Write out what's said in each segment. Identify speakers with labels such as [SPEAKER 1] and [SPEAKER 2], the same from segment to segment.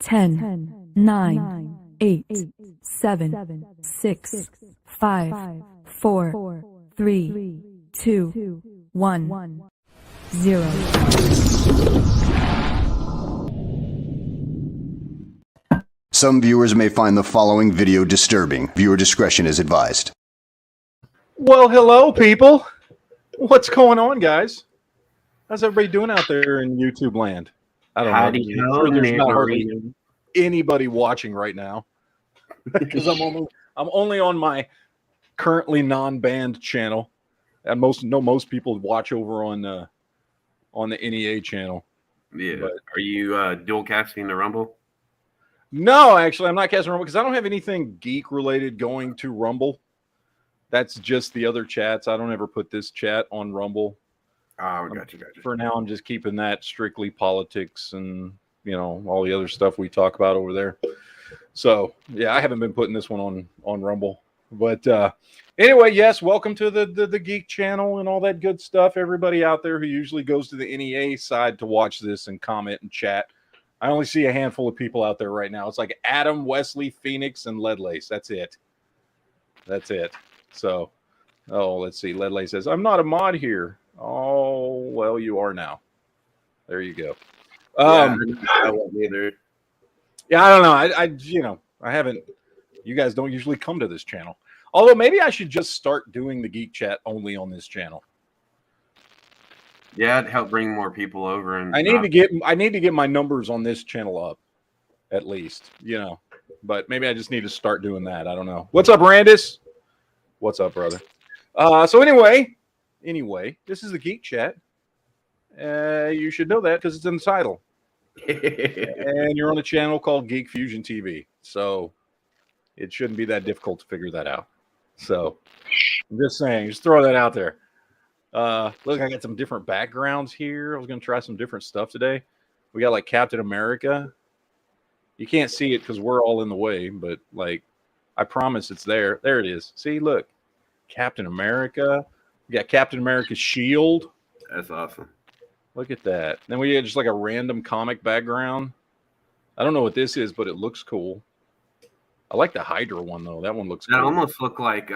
[SPEAKER 1] 10, 9, 8, 7, 6, 5, 4, 3, 2, 1, 0.
[SPEAKER 2] Some viewers may find the following video disturbing. Viewer discretion is advised.
[SPEAKER 3] Well, hello, people. What's going on, guys? How's everybody doing out there in YouTube land? I don't know. I'm sure there's not hardly anybody watching right now because I'm only on my currently non-banned channel, and most people watch over on the NEA channel.
[SPEAKER 4] Yeah. But are you dual casting the Rumble?
[SPEAKER 3] No, actually, I'm not casting Rumble because I don't have anything geek related going to Rumble. That's just the other chats. I don't ever put this chat on Rumble.
[SPEAKER 4] Oh, gotcha.
[SPEAKER 3] For now, I'm just keeping that strictly politics and, all the other stuff we talk about over there. So, yeah, I haven't been putting this one on Rumble. But anyway, yes, welcome to the Geek channel and all that good stuff. Everybody out there who usually goes to the NEA side to watch this and comment and chat. I only see a handful of people out there right now. It's like Adam, Wesley, Phoenix, and Leadlace. That's it. So, let's see. Leadlace says, I'm not a mod here. Oh, well, you are now. There you go.
[SPEAKER 4] I won't either.
[SPEAKER 3] Yeah, I don't know. I haven't. You guys don't usually come to this channel. Although maybe I should just start doing the Geek Chat only on this channel.
[SPEAKER 4] Yeah, it'd help bring more people over. And
[SPEAKER 3] I need to get my numbers on this channel up, at least. But maybe I just need to start doing that. I don't know. What's up, Randis? What's up, brother? So anyway, this is the Geek Chat. You should know that because it's in the title. And you're on a channel called Geek Fusion TV. So it shouldn't be that difficult to figure that out. So I'm just saying, just throw that out there. Look, I got some different backgrounds here. I was going to try some different stuff today. We got like Captain America. You can't see it because we're all in the way, but I promise it's there. There it is. See, look. Captain America. We got Captain America's shield.
[SPEAKER 4] That's awesome.
[SPEAKER 3] Look at that. Then we had just like a random comic background. I don't know what this is, but it looks cool. I like the Hydra one, though. That one looks cool.
[SPEAKER 4] That almost looked like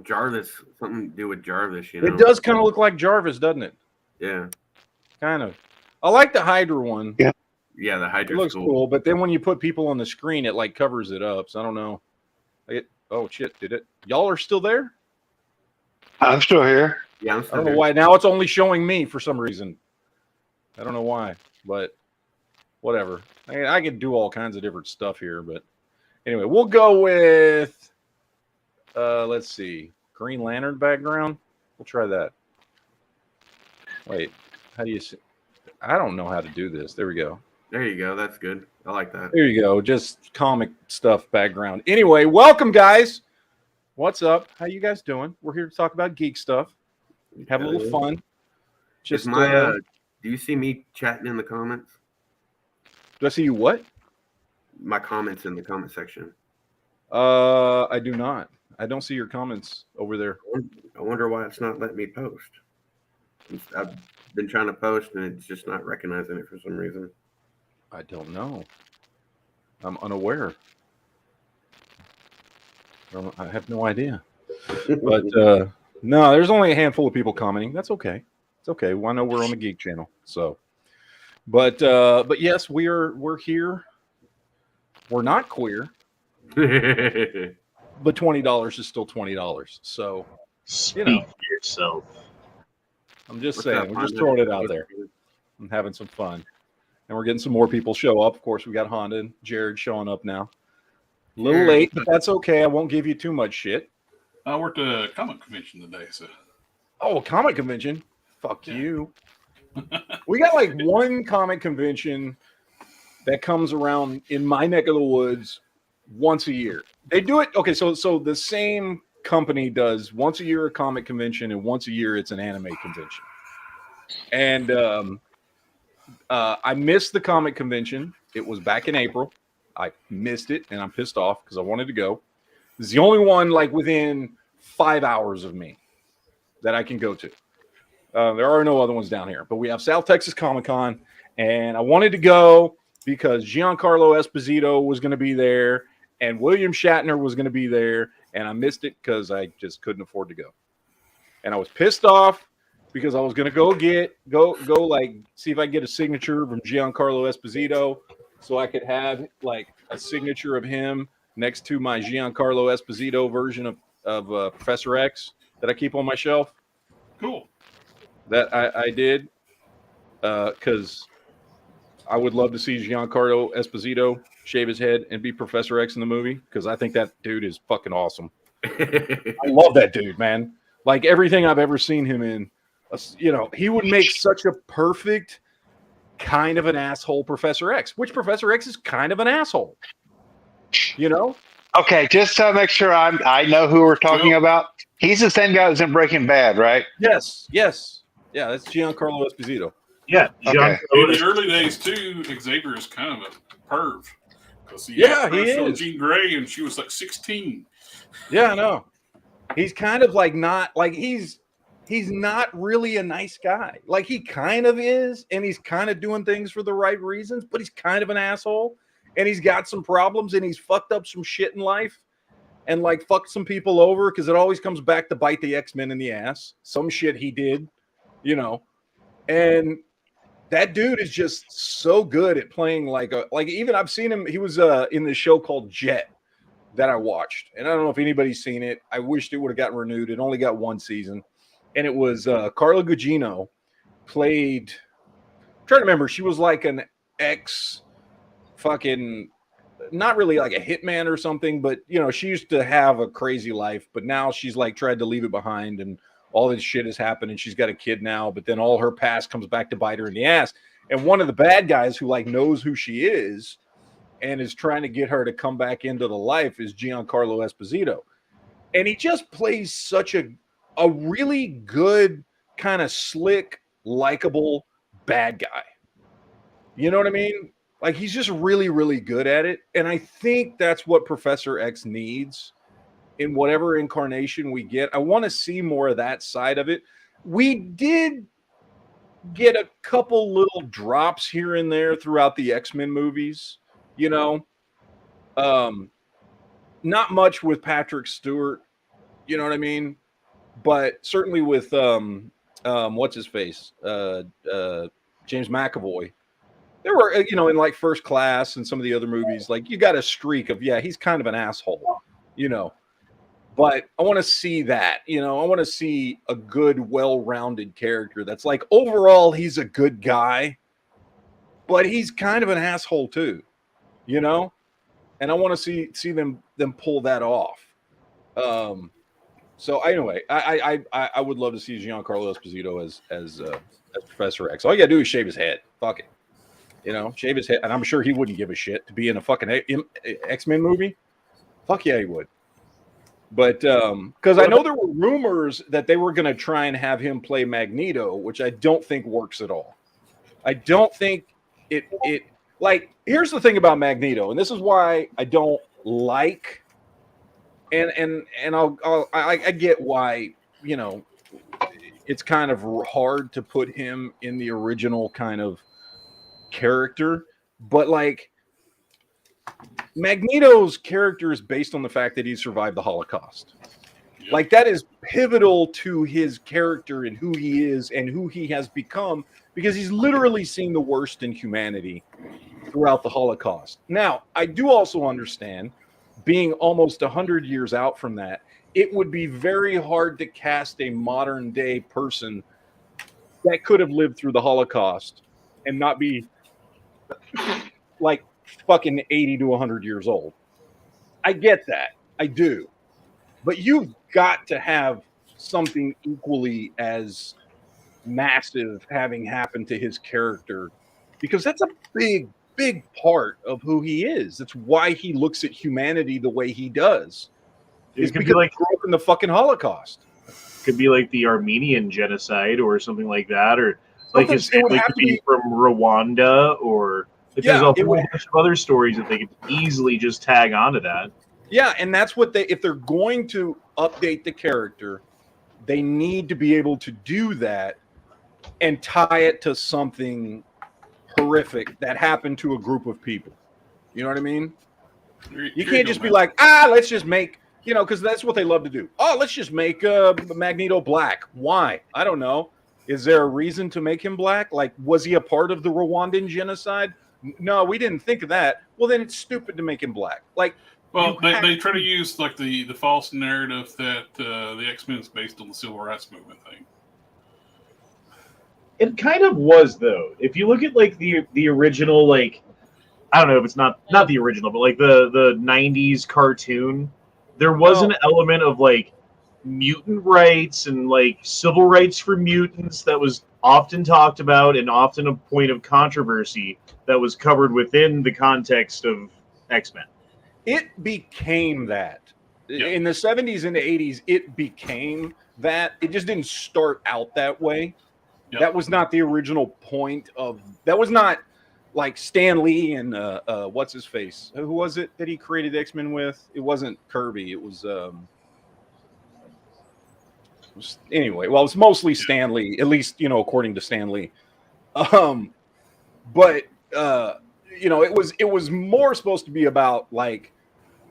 [SPEAKER 4] Jarvis. Something to do with Jarvis,
[SPEAKER 3] It does kind of look like Jarvis, doesn't it?
[SPEAKER 4] Yeah.
[SPEAKER 3] Kind of. I like the Hydra one.
[SPEAKER 4] Yeah. Yeah, the Hydra
[SPEAKER 3] looks cool. But then when you put people on the screen, it covers it up. So I don't know. Oh, shit. Did it? Y'all are still there?
[SPEAKER 5] I'm still here.
[SPEAKER 4] Yeah, I'm still
[SPEAKER 3] I don't
[SPEAKER 4] here.
[SPEAKER 3] know why. Now it's only showing me for some reason. I don't know why, but whatever. I can do all kinds of different stuff here, but anyway, we'll go with, let's see, Green Lantern background. We'll try that. Wait, how do you see? I don't know how to do this. There we go.
[SPEAKER 4] There you go. That's good. I like that.
[SPEAKER 3] There you go. Just comic stuff background. Anyway, welcome, guys. What's up? How you guys doing? We're here to talk about geek stuff. Have a little fun.
[SPEAKER 4] Just do you see me chatting in the comments?
[SPEAKER 3] Do I see you what?
[SPEAKER 4] My comments in the comment section.
[SPEAKER 3] I do not. I don't see your comments over there.
[SPEAKER 4] I wonder why it's not letting me post. I've been trying to post and it's just not recognizing it for some reason.
[SPEAKER 3] I don't know. I'm unaware. I have no idea. But no, there's only a handful of people commenting. That's okay. It's okay. Well, I know we're on the Geek channel. So, but yes, we're here. We're not queer. But $20 is still $20. So,
[SPEAKER 5] Speak for yourself.
[SPEAKER 3] I'm just saying. We're just throwing it out there. I'm having some fun. And we're getting some more people show up. Of course, we got Honda and Jared showing up now. A little late, but that's okay. I won't give you too much shit.
[SPEAKER 6] I worked at a comic convention today, so.
[SPEAKER 3] Oh, a comic convention? Fuck you. We got like one comic convention that comes around in my neck of the woods once a year. They do it. Okay, so the same company does once a year a comic convention, and once a year it's an anime convention. And I missed the comic convention. It was back in April. I missed it, and I'm pissed off because I wanted to go. It's the only one within 5 hours of me that I can go to. There are no other ones down here, but we have South Texas Comic Con, and I wanted to go because Giancarlo Esposito was going to be there and William Shatner was going to be there, and I missed it because I just couldn't afford to go. And I was pissed off because I was going to go like see if I could get a signature from Giancarlo Esposito so I could have like a signature of him next to my Giancarlo Esposito version of Professor X that I keep on my shelf.
[SPEAKER 6] Cool.
[SPEAKER 3] That I did because I would love to see Giancarlo Esposito shave his head and be Professor X in the movie because I think that dude is fucking awesome. I love that dude, man. Like everything I've ever seen him in, you know, he would make such a perfect kind of an asshole Professor X, which Professor X is kind of an asshole. You know?
[SPEAKER 5] Okay, just to make sure I know who we're talking about. He's the same guy who's in Breaking Bad, right?
[SPEAKER 3] Yes. Yeah, that's Giancarlo Esposito.
[SPEAKER 7] Yeah,
[SPEAKER 5] Okay.
[SPEAKER 6] In the early days too, Xavier is kind of a perv because he
[SPEAKER 3] is.
[SPEAKER 6] Jean Grey, and she was like 16.
[SPEAKER 3] Yeah, I know. He's kind of like not like he's not really a nice guy. Like he kind of is, and he's kind of doing things for the right reasons, but he's kind of an asshole, and he's got some problems, and he's fucked up some shit in life, and like fucked some people over because it always comes back to bite the X-Men in the ass. Some shit he did, you know, and that dude is just so good at playing like even I've seen him. He was in this show called Jet that I watched, and I don't know if anybody's seen it. I wished it would have gotten renewed. It only got one season, and it was Carla Gugino played. I'm trying to remember, she was like an ex, fucking, not really like a hitman or something, but you know, she used to have a crazy life, but now she's like tried to leave it behind, and all this shit has happened, and she's got a kid now. But then all her past comes back to bite her in the ass. And one of the bad guys who like knows who she is and is trying to get her to come back into the life is Giancarlo Esposito. And he just plays such a really good, kind of slick, likable bad guy. You know what I mean? Like he's just really, really good at it. And I think that's what Professor X needs in whatever incarnation we get. I want to see more of that side of it. We did get a couple little drops here and there throughout the X-Men movies. You know, not much with Patrick Stewart, you know what I mean? But certainly with what's his face? James McAvoy. There were, you know, in like First Class and some of the other movies, like you got a streak of, yeah, he's kind of an asshole, you know. But I want to see that, you know, I want to see a good, well-rounded character that's like overall he's a good guy, but he's kind of an asshole too. You know, and I want to see them pull that off. So anyway, I would love to see Giancarlo Esposito as Professor X. All you gotta do is shave his head. Fuck it, you know, shave his head, and I'm sure he wouldn't give a shit to be in a fucking X-Men movie. Fuck yeah, he would. But because I know there were rumors that they were gonna try and have him play Magneto, which I don't think works at all. I don't think it. Like, here's the thing about Magneto, and this is why I don't like, and I get why, you know, it's kind of hard to put him in the original kind of character, but like Magneto's character is based on the fact that he survived the Holocaust. Like that is pivotal to his character and who he is and who he has become, because he's literally seen the worst in humanity throughout the Holocaust. Now, I do also understand, being almost 100 years out from that, it would be very hard to cast a modern day person that could have lived through the Holocaust and not be like fucking 80 to 100 years old. I get that. I do. But you've got to have something equally as massive having happened to his character, because that's a big part of who he is. That's why he looks at humanity the way he does.
[SPEAKER 7] It could be like
[SPEAKER 3] in the fucking Holocaust.
[SPEAKER 7] Could be like the Armenian genocide or something like that, or like his family could be from Rwanda, or like there's a whole bunch of other stories that they could easily just tag onto that.
[SPEAKER 3] Yeah, and that's what if they're going to update the character, they need to be able to do that and tie it to something horrific that happened to a group of people. You know what I mean? You
[SPEAKER 6] Here
[SPEAKER 3] can't
[SPEAKER 6] go,
[SPEAKER 3] just be
[SPEAKER 6] man.
[SPEAKER 3] like, let's just make, because that's what they love to do. Oh, let's just make Magneto black. Why? I don't know. Is there a reason to make him black? Like, was he a part of the Rwandan genocide? No, we didn't think of that. Well, then it's stupid to make him black. Like,
[SPEAKER 6] Well, they try to use like the false narrative that the X-Men is based on the civil rights movement thing.
[SPEAKER 7] It kind of was, though. If you look at like the original, like, I don't know if it's not the original, but like the 90s cartoon, there was an element of like mutant rights and like civil rights for mutants that was often talked about and often a point of controversy that was covered within the context of X-Men.
[SPEAKER 3] It became that. In the 70s and the 80s, it became that. It just didn't start out that way. Yep. That was not the original point of, that was not like Stan Lee and what's his face? Who was it that he created X-Men with? It wasn't Kirby. It was anyway, well, it's mostly Stan Lee, at least, according to Stan Lee. But it was more supposed to be about like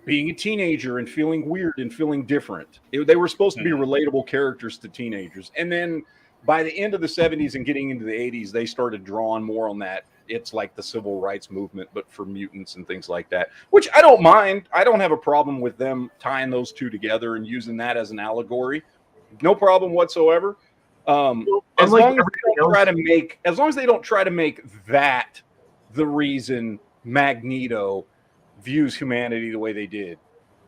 [SPEAKER 3] being a teenager and feeling weird and feeling different. They were supposed to be relatable characters to teenagers. And then by the end of the 70s and getting into the 80s, they started drawing more on that. It's like the civil rights movement, but for mutants and things like that, which I don't mind. I don't have a problem with them tying those two together and using that as an allegory. No problem whatsoever. As long as they don't try to make that the reason Magneto views humanity the way they did.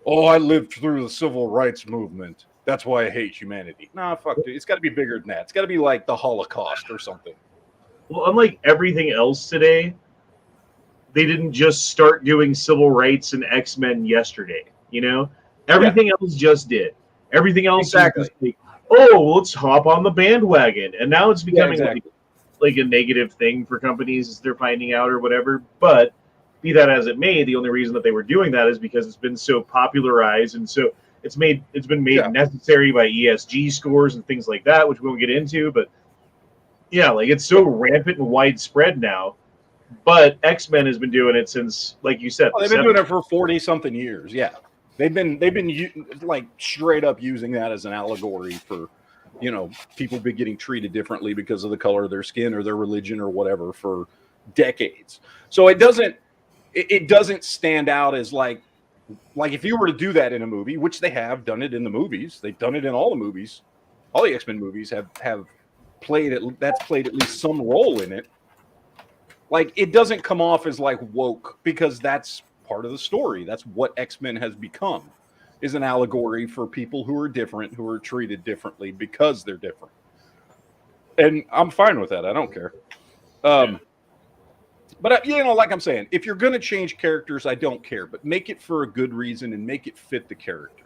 [SPEAKER 3] Oh, I lived through the civil rights movement. That's why I hate humanity. Nah, fuck, dude. It's got to be bigger than that. It's got to be like the Holocaust or something.
[SPEAKER 7] Well, unlike everything else today, they didn't just start doing civil rights and X-Men yesterday. Everything else just did. Everything else
[SPEAKER 3] exactly.
[SPEAKER 7] is like, oh, let's hop on the bandwagon, and now it's becoming like a negative thing for companies as they're finding out or whatever. But be that as it may, the only reason that they were doing that is because it's been so popularized and so it's been made necessary by ESG scores and things like that, which we won't get into. But yeah, like it's so rampant and widespread now. But X-Men has been doing it since, like you said,
[SPEAKER 3] they've been doing it for 40-something years. Yeah, they've been like straight up using that as an allegory for, people be getting treated differently because of the color of their skin or their religion or whatever for decades. So it doesn't stand out as like if you were to do that in a movie, which they have done it in the movies, they've done it in all the movies. All the X-Men movies have played at least some role in it. Like, it doesn't come off as like woke because that's part of the story. That's what X-Men has become, is an allegory for people who are different, who are treated differently because they're different. And I'm fine with that. I don't care. But, like I'm saying, if you're going to change characters, I don't care. But make it for a good reason and make it fit the character.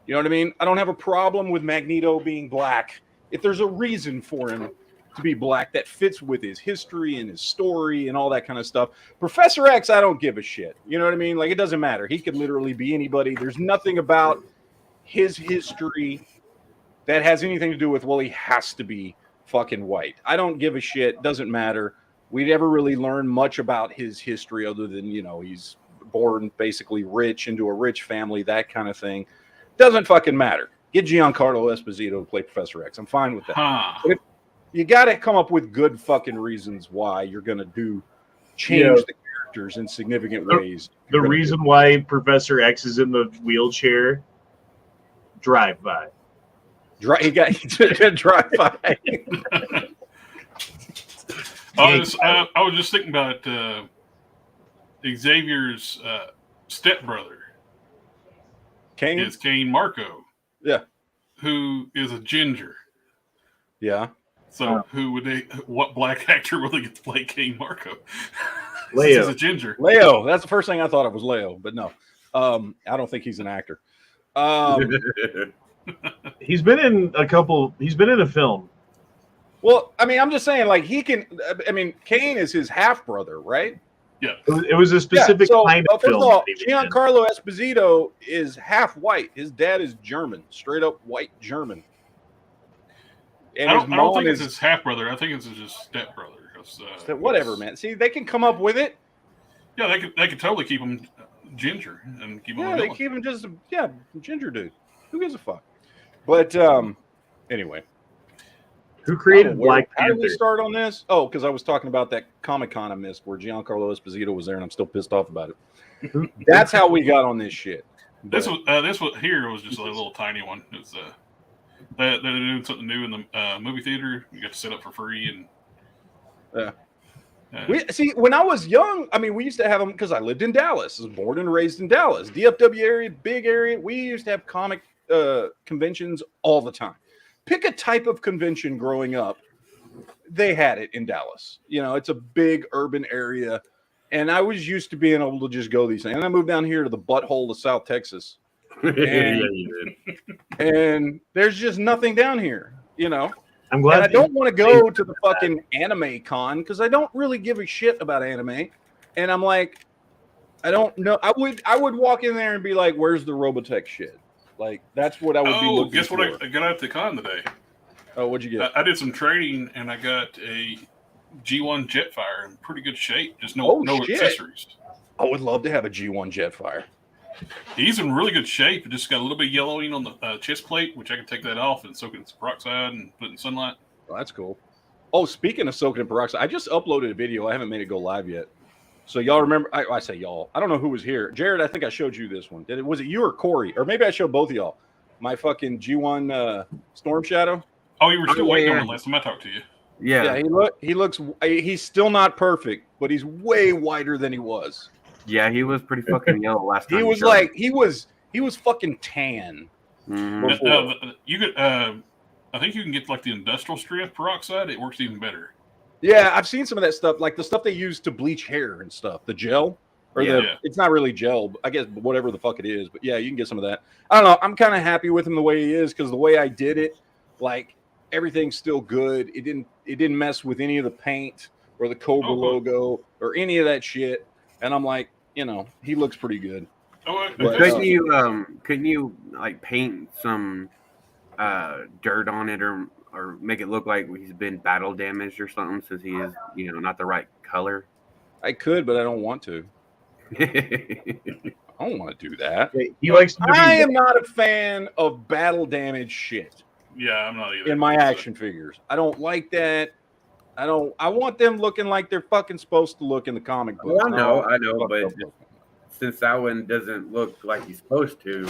[SPEAKER 3] You know what I mean? I don't have a problem with Magneto being black if there's a reason for him to be black that fits with his history and his story and all that kind of stuff. Professor X, I don't give a shit. You know what I mean? Like, it doesn't matter. He could literally be anybody. There's nothing about his history that has anything to do with, well, he has to be fucking white. I don't give a shit. Doesn't matter. We never really learned much about his history other than, he's born basically rich into a rich family, that kind of thing. Doesn't fucking matter. Get Giancarlo Esposito to play Professor X. I'm fine with that. But you got to come up with good fucking reasons why you're going to change the characters in significant ways.
[SPEAKER 7] The reason why Professor X is in the wheelchair, drive-by.
[SPEAKER 3] He got drive-by.
[SPEAKER 6] I was just thinking about Xavier's stepbrother.
[SPEAKER 3] Kane?
[SPEAKER 6] Is Kane Marco.
[SPEAKER 3] Yeah.
[SPEAKER 6] Who is a ginger.
[SPEAKER 3] Yeah.
[SPEAKER 6] So what black actor will they get to play Kane Marco?
[SPEAKER 7] Leo.
[SPEAKER 6] He's a ginger.
[SPEAKER 3] Leo. That's the first thing I thought of was Leo, but no. I don't think he's an actor.
[SPEAKER 7] He's been in a film.
[SPEAKER 3] Well, I mean, I'm just saying, like, Kane is his half-brother, right?
[SPEAKER 6] Yeah.
[SPEAKER 7] It was a specific kind of film.
[SPEAKER 3] First of all, Giancarlo Esposito is half white. His dad is German, straight up white German. And
[SPEAKER 6] I don't think it's his half brother. I think it's his step brother. was.
[SPEAKER 3] Whatever, man. See, they can come up with it.
[SPEAKER 6] Yeah, they could totally keep him ginger and keep him.
[SPEAKER 3] Yeah, they keep him just ginger dude. Who gives a fuck? But anyway,
[SPEAKER 7] Who created Black
[SPEAKER 3] How did we
[SPEAKER 7] Panther?
[SPEAKER 3] start on this? Oh, because I was talking about that Comic-Con I missed where Giancarlo Esposito was there, and I'm still pissed off about it. That's how we got on this shit.
[SPEAKER 6] This was here was just a little tiny one. It's they're doing something new in the movie theater. You got to set up for free and
[SPEAKER 3] We see when I was young. I mean, we used to have them because I lived in Dallas. I was born and raised in Dallas, DFW area, big area. We used to have comic conventions all the time. Pick a type of convention growing up. They had it in Dallas. It's a big urban area. And I was used to being able to just go these things. And I moved down here to the butthole of South Texas. And,
[SPEAKER 4] Yeah, you did.
[SPEAKER 3] and there's just nothing down here,
[SPEAKER 7] I'm glad.
[SPEAKER 3] And I don't want to go to the fucking anime con because I don't really give a shit about anime. And I'm like, I don't know. I would walk in there and be like, where's the Robotech shit? Like, that's what I would be looking
[SPEAKER 6] guess
[SPEAKER 3] for.
[SPEAKER 6] what I got at the con today?
[SPEAKER 3] Oh, what'd you get?
[SPEAKER 6] I did some trading and I got a G1 Jetfire in pretty good shape. Just no accessories.
[SPEAKER 3] I would love to have a G1 Jetfire.
[SPEAKER 6] He's in really good shape. It just got a little bit of yellowing on the chest plate, which I can take that off and soak it in some peroxide and put it in sunlight.
[SPEAKER 3] Oh, that's cool. Oh, speaking of soaking in peroxide, I just uploaded a video. I haven't made it go live yet. So y'all remember? I say y'all. I don't know who was here. Jared, I think I showed you this one. Was it you or Corey? Or maybe I showed both of y'all. My fucking G1 Storm Shadow.
[SPEAKER 6] Oh, you were still waiting
[SPEAKER 4] yeah.
[SPEAKER 6] on it last time I talked to you.
[SPEAKER 4] Yeah.
[SPEAKER 3] He looks. He's still not perfect, but he's way wider than he was.
[SPEAKER 4] Yeah, he was pretty fucking yellow last time.
[SPEAKER 3] He was like he was fucking tan.
[SPEAKER 4] Mhm.
[SPEAKER 6] You could. I think you can get like the industrial strength peroxide. It works even better.
[SPEAKER 3] Yeah, I've seen some of that stuff, like the stuff they use to bleach hair and stuff. The gel, it's not really gel, I guess, whatever the fuck it is. But yeah, you can get some of that. I don't know. I'm kind of happy with him the way he is because the way I did it, like everything's still good. It didn't mess with any of the paint or the Cobra logo or any of that shit. And I'm like, he looks pretty good. But,
[SPEAKER 4] couldn't you like paint some dirt on it or make it look like he's been battle damaged or something since he is, not the right color?
[SPEAKER 3] I could, but I don't want to. I don't want to do that.
[SPEAKER 7] He likes.
[SPEAKER 3] I am not a fan of battle damage shit.
[SPEAKER 6] Yeah, I'm not either.
[SPEAKER 3] In my action figures, I don't like that. I want them looking like they're fucking supposed to look in the comic book.
[SPEAKER 4] Well, I know, but since that one doesn't look like he's supposed to,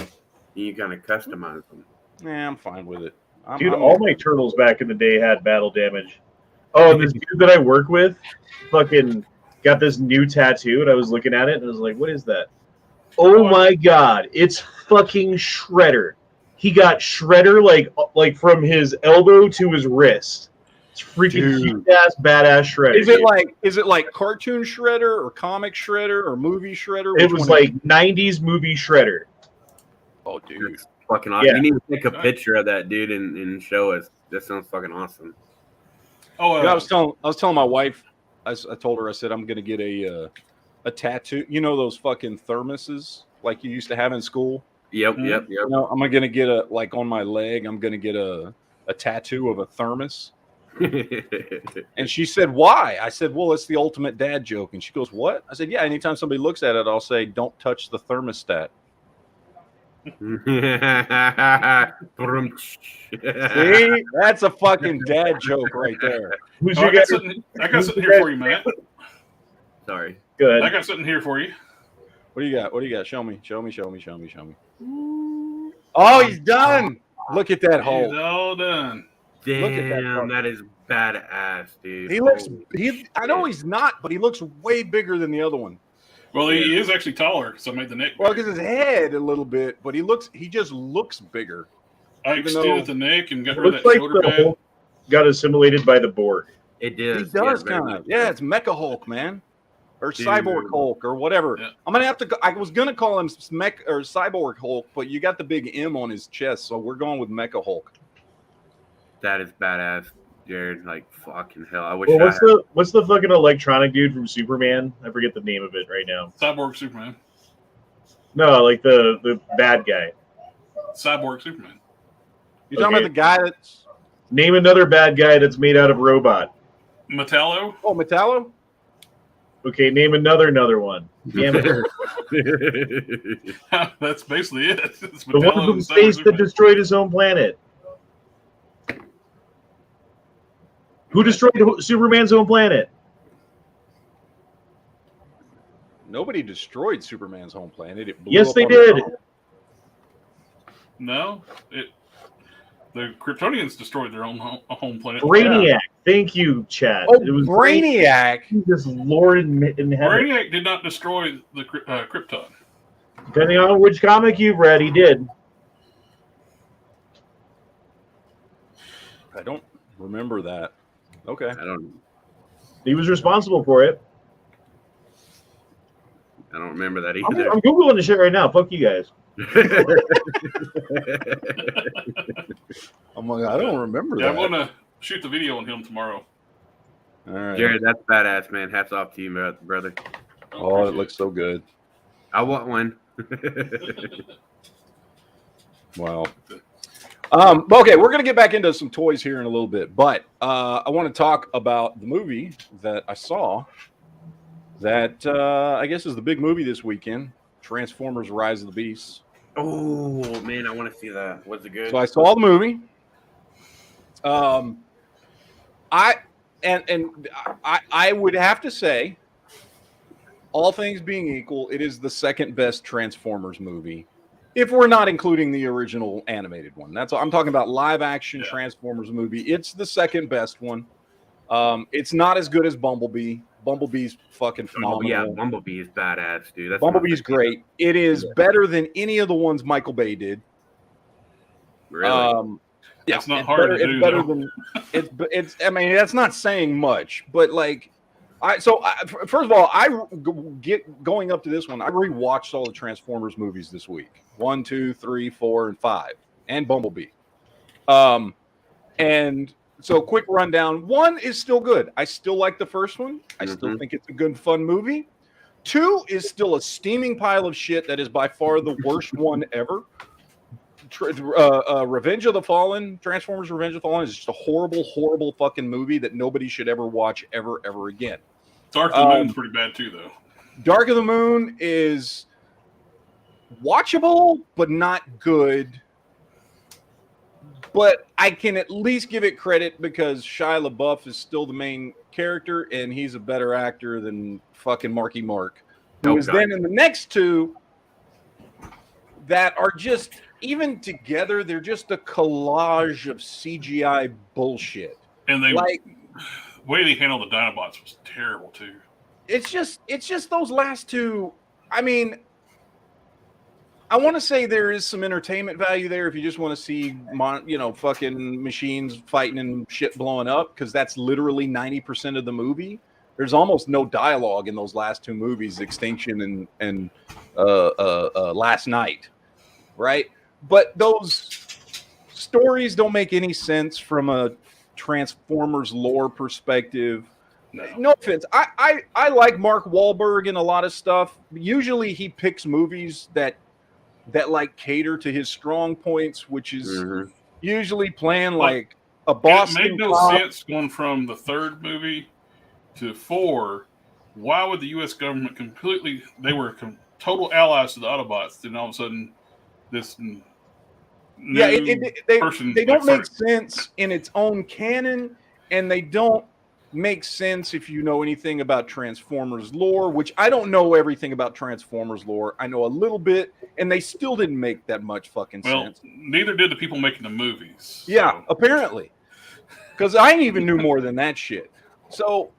[SPEAKER 4] you kind of customize them.
[SPEAKER 3] Yeah, I'm fine with it.
[SPEAKER 7] Dude, all my turtles back in the day had battle damage. Oh, and this dude that I work with fucking got this new tattoo, and I was looking at it, and I was like, what is that? Oh my god, it's fucking Shredder. He got Shredder like from his elbow to his wrist. It's freaking cute ass badass Shredder.
[SPEAKER 3] Is it like cartoon Shredder or comic Shredder or movie Shredder?
[SPEAKER 7] It was like 90s movie Shredder.
[SPEAKER 3] Oh, dude.
[SPEAKER 4] That's fucking awesome.
[SPEAKER 7] Yeah.
[SPEAKER 4] You need to take a picture of that dude and show us. That sounds fucking awesome.
[SPEAKER 6] Oh,
[SPEAKER 3] I was telling my wife, I told her, I said, I'm going to get a tattoo. You know those fucking thermoses like you used to have in school?
[SPEAKER 4] Yep.
[SPEAKER 3] I'm going to get on my leg, I'm going to get a tattoo of a thermos. And she said, why? I said, well, it's the ultimate dad joke. And she goes, what? I said, yeah, anytime somebody looks at it, I'll say, don't touch the thermostat. See, that's a fucking dad joke right there.
[SPEAKER 6] I got something here for you, Matt.
[SPEAKER 4] Sorry.
[SPEAKER 7] Good.
[SPEAKER 6] I got something here for you.
[SPEAKER 3] What do you got? Show me. Oh, he's done. Look at that hole.
[SPEAKER 6] He's all done.
[SPEAKER 4] Damn, that is badass, dude.
[SPEAKER 3] I know he's not, but he looks way bigger than the other one.
[SPEAKER 6] Well, he is actually taller, so I made the neck
[SPEAKER 3] Well,
[SPEAKER 6] bigger.
[SPEAKER 3] because his head a little bit, but he just looks bigger.
[SPEAKER 6] I
[SPEAKER 3] even
[SPEAKER 6] extended
[SPEAKER 3] though-
[SPEAKER 6] the neck and got rid of
[SPEAKER 7] Looks
[SPEAKER 6] that
[SPEAKER 7] like
[SPEAKER 6] shoulder
[SPEAKER 7] the
[SPEAKER 6] pad.
[SPEAKER 7] Hulk got assimilated by the Borg.
[SPEAKER 4] It
[SPEAKER 3] He
[SPEAKER 4] does.
[SPEAKER 3] does
[SPEAKER 4] very
[SPEAKER 3] kind of.
[SPEAKER 4] much.
[SPEAKER 3] Yeah, it's Mecha Hulk, man. Or
[SPEAKER 4] Dude.
[SPEAKER 3] Cyborg Hulk or whatever.
[SPEAKER 6] Yeah.
[SPEAKER 3] I'm gonna have to. I was gonna call him Cyborg Hulk, but you got the big M on his chest, so we're going with Mecha Hulk.
[SPEAKER 4] That is badass, Jared. Like fucking hell. I wish.
[SPEAKER 7] Well, what's the fucking electronic dude from Superman? I forget the name of it right now.
[SPEAKER 6] Cyborg Superman.
[SPEAKER 7] No, like the bad guy.
[SPEAKER 6] Cyborg Superman.
[SPEAKER 3] You talking about the guy that's?
[SPEAKER 7] Name another bad guy that's made out of robot.
[SPEAKER 6] Metallo.
[SPEAKER 3] Oh, Metallo.
[SPEAKER 7] Okay, name another one. Damn it.
[SPEAKER 6] That's basically it. It's
[SPEAKER 7] The one
[SPEAKER 6] Metallo
[SPEAKER 7] from
[SPEAKER 6] and
[SPEAKER 7] space that
[SPEAKER 6] Superman.
[SPEAKER 7] destroyed his own planet. Who destroyed Superman's own planet?
[SPEAKER 3] Nobody destroyed Superman's home planet. It blew
[SPEAKER 7] Yes,
[SPEAKER 3] up
[SPEAKER 7] they
[SPEAKER 3] on its
[SPEAKER 7] did.
[SPEAKER 3] own.
[SPEAKER 6] No, the Kryptonians destroyed their own home planet.
[SPEAKER 7] Brainiac. Thank you, Chad.
[SPEAKER 3] Oh,
[SPEAKER 7] It was
[SPEAKER 3] Brainiac.
[SPEAKER 7] This Lord in heaven.
[SPEAKER 6] Brainiac did not destroy the Krypton.
[SPEAKER 7] Depending on which comic you've read, he did.
[SPEAKER 3] I don't remember that. Okay.
[SPEAKER 4] I don't
[SPEAKER 7] He was responsible for it.
[SPEAKER 4] remember that
[SPEAKER 7] I'm
[SPEAKER 4] either.
[SPEAKER 7] Googling the shit right now. Fuck you guys.
[SPEAKER 3] I'm like, I don't remember
[SPEAKER 6] Yeah,
[SPEAKER 3] that.
[SPEAKER 6] I'm gonna shoot the video on him tomorrow.
[SPEAKER 3] All right.
[SPEAKER 4] Jared, that's badass, man. Hats off to you, brother.
[SPEAKER 3] Oh, it looks so good.
[SPEAKER 4] I want one.
[SPEAKER 3] Wow. Okay, we're gonna get back into some toys here in a little bit, but I want to talk about the movie that I saw. That I guess is the big movie this weekend, Transformers: Rise of the Beasts.
[SPEAKER 4] Oh man, I want to see that. Was it good?
[SPEAKER 3] So I saw the movie. I would have to say, all things being equal, it is the second best Transformers movie, if we're not including the original animated one. That's I'm talking about live action Transformers movie. It's the second best one. It's not as good as Bumblebee. Bumblebee's fucking phenomenal.
[SPEAKER 4] Yeah, Bumblebee is badass, dude. That's
[SPEAKER 3] Bumblebee's great. It is better than any of the ones Michael Bay did.
[SPEAKER 4] Really?
[SPEAKER 3] Yeah,
[SPEAKER 6] It's not hard to do,
[SPEAKER 3] It's better
[SPEAKER 6] though.
[SPEAKER 3] than it's. I mean, that's not saying much, but like, first of all, going up to this one, I rewatched all the Transformers movies this week: 1, 2, 3, 4, and 5, and Bumblebee. And so, quick rundown: 1 is still good. I still like the first one. I still think it's a good, fun movie. 2 is still a steaming pile of shit that is by far the worst one ever. Revenge of the Fallen, Transformers Revenge of the Fallen is just a horrible, horrible fucking movie that nobody should ever watch ever again.
[SPEAKER 6] Dark of the Moon's pretty bad too, though.
[SPEAKER 3] Dark of the Moon is watchable, but not good. But I can at least give it credit because Shia LaBeouf is still the main character, and he's a better actor than fucking Marky Mark, who is then in the next two that are just, even together, they're just a collage of CGI bullshit.
[SPEAKER 6] And they
[SPEAKER 3] like
[SPEAKER 6] way they handled the Dinobots was terrible too.
[SPEAKER 3] It's just those last two. I mean, I want to say there is some entertainment value there if you just want to see, fucking machines fighting and shit blowing up, because that's literally 90% of the movie. There's almost no dialogue in those last two movies, Extinction and Last Night, right? But those stories don't make any sense from a Transformers lore perspective. No offense. I like Mark Wahlberg in a lot of stuff. Usually he picks movies that like cater to his strong points, which is usually playing like a Boston.
[SPEAKER 6] It made no sense going from the third movie to 4. Why would the U.S. government they were total allies to the Autobots, then all of a sudden this
[SPEAKER 3] they don't make sense in its own canon, and they don't make sense if you know anything about Transformers lore, which I don't know everything about Transformers lore. I know a little bit, and they still didn't make that much fucking sense.
[SPEAKER 6] Neither did the people making the movies.
[SPEAKER 3] Yeah, apparently. Because I even knew more than that shit. So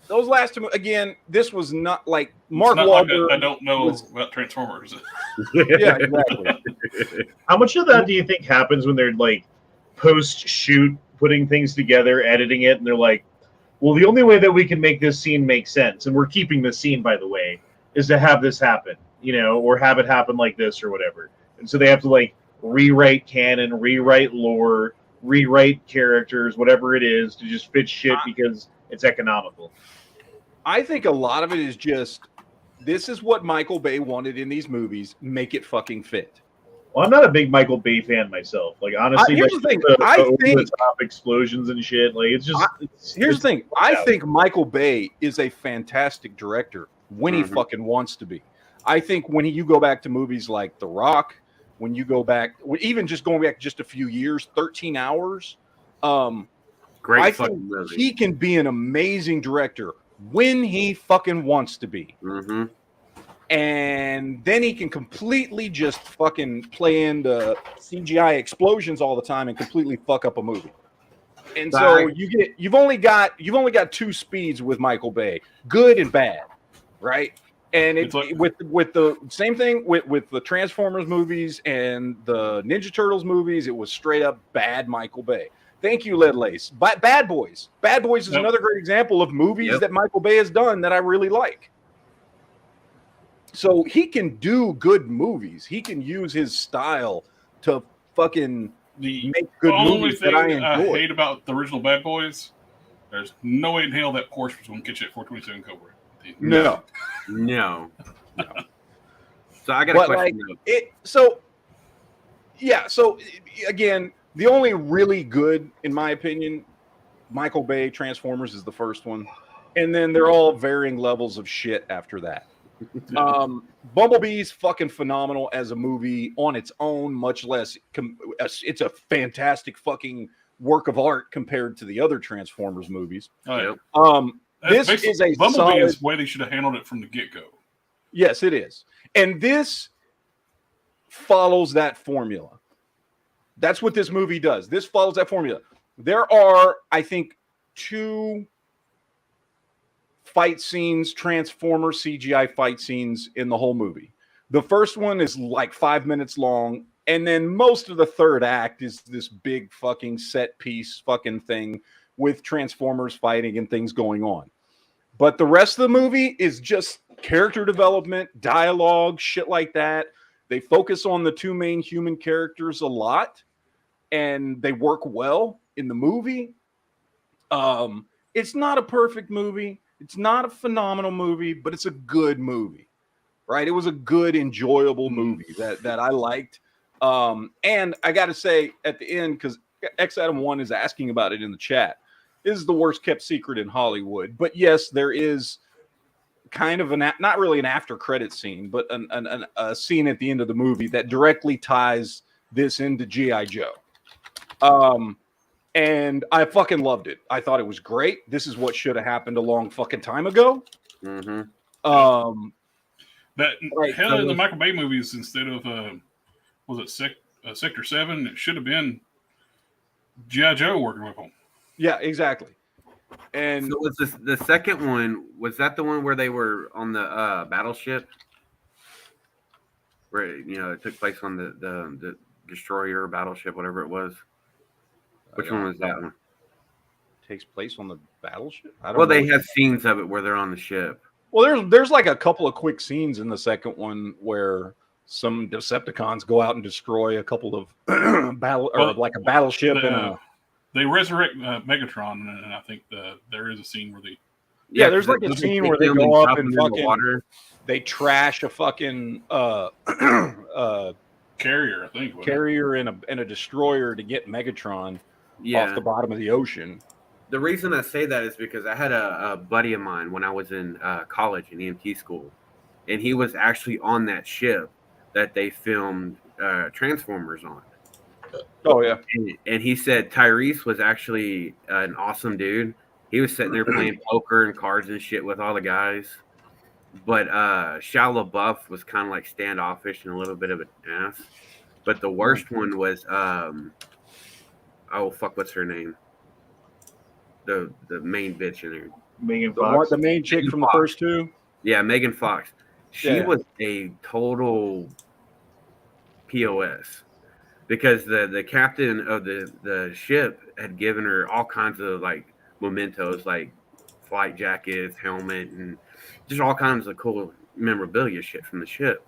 [SPEAKER 3] those last two, again, this was not like Mark Wahlberg.
[SPEAKER 6] Like I don't know about Transformers.
[SPEAKER 3] Yeah, exactly.
[SPEAKER 7] How much of that do you think happens when they're like post-shoot putting things together, editing it, and they're like, well, the only way that we can make this scene make sense, and we're keeping this scene, by the way, is to have this happen, or have it happen like this or whatever. And so they have to like rewrite canon, rewrite lore, rewrite characters, whatever it is, to just fit shit because it's economical.
[SPEAKER 3] I think a lot of it is just, this is what Michael Bay wanted in these movies, make it fucking fit.
[SPEAKER 7] Well, I'm not a big Michael Bay fan myself. Like honestly,
[SPEAKER 3] here's
[SPEAKER 7] like
[SPEAKER 3] the thing.
[SPEAKER 7] the
[SPEAKER 3] I think
[SPEAKER 7] over-the-top explosions and shit. Like it's just.
[SPEAKER 3] here's the thing. I
[SPEAKER 7] out.
[SPEAKER 3] think Michael Bay is a fantastic director when he
[SPEAKER 4] Mhm.
[SPEAKER 3] fucking wants to be. I think when you go back to movies like The Rock, when you go back, even just going back just a few years, 13 Hours,
[SPEAKER 4] Great
[SPEAKER 3] I
[SPEAKER 4] fucking
[SPEAKER 3] think
[SPEAKER 4] movie.
[SPEAKER 3] he can be an amazing director when he fucking wants to be.
[SPEAKER 4] Mm-hmm.
[SPEAKER 3] And then he can completely just fucking play into CGI explosions all the time and completely fuck up a movie. And so you've only got two speeds with Michael Bay, good and bad, right? And
[SPEAKER 6] It's like-
[SPEAKER 3] with the same thing with the Transformers movies and the Ninja Turtles movies, it was straight up bad Michael Bay. Thank you, Led Lace. But Bad Boys. Bad Boys is
[SPEAKER 6] Yep.
[SPEAKER 3] another great example of movies that Michael Bay has done that I really like. So he can do good movies. He can use his style to fucking make good
[SPEAKER 6] only
[SPEAKER 3] movies
[SPEAKER 6] thing
[SPEAKER 3] that I enjoy.
[SPEAKER 6] hate about the original Bad Boys, there's no way in hell that Porsche was going to catch that 427 Cobra.
[SPEAKER 3] No.
[SPEAKER 4] So I got a question.
[SPEAKER 3] So again, the only really good, in my opinion, Michael Bay Transformers is the first one, and then they're all varying levels of shit after that. Bumblebee's fucking phenomenal as a movie on its own, much less it's a fantastic fucking work of art compared to the other Transformers movies. This is a
[SPEAKER 6] Bumblebee
[SPEAKER 3] solid,
[SPEAKER 6] is the way they should have handled it from the get-go.
[SPEAKER 3] Yes, it is. And this follows that formula. That's what this movie does. This follows that formula. There are, I think, 2 fight scenes, Transformer CGI fight scenes in the whole movie. The first one is like 5 minutes long, and then most of the third act is this big fucking set piece fucking thing with Transformers fighting and things going on. But the rest of the movie is just character development, dialogue, shit like that. They focus on the 2 main human characters a lot, and they work well in the movie. It's not a perfect movie. It's not a phenomenal movie, but it's a good movie, right? It was a good, enjoyable movie that I liked. And I got to say at the end, because X Adam 1 is asking about it in the chat, is the worst kept secret in Hollywood. But yes, there is kind of not really an after credit scene, but a scene at the end of the movie that directly ties this into G.I. Joe. And I fucking loved it. I thought it was great. This is what should have happened a long fucking time ago.
[SPEAKER 4] Mm-hmm.
[SPEAKER 6] In the Michael Bay movies, instead of was it Sector 7, it should have been G.I. Joe working with them.
[SPEAKER 3] Yeah, exactly. And
[SPEAKER 4] so was the second one? Was that the one where they were on the battleship? Where it took place on the destroyer battleship, whatever it was. Which one was that one?
[SPEAKER 3] Takes place on the battleship?
[SPEAKER 4] They have scenes of it where they're on the ship.
[SPEAKER 3] Well, there's like a couple of quick scenes in the second one where some Decepticons go out and destroy a couple of a battleship
[SPEAKER 6] they resurrect Megatron, and I think there is a scene where they
[SPEAKER 3] there's like a scene where they go up and fucking water. They trash a fucking
[SPEAKER 6] carrier, I think,
[SPEAKER 3] carrier and a destroyer to get Megatron off the bottom of the ocean.
[SPEAKER 4] The reason I say that is because I had a buddy of mine when I was in college in EMT school, and he was actually on that ship that they filmed Transformers on.
[SPEAKER 3] Oh, yeah.
[SPEAKER 4] And he said Tyrese was actually an awesome dude. He was sitting there playing poker and cards and shit with all the guys. But Shia LaBeouf was kind of like standoffish and a little bit of an ass. But the worst one was, what's her name? The main bitch in there.
[SPEAKER 7] Megan Fox.
[SPEAKER 3] The main chick from the first 2?
[SPEAKER 4] Yeah, Megan Fox. She was a total POS. Because the captain of the ship had given her all kinds of like mementos, like flight jackets, helmet, and just all kinds of cool memorabilia shit from the ship.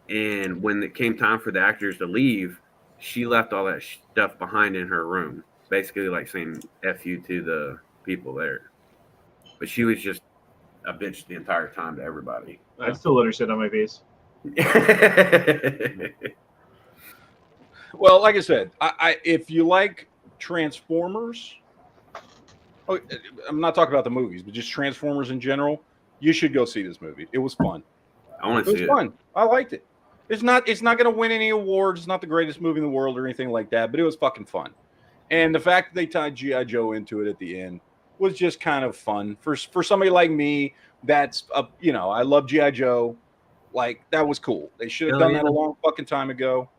[SPEAKER 4] And when it came time for the actors to leave, she left all that stuff behind in her room, basically like saying F you to the people there. But she was just a bitch the entire time to everybody.
[SPEAKER 7] I'd still let her sit on my face.
[SPEAKER 3] Well, like I said, if you like Transformers, oh, I'm not talking about the movies, but just Transformers in general, you should go see this movie. It was fun.
[SPEAKER 4] I want
[SPEAKER 3] It
[SPEAKER 4] to
[SPEAKER 3] was
[SPEAKER 4] see it.
[SPEAKER 3] fun. I liked it. It's not going to win any awards. It's not the greatest movie in the world or anything like that, but it was fucking fun. And the fact that they tied G.I. Joe into it at the end was just kind of fun for somebody like me. That's I love G.I. Joe. Like, that was cool. They should have done that a long fucking time ago.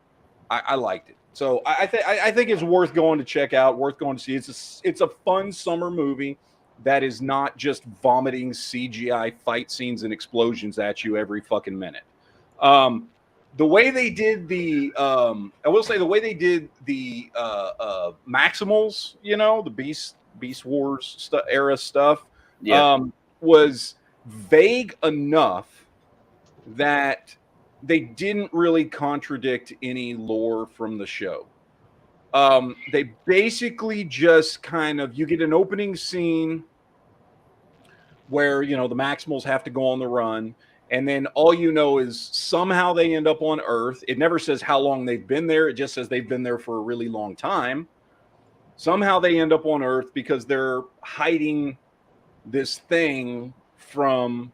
[SPEAKER 3] I liked it. So I think it's worth going to check out, worth going to see. It's a fun summer movie that is not just vomiting CGI fight scenes and explosions at you every fucking minute. The way they did I will say the way they did the Maximals, the Beast Wars era stuff, was vague enough that they didn't really contradict any lore from the show. They basically just kind of, you get an opening scene where, the Maximals have to go on the run. And then all you know is somehow they end up on Earth. It never says how long they've been there. It just says they've been there for a really long time. Somehow they end up on Earth because they're hiding this thing from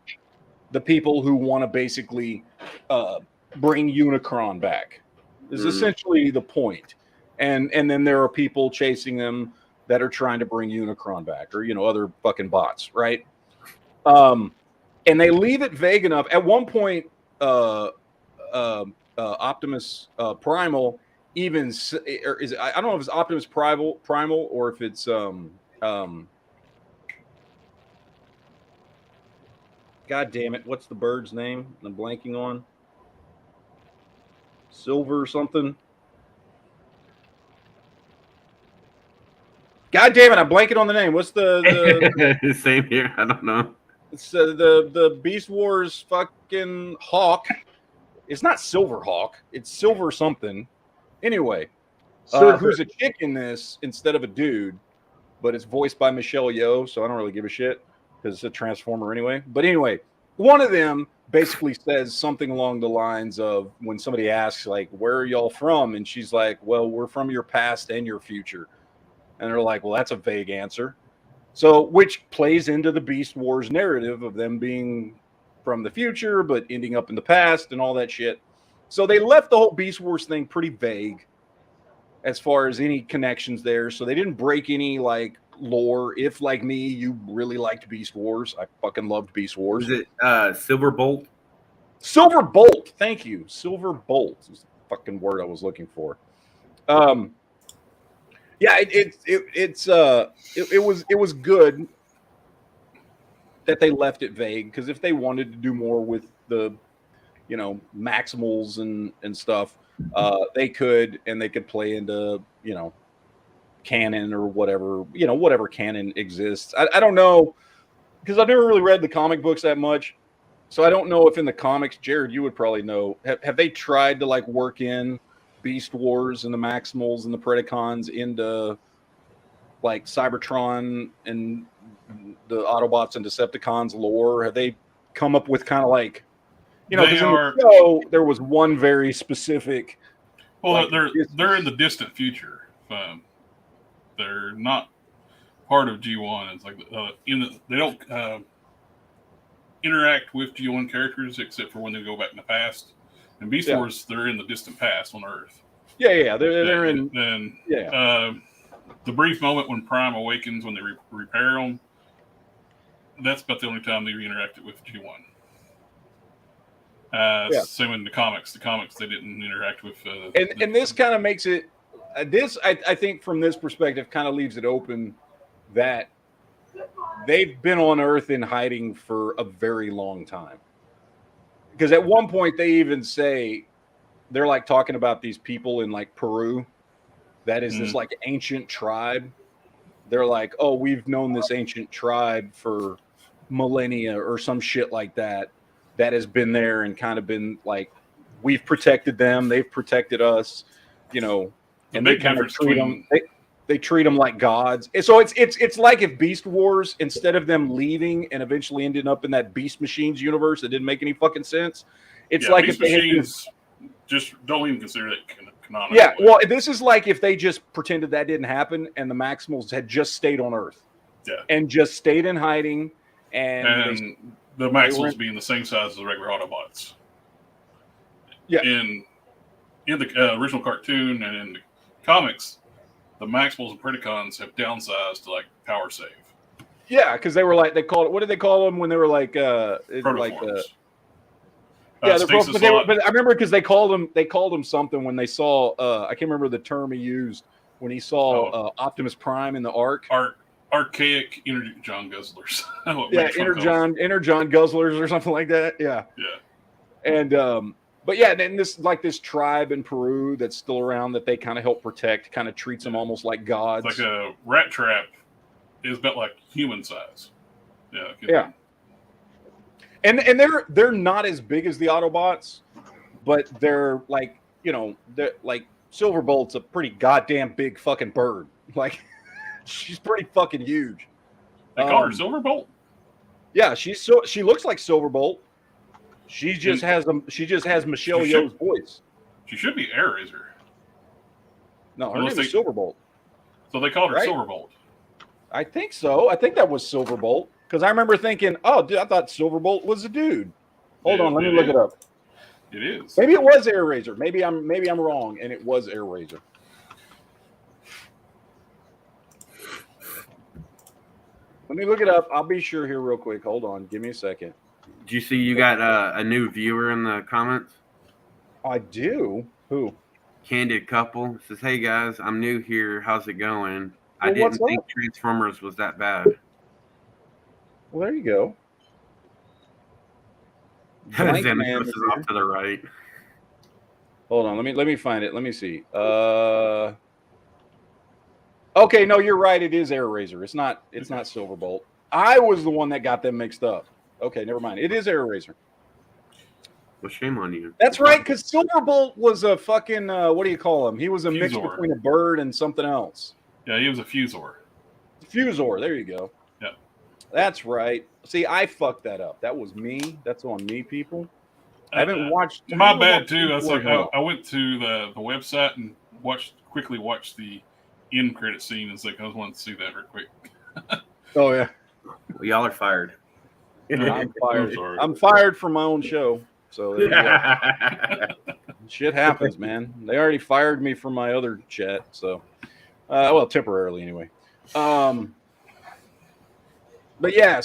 [SPEAKER 3] the people who want to basically bring Unicron back. Is essentially the point. And then there are people chasing them that are trying to bring Unicron back, or other fucking bots, right? And they leave it vague enough. At one point, Optimus Primal even or is it, I don't know if it's Optimus Primal or if it's God damn it, what's the bird's name? I'm blanking on. Silver or something. God damn it, I'm blanking on the name. What's the
[SPEAKER 4] same here? I don't know.
[SPEAKER 3] It's the Beast Wars fucking Hawk. It's not Silver Hawk. It's Silver something. Anyway, who's a chick in this instead of a dude, but it's voiced by Michelle Yeoh, so I don't really give a shit because it's a Transformer anyway. But anyway, one of them basically says something along the lines of, when somebody asks, like, where are y'all from? And she's like, well, we're from your past and your future. And they're like, well, that's a vague answer. So, which plays into the Beast Wars narrative of them being from the future, but ending up in the past and all that shit. So they left the whole Beast Wars thing pretty vague as far as any connections there. So they didn't break any, like, lore. If, like me, you really liked Beast Wars, I fucking loved Beast Wars.
[SPEAKER 4] Is it Silverbolt?
[SPEAKER 3] Silverbolt. Thank you. Silverbolt is the fucking word I was looking for. Yeah, it was good that they left it vague, because if they wanted to do more with the Maximals and stuff, they could, and they could play into canon or whatever canon exists. I don't know, because I've never really read the comic books that much, so I don't know if in the comics, Jared, you would probably know, have they tried to like work in Beast Wars and the Maximals and the Predacons into like Cybertron and the Autobots and Decepticons lore? Have they come up with kind of like, there was one very specific.
[SPEAKER 6] Well, they're in the distant future. They're not part of G1. It's like they don't interact with G1 characters except for when they go back in the past. And Beast Wars, they're in the distant past on Earth.
[SPEAKER 3] Yeah, they're in.
[SPEAKER 6] Then the brief moment when Prime awakens, when they repair them, that's about the only time they interacted with G1. Same in the comics. The comics, they didn't interact with.
[SPEAKER 3] And this kind of makes it. I think from this perspective kind of leaves it open that they've been on Earth in hiding for a very long time. Because at one point they even say, they're like talking about these people in like Peru that is this like ancient tribe. They're like, oh, we've known this ancient tribe for millennia or some shit like that has been there and kind of been like, we've protected them, they've protected us, and they kind of treat them. They treat them like gods. And so it's like if Beast Wars, instead of them leaving and eventually ending up in that Beast Machines universe that didn't make any fucking sense, it's like
[SPEAKER 6] Beast
[SPEAKER 3] if they
[SPEAKER 6] Machines just don't even consider that canonical.
[SPEAKER 3] Yeah, well, this is like if they just pretended that didn't happen and the Maximals had just stayed on Earth.
[SPEAKER 6] Yeah.
[SPEAKER 3] And just stayed in hiding. And
[SPEAKER 6] the Maximals being the same size as the regular Autobots.
[SPEAKER 3] Yeah.
[SPEAKER 6] In the original cartoon and in the comics, the Maximals and Predacons have downsized to like power save.
[SPEAKER 3] Yeah, because they were like, they called it, what did they call them when they were like,
[SPEAKER 6] Protoforms.
[SPEAKER 3] yeah, but I remember because they called them something when they saw, I can't remember the term he used when he saw Optimus Prime in the Ark.
[SPEAKER 6] Archaic inner John Guzzlers.
[SPEAKER 3] Yeah, inner John Guzzlers or something like that. Yeah.
[SPEAKER 6] Yeah.
[SPEAKER 3] And but yeah, then this tribe in Peru that's still around that they kind of help protect, kind of treats them almost like gods.
[SPEAKER 6] It's like a rat trap is about like human size. Yeah.
[SPEAKER 3] Yeah. And they're not as big as the Autobots, but they're like, they're like Silverbolt's a pretty goddamn big fucking bird. Like she's pretty fucking huge.
[SPEAKER 6] They call her Silverbolt?
[SPEAKER 3] Yeah, she looks like Silverbolt. She just has Michelle Yeoh's voice.
[SPEAKER 6] She should be Air Razor.
[SPEAKER 3] No, her name is Silverbolt.
[SPEAKER 6] So they called her Silverbolt.
[SPEAKER 3] I think so. I think that was Silverbolt. Because I remember thinking, oh, dude, I thought Silverbolt was a dude. Hold on, let me look it up.
[SPEAKER 6] It is.
[SPEAKER 3] Maybe it was Air Razor. Maybe I'm wrong, and it was Air Razor. Let me look it up. I'll be sure here real quick. Hold on. Give me a second.
[SPEAKER 4] Do you see you got a new viewer in the comments?
[SPEAKER 3] I do. Who?
[SPEAKER 4] Candid Couple says, "Hey guys, I'm new here. How's it going? I
[SPEAKER 3] Well,
[SPEAKER 4] didn't
[SPEAKER 3] what's
[SPEAKER 4] think
[SPEAKER 3] up?
[SPEAKER 4] Transformers was that bad."
[SPEAKER 3] Well, there you go.
[SPEAKER 4] Zen
[SPEAKER 3] Blank Man
[SPEAKER 4] goes
[SPEAKER 3] is
[SPEAKER 4] off to the right.
[SPEAKER 3] Hold on. Let me find it. Let me see. Okay, no, you're right. It is Air Razor. It's not Silverbolt. I was the one that got them mixed up. Okay, never mind. It is Air Razor.
[SPEAKER 4] Well, shame on you.
[SPEAKER 3] That's right, because Silverbolt was a fucking what do you call him? He was a mix
[SPEAKER 6] Fusor.
[SPEAKER 3] between a bird and something else.
[SPEAKER 6] Yeah, he was a P0rn.
[SPEAKER 3] P0rn. There you go.
[SPEAKER 6] Yeah.
[SPEAKER 3] That's right. See, I fucked that up. That was me. That's on me, people. I haven't watched.
[SPEAKER 6] My bad too. That's like I went to the website and quickly watched the end credit scene. It's like I just wanted to see that real quick.
[SPEAKER 3] Oh yeah.
[SPEAKER 4] Well, y'all are fired.
[SPEAKER 3] I'm fired.
[SPEAKER 6] sorry.
[SPEAKER 3] I'm fired from my own show. So there you go. Shit happens, man. They already fired me from my other chat. So, well, temporarily anyway. But yeah,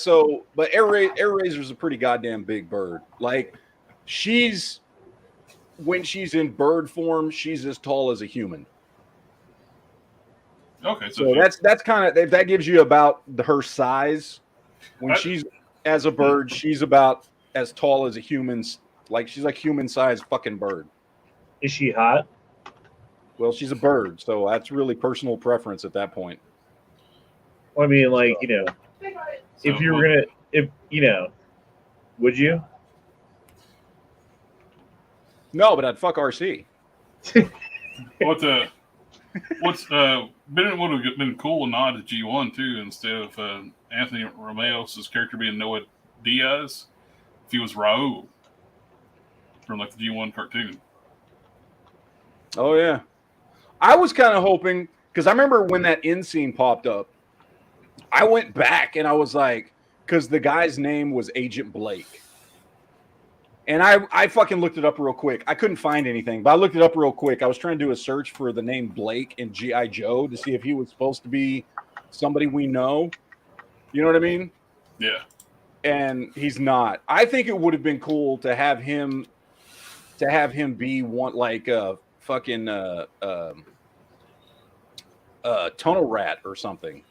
[SPEAKER 3] but Air Razor's a pretty goddamn big bird. Like, when she's in bird form, she's as tall as a human.
[SPEAKER 6] Okay,
[SPEAKER 3] so that's kind of, that gives you about her size. When she's as a bird, she's about as tall as a human's. Like, she's like human-sized fucking bird.
[SPEAKER 7] Is she hot?
[SPEAKER 3] Well, she's a bird, so that's really personal preference at that point.
[SPEAKER 7] Well, I mean, like, if you were gonna, would you?
[SPEAKER 3] No, but I'd fuck RC.
[SPEAKER 6] Would have been cool and nod to G1 too, instead of Anthony Romeo's character being Noah Diaz, if he was Raul from like the G1 cartoon.
[SPEAKER 3] Oh yeah, I was kind of hoping, because I remember when that end scene popped up, I went back and I was like, because the guy's name was Agent Blake. And I fucking looked it up real quick. I couldn't find anything, but I looked it up real quick. I was trying to do a search for the name Blake in G.I. Joe to see if he was supposed to be somebody we know. You know what I mean?
[SPEAKER 6] Yeah.
[SPEAKER 3] And he's not. I think it would have been cool to have him be one, like a fucking tunnel rat or something.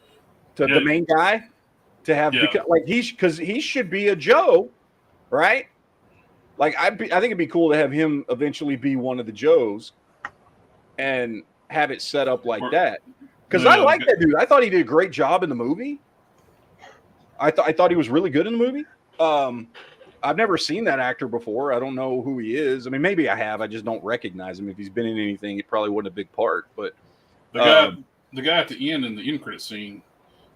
[SPEAKER 3] To the main guy to have, because he should be a Joe, right? Like, I think it'd be cool to have him eventually be one of the Joes and have it set up like that. Because I like that dude. I thought he did a great job in the movie. I thought he was really good in the movie. I've never seen that actor before. I don't know who he is. I mean, maybe I have. I just don't recognize him. If he's been in anything, it probably wasn't a big part. But
[SPEAKER 6] the guy at the end in the end credit scene,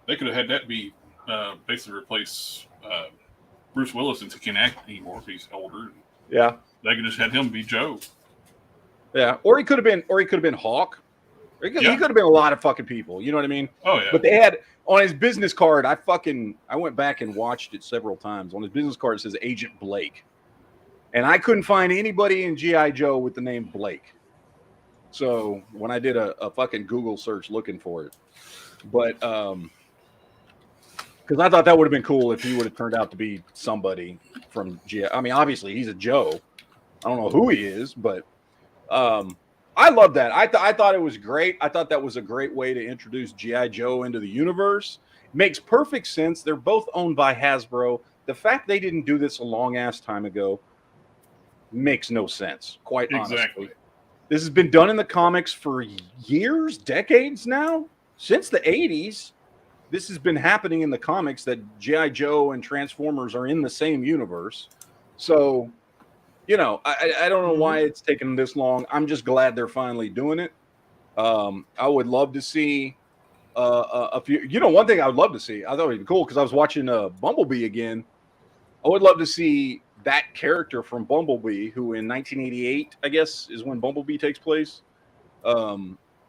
[SPEAKER 6] they could have had that be basically replace Bruce Willis, since he can't act anymore if he's older.
[SPEAKER 3] Yeah,
[SPEAKER 6] they could just have him be Joe.
[SPEAKER 3] Yeah, or he could have been Hawk. He could have been a lot of fucking people. You know what I mean?
[SPEAKER 6] Oh yeah.
[SPEAKER 3] But they had on his business card. I went back and watched it several times. On his business card, it says Agent Blake, and I couldn't find anybody in GI Joe with the name Blake. So when I did a fucking Google search looking for it, but because I thought that would have been cool if he would have turned out to be somebody from GI. I mean, obviously he's a Joe. I don't know who he is, but I love that. I thought it was great. I thought that was a great way to introduce G.I. Joe into the universe. Makes perfect sense. They're both owned by Hasbro. The fact they didn't do this a long ass time ago makes no sense, quite honestly. This has been done in the comics for years, decades now. Since the 80s, this has been happening in the comics that G.I. Joe and Transformers are in the same universe. So, you know, I don't know why it's taken this long. I'm just glad they're finally doing it. I would love to see a few. You know, one thing I would love to see, I thought it would be cool because I was watching Bumblebee again. I would love to see that character from Bumblebee, who in 1988, I guess, is when Bumblebee takes place,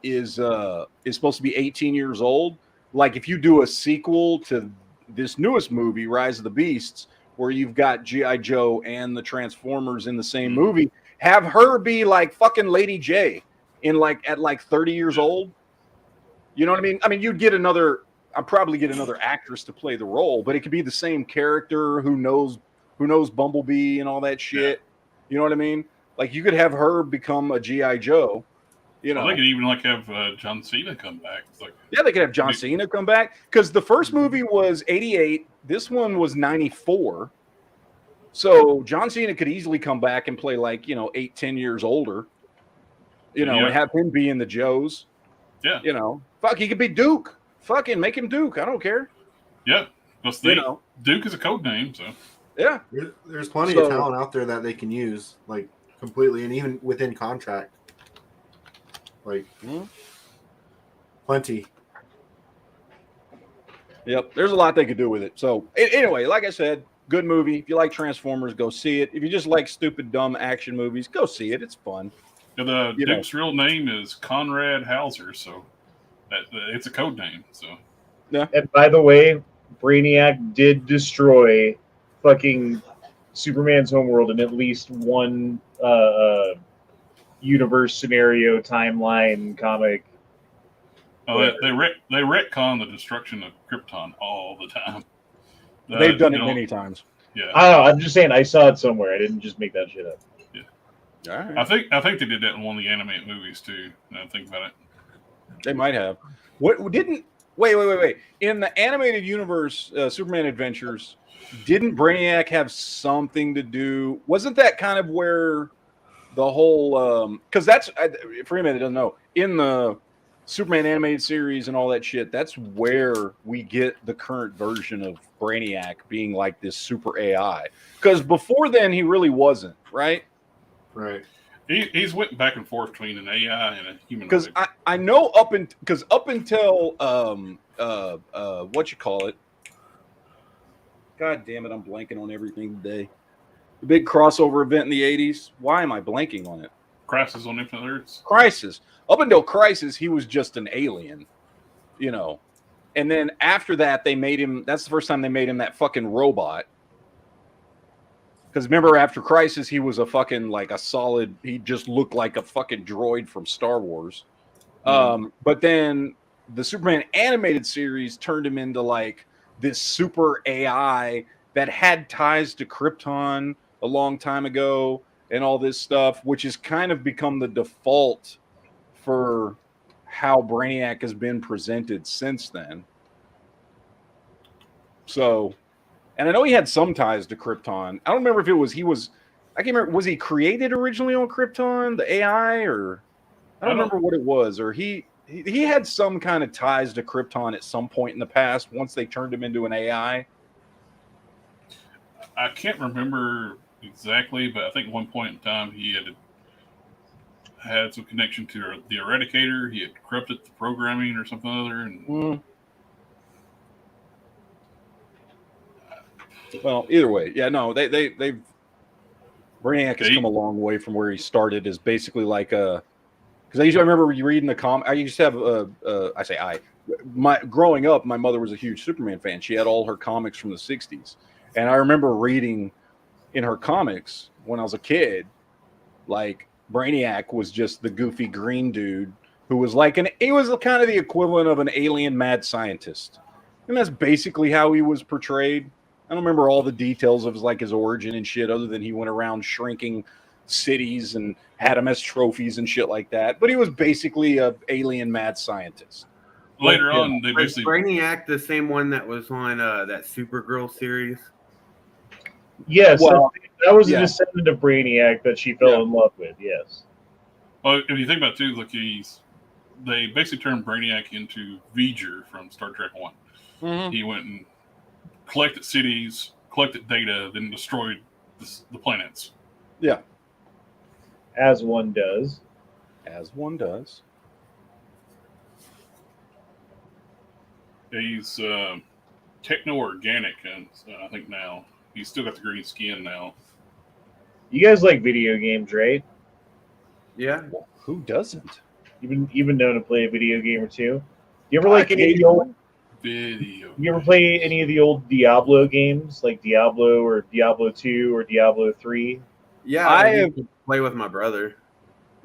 [SPEAKER 3] is supposed to be 18 years old. Like if you do a sequel to this newest movie, Rise of the Beasts, where you've got G.I. Joe and the Transformers in the same movie, have her be like fucking Lady J at 30 years old. You know what I mean? I mean, I'd probably get another actress to play the role, but it could be the same character who knows Bumblebee and all that shit. Yeah. You know what I mean? Like you could have her become a G.I. Joe. You know,
[SPEAKER 6] they could even have John Cena come back.
[SPEAKER 3] Yeah, they could have John Cena come back because the first movie was 88. This one was 94. So John Cena could easily come back and play 8-10 years older. You know, and have him be in the Joes. Yeah. You know, fuck, he could be Duke. Fucking make him Duke. I don't care.
[SPEAKER 6] Yeah. Duke is a code name, so.
[SPEAKER 3] Yeah.
[SPEAKER 8] There's plenty of talent out there that they can use, completely, and even within contract. Plenty.
[SPEAKER 3] Yep, there's a lot they could do with it. So anyway, like I said, good movie. If you like Transformers, go see it. If you just like stupid, dumb action movies, go see it. It's fun.
[SPEAKER 6] The Duke's real name is Conrad Hauser, so it's a code name. So
[SPEAKER 3] yeah.
[SPEAKER 9] And by the way, Brainiac did destroy fucking Superman's homeworld in at least one universe scenario timeline comic.
[SPEAKER 6] Oh, they retcon the destruction of Krypton all the time.
[SPEAKER 3] They've done it many times.
[SPEAKER 6] Yeah,
[SPEAKER 9] I don't know. I'm just saying I saw it somewhere. I didn't just make that shit up.
[SPEAKER 3] Yeah, all right.
[SPEAKER 6] I think they did that in one of the animated movies too. Now think about it.
[SPEAKER 3] They might have. Wait. In the animated universe, Superman Adventures, didn't Brainiac have something to do? Wasn't that kind of where the whole because that's for a minute, doesn't know, in the Superman animated series and all that shit, that's where we get the current version of Brainiac being like this super AI. Because before then he really wasn't, right?
[SPEAKER 8] Right.
[SPEAKER 6] He's went back and forth between an AI and a human.
[SPEAKER 3] Because I know up until what you call it. God damn it, I'm blanking on everything today. The big crossover event in the 80s. Why am I blanking on it?
[SPEAKER 6] Crisis on Infinite Earths.
[SPEAKER 3] Crisis. Up until Crisis, he was just an alien, you know. And then after that, they made him. That's the first time they made him that fucking robot. Because remember, after Crisis, he was a fucking a solid. He just looked like a fucking droid from Star Wars. But then the Superman animated series turned him into this super AI that had ties to Krypton a long time ago and all this stuff, which has kind of become the default for how Brainiac has been presented since then. So, and I know he had some ties to Krypton. I don't remember if I can't remember, was he created originally on Krypton, the AI, or I don't remember what it was, or he had some kind of ties to Krypton at some point in the past once they turned him into an AI.
[SPEAKER 6] I can't remember exactly, but I think at one point in time he had some connection to the Eradicator. He had corrupted the programming or something other. And
[SPEAKER 3] well, either way, yeah, no, they've Brainiac has come a long way from where he started. Is basically like a because I remember reading the I used to have growing up, my mother was a huge Superman fan. She had all her comics from the '60s, and I remember reading in her comics when I was a kid, like Brainiac was just the goofy green dude who was like he was kind of the equivalent of an alien mad scientist, and that's basically how he was portrayed. I don't remember all the details of his origin and shit, other than he went around shrinking cities and had them as trophies and shit like that. But he was basically a alien mad scientist.
[SPEAKER 6] Later on, they
[SPEAKER 4] was
[SPEAKER 6] basically
[SPEAKER 4] Brainiac the same one that was on that Supergirl series.
[SPEAKER 9] Yes, that was a descendant of Brainiac that she fell in love with. Yes.
[SPEAKER 6] Well, if you think about it too, like they basically turned Brainiac into V'ger from Star Trek 1.
[SPEAKER 3] Mm-hmm.
[SPEAKER 6] He went and collected cities, collected data, then destroyed the planets.
[SPEAKER 3] Yeah.
[SPEAKER 9] As one does.
[SPEAKER 3] As one does.
[SPEAKER 6] He's techno-organic, and I think now he's still got the green skin now.
[SPEAKER 9] You guys like video games, right?
[SPEAKER 4] Yeah.
[SPEAKER 3] Well, who doesn't?
[SPEAKER 9] You've been known to play a video game or two. You ever like any of the old
[SPEAKER 6] video?
[SPEAKER 9] You ever play any of the old Diablo games, like Diablo or Diablo 2 or Diablo 3?
[SPEAKER 4] Yeah, I have play with my brother.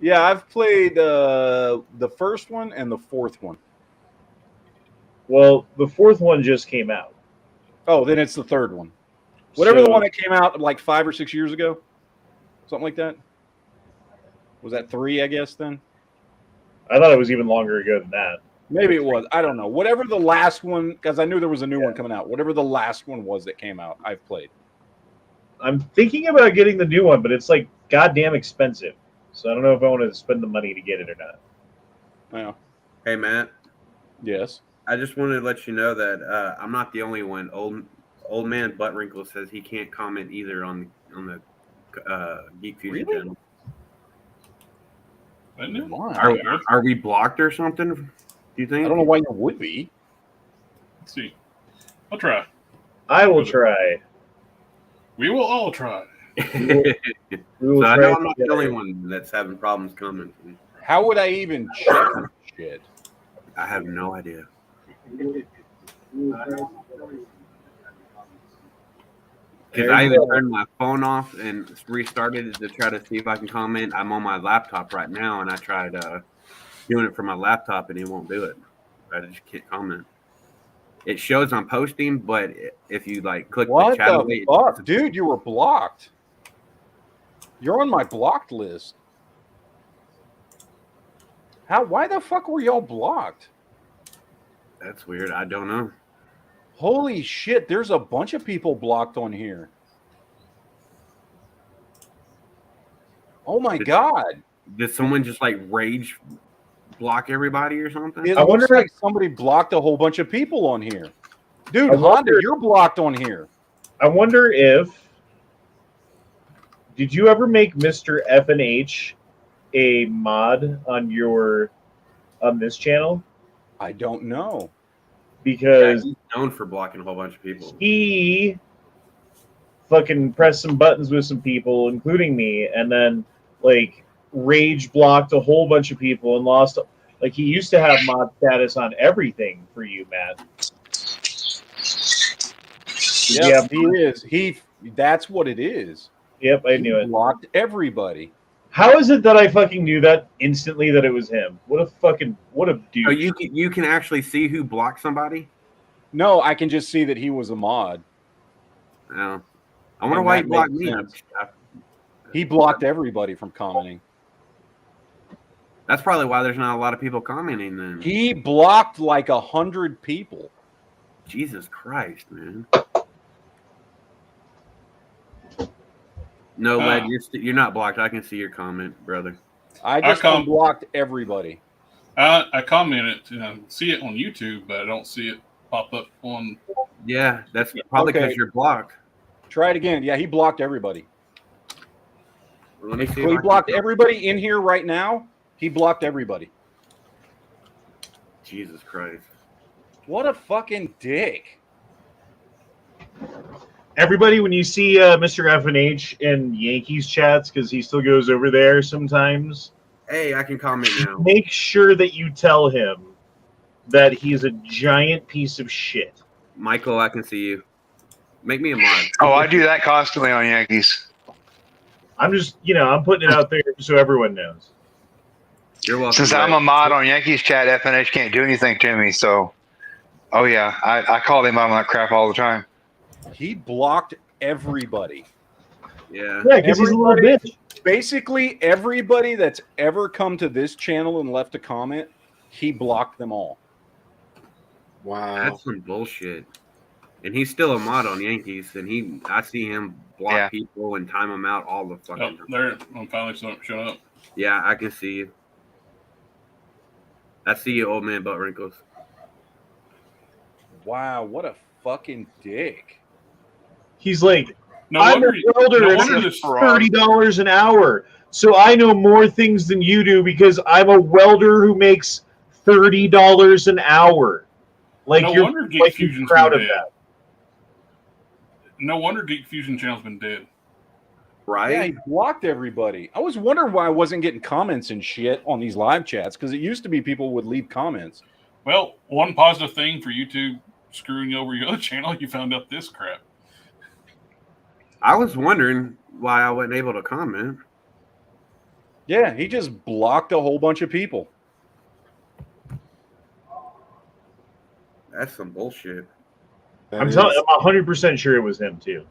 [SPEAKER 3] Yeah, I've played the first one and the fourth one.
[SPEAKER 9] Well, the fourth one just came out.
[SPEAKER 3] Oh, then it's the third one. Whatever the one that came out like 5 or 6 years ago, something like that. Was that 3? I guess then.
[SPEAKER 9] I thought it was even longer ago than that.
[SPEAKER 3] Maybe it was. I don't know. Whatever the last one, because I knew there was a new one coming out. Whatever the last one was that came out, I've played.
[SPEAKER 9] I'm thinking about getting the new one, but it's like goddamn expensive. So I don't know if I want to spend the money to get it or not.
[SPEAKER 3] Yeah.
[SPEAKER 4] Hey, Matt.
[SPEAKER 3] Yes.
[SPEAKER 4] I just wanted to let you know that I'm not the only one. Old man Buttwrinkle says he can't comment either on the Geek Fusion channel. Are we blocked or something? Do you think?
[SPEAKER 3] I don't know why you would be.
[SPEAKER 6] Let's see. I'll try.
[SPEAKER 9] I will try.
[SPEAKER 6] We will all try.
[SPEAKER 4] So I know I'm not the only one that's having problems commenting.
[SPEAKER 3] How would I even check shit?
[SPEAKER 4] I have no idea. Because I even turned my phone off and restarted it to try to see if I can comment. I'm on my laptop right now, and I tried doing it from my laptop, and it won't do it. I just can't comment. It shows I'm posting, but if you like click the chat away,
[SPEAKER 3] fuck? Dude, you were blocked. You're on my blocked list. Why the fuck were y'all blocked?
[SPEAKER 4] That's weird. I don't know.
[SPEAKER 3] Holy shit, there's a bunch of people blocked on here. Oh my god.
[SPEAKER 4] Did someone just like rage block everybody or something?
[SPEAKER 3] It looks like somebody blocked a whole bunch of people on here. Dude, Honda, you're blocked on here.
[SPEAKER 9] I wonder if... Did you ever make Mr. F&H a mod on this channel?
[SPEAKER 3] I don't know.
[SPEAKER 9] Because
[SPEAKER 4] he's known for blocking a whole bunch of people.
[SPEAKER 9] He fucking pressed some buttons with some people, including me, and then like rage blocked a whole bunch of people and lost. Like he used to have mod status on everything for you, Matt.
[SPEAKER 3] Yeah, he is. That's what it is.
[SPEAKER 9] Yep, I knew it.
[SPEAKER 3] Blocked everybody.
[SPEAKER 9] How is it that I fucking knew that instantly that it was him? What a dude.
[SPEAKER 4] Oh, you can actually see who blocked somebody?
[SPEAKER 3] No, I can just see that he was a mod.
[SPEAKER 4] Oh. I wonder why he blocked me.
[SPEAKER 3] He blocked everybody from commenting.
[SPEAKER 4] That's probably why there's not a lot of people commenting then.
[SPEAKER 3] He blocked like 100 people.
[SPEAKER 4] Jesus Christ, man. No, Led, you're not blocked. I can see your comment, brother.
[SPEAKER 3] I just unblocked everybody.
[SPEAKER 6] I commented and see it on YouTube, but I don't see it pop up on.
[SPEAKER 4] Yeah, that's probably because you're blocked.
[SPEAKER 3] Try it again. Yeah, he blocked everybody.
[SPEAKER 4] Let me see.
[SPEAKER 3] He blocked everybody in here right now. He blocked everybody.
[SPEAKER 4] Jesus Christ.
[SPEAKER 3] What a fucking dick.
[SPEAKER 9] Everybody, when you see Mr. FNH in Yankees chats, because he still goes over there sometimes,
[SPEAKER 4] Hey, I can comment now.
[SPEAKER 9] make sure that you tell him that he is a giant piece of shit.
[SPEAKER 4] Michael, I can see you. Make me a mod.
[SPEAKER 5] Oh, I do that constantly on Yankees.
[SPEAKER 9] I'm just, I'm putting it out there so everyone knows.
[SPEAKER 4] You're welcome.
[SPEAKER 5] Since I'm a mod on Yankees chat, FNH can't do anything to me. So, oh yeah, I call him on that crap all the time.
[SPEAKER 3] He blocked everybody.
[SPEAKER 4] Yeah.
[SPEAKER 9] Yeah, because he's a little bitch.
[SPEAKER 3] Basically, everybody that's ever come to this channel and left a comment, he blocked them all.
[SPEAKER 8] Wow.
[SPEAKER 4] That's some bullshit. And he's still a mod on Yankees, and I see him block people and time them out all the fucking time.
[SPEAKER 6] There, I'm finally showing up.
[SPEAKER 4] Yeah, I can see you. I see you, old man butt wrinkles.
[SPEAKER 3] Wow, what a fucking dick.
[SPEAKER 9] He's like,
[SPEAKER 6] No
[SPEAKER 9] I'm a welder
[SPEAKER 6] no
[SPEAKER 9] that's
[SPEAKER 6] wonder this
[SPEAKER 9] $30 an hour. So I know more things than you do because I'm a welder who makes $30 an hour. Like
[SPEAKER 6] No
[SPEAKER 9] you're,
[SPEAKER 6] wonder Geek
[SPEAKER 9] like you're
[SPEAKER 6] Fusion's
[SPEAKER 9] proud
[SPEAKER 6] been
[SPEAKER 9] of
[SPEAKER 6] dead.
[SPEAKER 9] that.
[SPEAKER 6] No wonder Geek Fusion channel's been dead.
[SPEAKER 4] Right?
[SPEAKER 3] Yeah, he blocked everybody. I was wondering why I wasn't getting comments and shit on these live chats, because it used to be people would leave comments.
[SPEAKER 6] Well, one positive thing for YouTube screwing over your other channel, you found out this crap.
[SPEAKER 4] I was wondering why I wasn't able to comment.
[SPEAKER 3] Yeah, he just blocked a whole bunch of people.
[SPEAKER 4] That's some bullshit.
[SPEAKER 9] I'm 100% sure it was him too.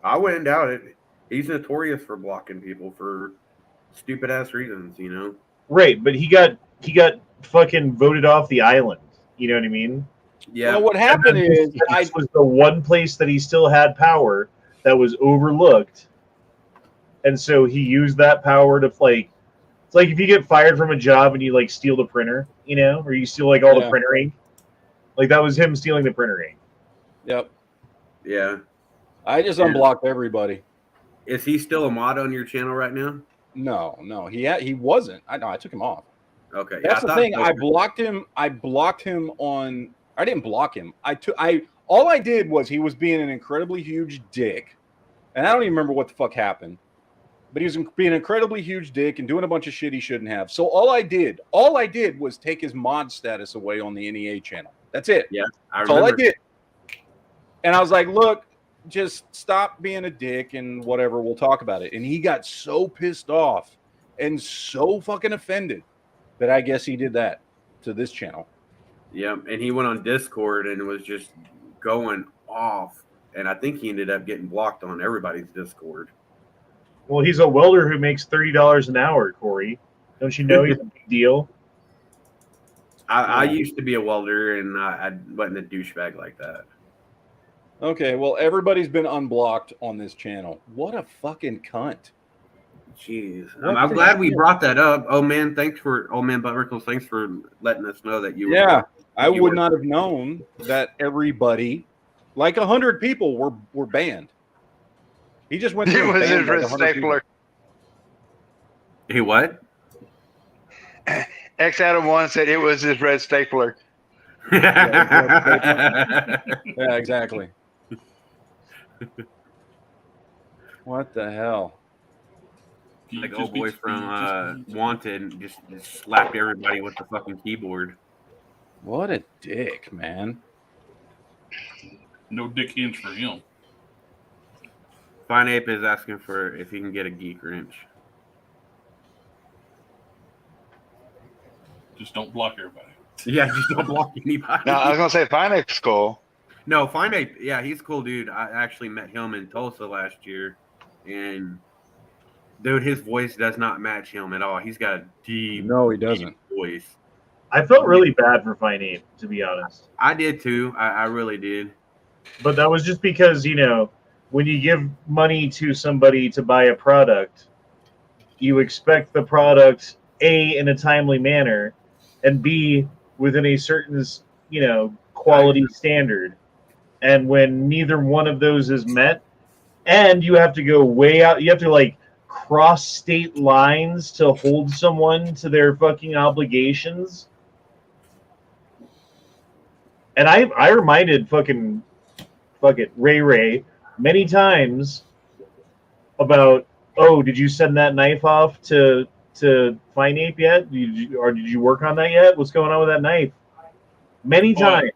[SPEAKER 4] I wouldn't doubt it. He's notorious for blocking people for stupid ass reasons, you know.
[SPEAKER 9] Right, but he got fucking voted off the island. You know what I mean?
[SPEAKER 4] Yeah.
[SPEAKER 3] Well, what happened is
[SPEAKER 9] this was the one place that he still had power that was overlooked, and so he used that power to like. It's like if you get fired from a job and you like steal the printer, or you steal like all the printer ink. Like that was him stealing the printer ink.
[SPEAKER 3] Yep.
[SPEAKER 4] Yeah.
[SPEAKER 3] I just unblocked everybody.
[SPEAKER 4] Is he still a mod on your channel right now?
[SPEAKER 3] No, he wasn't. I took him off.
[SPEAKER 4] Okay,
[SPEAKER 3] That's the thing. I blocked him. I didn't block him. All I did was he was being an incredibly huge dick, and I don't even remember what the fuck happened. But he was being an incredibly huge dick and doing a bunch of shit he shouldn't have. So all I did was take his mod status away on the NEA channel. That's it.
[SPEAKER 4] Yeah,
[SPEAKER 3] that's all I did. And I was like, look, just stop being a dick and whatever, we'll talk about it. And he got so pissed off and so fucking offended that I guess he did that to this channel.
[SPEAKER 4] Yeah, and he went on Discord and was just going off. And I think he ended up getting blocked on everybody's Discord.
[SPEAKER 9] Well, he's a welder who makes $30 an hour, Corey. Don't you know he's a big deal?
[SPEAKER 4] I used to be a welder, and I wasn't a douchebag like that.
[SPEAKER 3] Okay, well, everybody's been unblocked on this channel. What a fucking cunt.
[SPEAKER 4] Jeez. I'm glad we brought that up. Oh, man, Butt Wrinkles, thanks for letting us know that you were.
[SPEAKER 3] Yeah, I would not have known that everybody, like 100 people, were banned. He just went through.
[SPEAKER 5] It was his red stapler.
[SPEAKER 4] He what?
[SPEAKER 5] X Adam 1 said it was his red stapler.
[SPEAKER 3] Yeah, exactly. What the hell?
[SPEAKER 4] Like old boy from Wanted just slapped everybody with the fucking keyboard.
[SPEAKER 3] What a dick, man.
[SPEAKER 6] No dick hinge for him.
[SPEAKER 4] Fine Ape is asking for if he can get a Geek wrench.
[SPEAKER 6] Just don't block everybody.
[SPEAKER 4] Yeah, just don't block anybody.
[SPEAKER 5] No, I was gonna say Fine Ape's cool.
[SPEAKER 4] No, Fine Ape, yeah, he's a cool dude. I actually met him in Tulsa last year, and dude, his voice does not match him at all. He's got a deep,
[SPEAKER 3] no, he doesn't.
[SPEAKER 4] voice.
[SPEAKER 9] I felt really bad for Fine Ape, to be honest.
[SPEAKER 4] I did too. I really did.
[SPEAKER 9] But that was just because, when you give money to somebody to buy a product, you expect the product, A, in a timely manner, and B, within a certain, quality standard. And when neither one of those is met, and you have to go way out, you have to, cross state lines to hold someone to their fucking obligations. And I reminded Ray many times about, oh, did you send that knife off to Fine Ape yet? Or did you work on that yet? What's going on with that knife? Many times.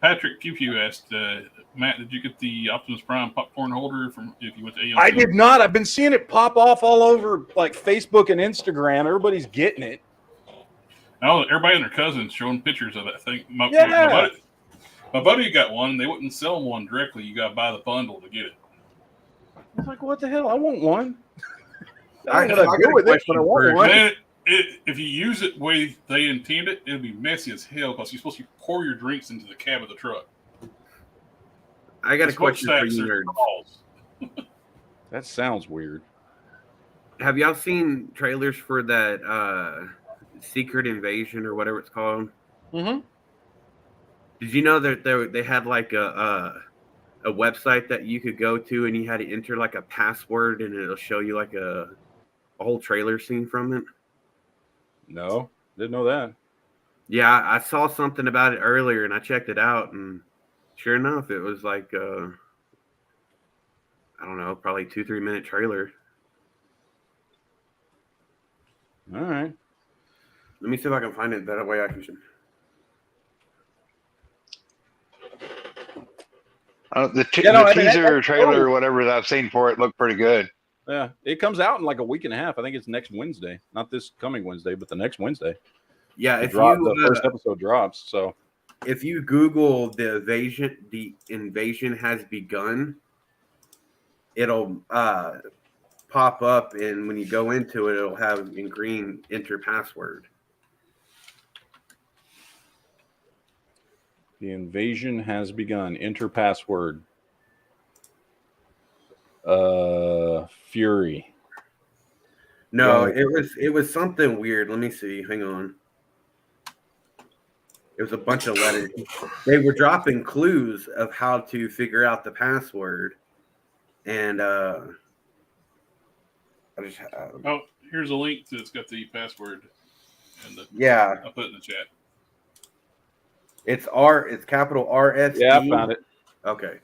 [SPEAKER 6] Patrick Pew asked, Matt, did you get the Optimus Prime popcorn holder from if you went to AMC?
[SPEAKER 3] I did not. I've been seeing it pop off all over like Facebook and Instagram. Everybody's getting it.
[SPEAKER 6] Oh, everybody and their cousins showing pictures of that thing. My buddy got one. They wouldn't sell him one directly. You got to buy the bundle to get it.
[SPEAKER 3] I was like, what the hell? I want one.
[SPEAKER 4] I
[SPEAKER 3] got a question for you.
[SPEAKER 6] Man, if you use it the way they intend it, it'll be messy as hell because you're supposed to pour your drinks into the cab of the truck.
[SPEAKER 4] I got a question for you, nerds.
[SPEAKER 3] That sounds weird.
[SPEAKER 4] Have y'all seen trailers for that Secret Invasion or whatever it's called?
[SPEAKER 3] Mm-hmm.
[SPEAKER 4] Did you know that they had like a website that you could go to and you had to enter like a password and it'll show you like a whole trailer scene from it?
[SPEAKER 3] No, didn't know that.
[SPEAKER 4] Yeah, I saw something about it earlier and I checked it out and sure enough, it was like I don't know, probably 2-3 minute trailer.
[SPEAKER 3] All right.
[SPEAKER 4] Let me see if I can find it that way I can.
[SPEAKER 5] The teaser trailer or whatever that I've seen for it looked pretty good.
[SPEAKER 3] Yeah, it comes out in like a week and a half. I think it's next Wednesday, not this coming Wednesday, but the next Wednesday.
[SPEAKER 4] Yeah,
[SPEAKER 3] the first episode drops. So
[SPEAKER 4] if you Google the invasion has begun, it'll pop up, and when you go into it, it'll have in green enter password.
[SPEAKER 3] The invasion has begun. Enter password. Fury.
[SPEAKER 4] No, it was something weird. Let me see. Hang on. It was a bunch of letters. They were dropping clues of how to figure out the password, and
[SPEAKER 6] here's a link that's got the password.
[SPEAKER 4] Yeah,
[SPEAKER 6] I'll put it in the chat.
[SPEAKER 4] It's capital RSD.
[SPEAKER 3] Yeah, I found it.
[SPEAKER 4] Okay.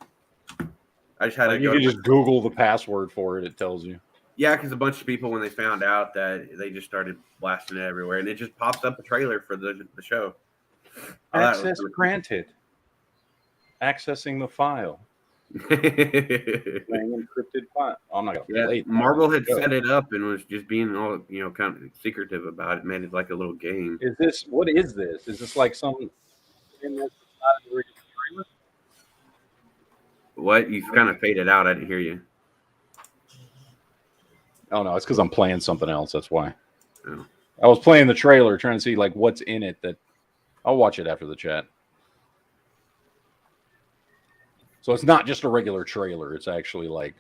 [SPEAKER 4] I just had to
[SPEAKER 3] You can just Google the password for it. It tells you.
[SPEAKER 4] Yeah, because a bunch of people, when they found out that, they just started blasting it everywhere, and it just popped up a trailer for the show.
[SPEAKER 3] Access granted. Accessing the file. Encrypted file. Oh, I'm not gonna play.
[SPEAKER 4] Marvel had set it up and was just being all kind of secretive about it. Made it like a little game.
[SPEAKER 3] What is this? Is this like some?
[SPEAKER 4] What? You kind of faded out. I didn't hear you.
[SPEAKER 3] Oh no, it's because I'm playing something else. That's why.
[SPEAKER 4] Oh.
[SPEAKER 3] I was playing the trailer, trying to see like what's in it. That I'll watch it after the chat. So it's not just a regular trailer. It's actually like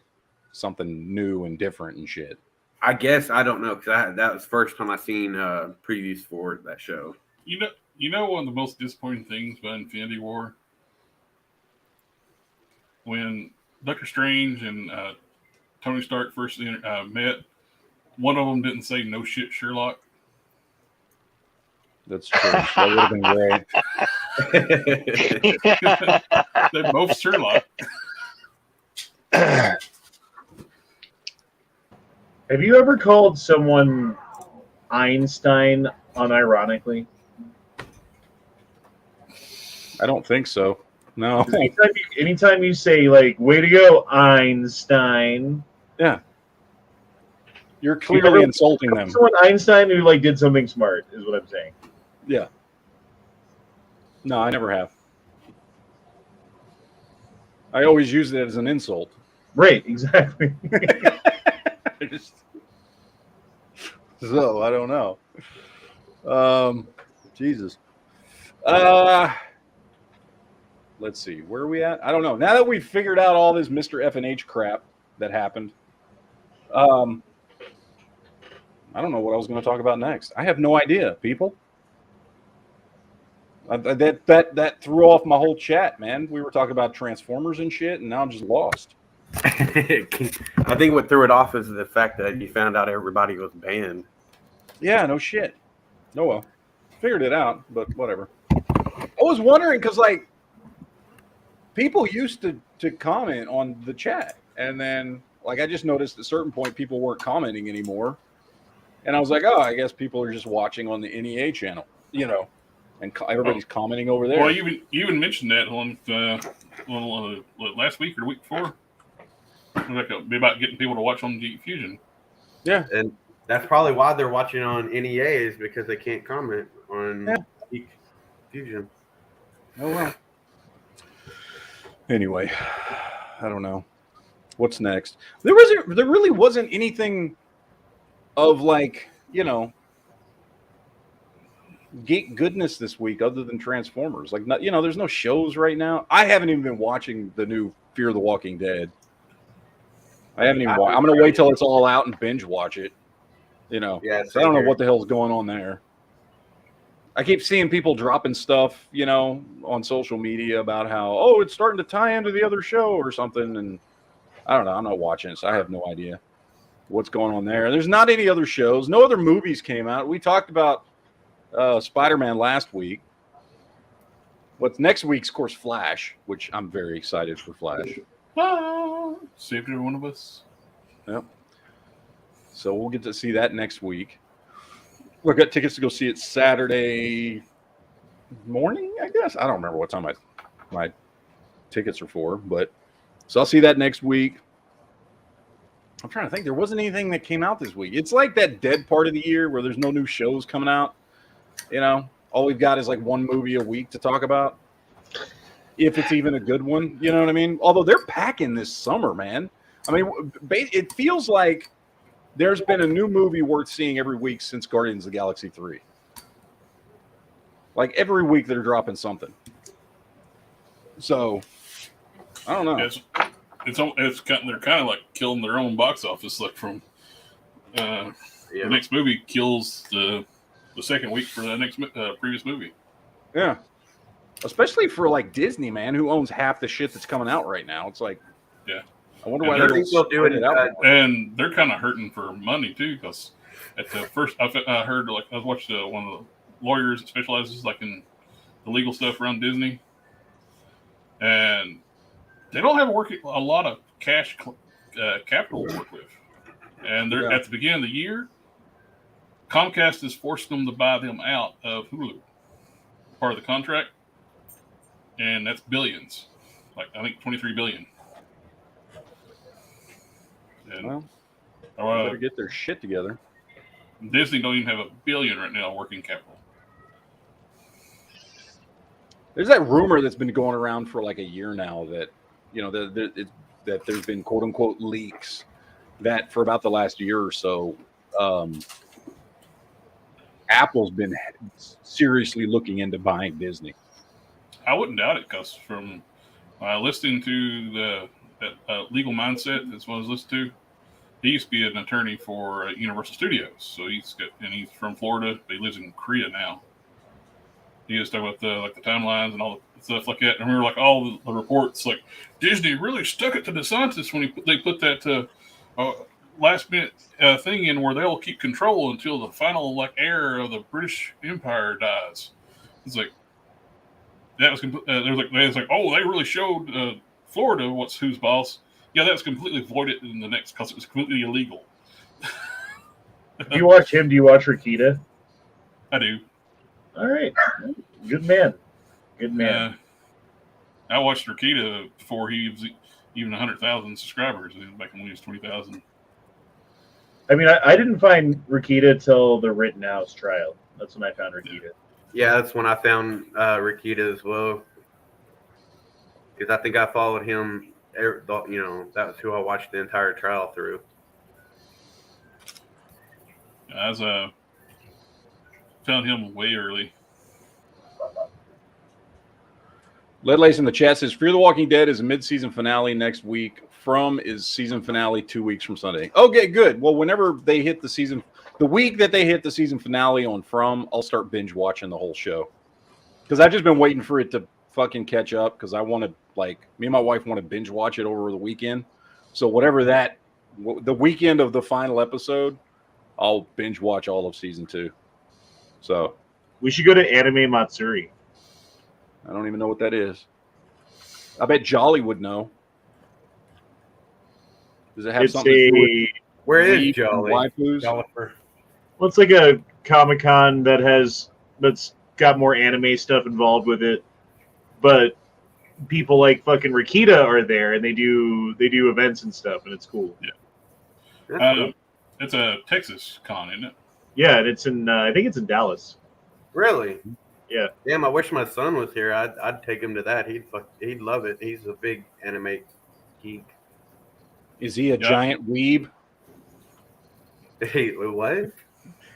[SPEAKER 3] something new and different and shit.
[SPEAKER 4] I guess I don't know because that was the first time I seen previews for that show.
[SPEAKER 6] You know, one of the most disappointing things about Infinity War, when Doctor Strange and Tony Stark first met, one of them didn't say "no shit, Sherlock."
[SPEAKER 3] That's true. That would have been great.
[SPEAKER 6] They're both Sherlock.
[SPEAKER 9] Have you ever called someone Einstein unironically?
[SPEAKER 3] I don't think so. No.
[SPEAKER 9] Anytime you say like "way to go, Einstein,"
[SPEAKER 3] yeah, you're clearly insulting them.
[SPEAKER 9] Someone Einstein who like did something smart is what I'm saying.
[SPEAKER 3] Yeah. No, I never have. I always use it as an insult.
[SPEAKER 9] Right, exactly.
[SPEAKER 3] So I don't know. Jesus. Let's see. Where are we at? I don't know. Now that we've figured out all this Mr. F&H crap that happened, I don't know what I was going to talk about next. I have no idea, people. That threw off my whole chat, man. We were talking about Transformers and shit, and now I'm just lost.
[SPEAKER 4] I think what threw it off is the fact that you found out everybody was banned.
[SPEAKER 3] Yeah, no shit. Oh well. Figured it out, but whatever. I was wondering because, like, people used to comment on the chat, and then like I just noticed at a certain point people weren't commenting anymore, and I was like, oh, I guess people are just watching on the NEA channel, and everybody's commenting over there.
[SPEAKER 6] Well, you even mentioned that on last week or the week before. Like about getting people to watch on Geek Fusion.
[SPEAKER 3] Yeah,
[SPEAKER 4] and that's probably why they're watching on NEA is because they can't comment on Geek Fusion.
[SPEAKER 3] Oh well. Anyway, I don't know what's next. There really wasn't anything of like geek goodness this week other than Transformers. Like, there's no shows right now. I haven't even been watching the new Fear the Walking Dead. I haven't even watched. I'm gonna wait till it's all out and binge watch it.
[SPEAKER 4] Yeah,
[SPEAKER 3] so I don't know what the hell's going on there. I keep seeing people dropping stuff, on social media about how it's starting to tie into the other show or something, and I don't know. I'm not watching it, so I have no idea what's going on there. There's not any other shows. No other movies came out. We talked about Spider-Man last week. What's next week's, of course, Flash, which I'm very excited for Flash.
[SPEAKER 6] Saved every one of us.
[SPEAKER 3] Yep. So we'll get to see that next week. We've got tickets to go see it Saturday morning, I guess. I don't remember what time my tickets are for, but so I'll see that next week. I'm trying to think. There wasn't anything that came out this week. It's like that dead part of the year where there's no new shows coming out. All we've got is like one movie a week to talk about. If it's even a good one, you know what I mean? Although they're packing this summer, man. I mean, it feels like there's been a new movie worth seeing every week since Guardians of the Galaxy 3. Like every week they're dropping something. So, I don't know.
[SPEAKER 6] They're kind of like killing their own box office. Like from the next movie kills the second week for the next previous movie.
[SPEAKER 3] Yeah. Especially for like Disney, man, who owns half the shit that's coming out right now. It's like, I wonder why they're still doing it out.
[SPEAKER 6] And they're kind of hurting for money too, because at the first, I heard I watched one of the lawyers that specializes like in the legal stuff around Disney, and they don't have a lot of cash capital to work with, and they're at the beginning of the year. Comcast is forcing them to buy them out of Hulu, part of the contract. And that's billions, like I think 23 billion. And,
[SPEAKER 3] better get their shit together.
[SPEAKER 6] Disney don't even have $1 billion right now working capital.
[SPEAKER 3] There's that rumor that's been going around for like a year now that that there's been quote unquote leaks that for about the last year or so, Apple's been seriously looking into buying Disney.
[SPEAKER 6] I wouldn't doubt it, because from listening to that Legal Mindset, that's what I was listening to, he used to be an attorney for Universal Studios. So he's from Florida, but he lives in Korea now. He was talking about the timelines and all the stuff like that. And I remember like all the reports, like Disney really stuck it to DeSantis when they put that last minute thing in where they'll keep control until the final era of the British Empire dies. It's like, that was oh, they really showed Florida who's boss. Yeah, that was completely voided in the next because it was completely illegal.
[SPEAKER 9] Do you watch him? Do you watch Rikita?
[SPEAKER 6] I do.
[SPEAKER 9] All right, good man. Good man.
[SPEAKER 6] I watched Rikita before he was even 100,000 subscribers. Back when he was 20,000.
[SPEAKER 9] I mean, I didn't find Rikita till the Rittenhouse trial. That's when I found Rikita.
[SPEAKER 4] Yeah, that's when I found Rikita as well. Because I think I followed him, that was who I watched the entire trial through.
[SPEAKER 6] I found him way early.
[SPEAKER 3] Lead Lace in the chat says, Fear the Walking Dead is a mid-season finale next week. From is season finale 2 weeks from Sunday. Okay, good. Well, whenever they hit the week that they hit the season finale on From, I'll start binge watching the whole show. Because I've just been waiting for it to fucking catch up, because I want to, me and my wife want to binge watch it over the weekend. So whatever the weekend of the final episode, I'll binge watch all of season 2. So
[SPEAKER 9] we should go to Anime Matsuri.
[SPEAKER 3] I don't even know what that is. I bet Jolly would know. Does it have
[SPEAKER 9] It's
[SPEAKER 3] something to do with
[SPEAKER 4] Where is
[SPEAKER 3] weeb and
[SPEAKER 4] Jolly?
[SPEAKER 3] waifus?
[SPEAKER 4] Jollifer.
[SPEAKER 9] well, it's like a Comic-Con that's got more anime stuff involved with it, but people like fucking Rikita are there, and they do events and stuff, and it's cool.
[SPEAKER 4] That's cool.
[SPEAKER 6] It's a Texas con, isn't it?
[SPEAKER 9] Yeah, and it's in I think it's in Dallas.
[SPEAKER 4] Really?
[SPEAKER 9] Yeah.
[SPEAKER 4] Damn, I wish my son was here. I'd take him to that. He'd love it. He's a big anime geek.
[SPEAKER 3] Is he a giant weeb?
[SPEAKER 4] Hey, what?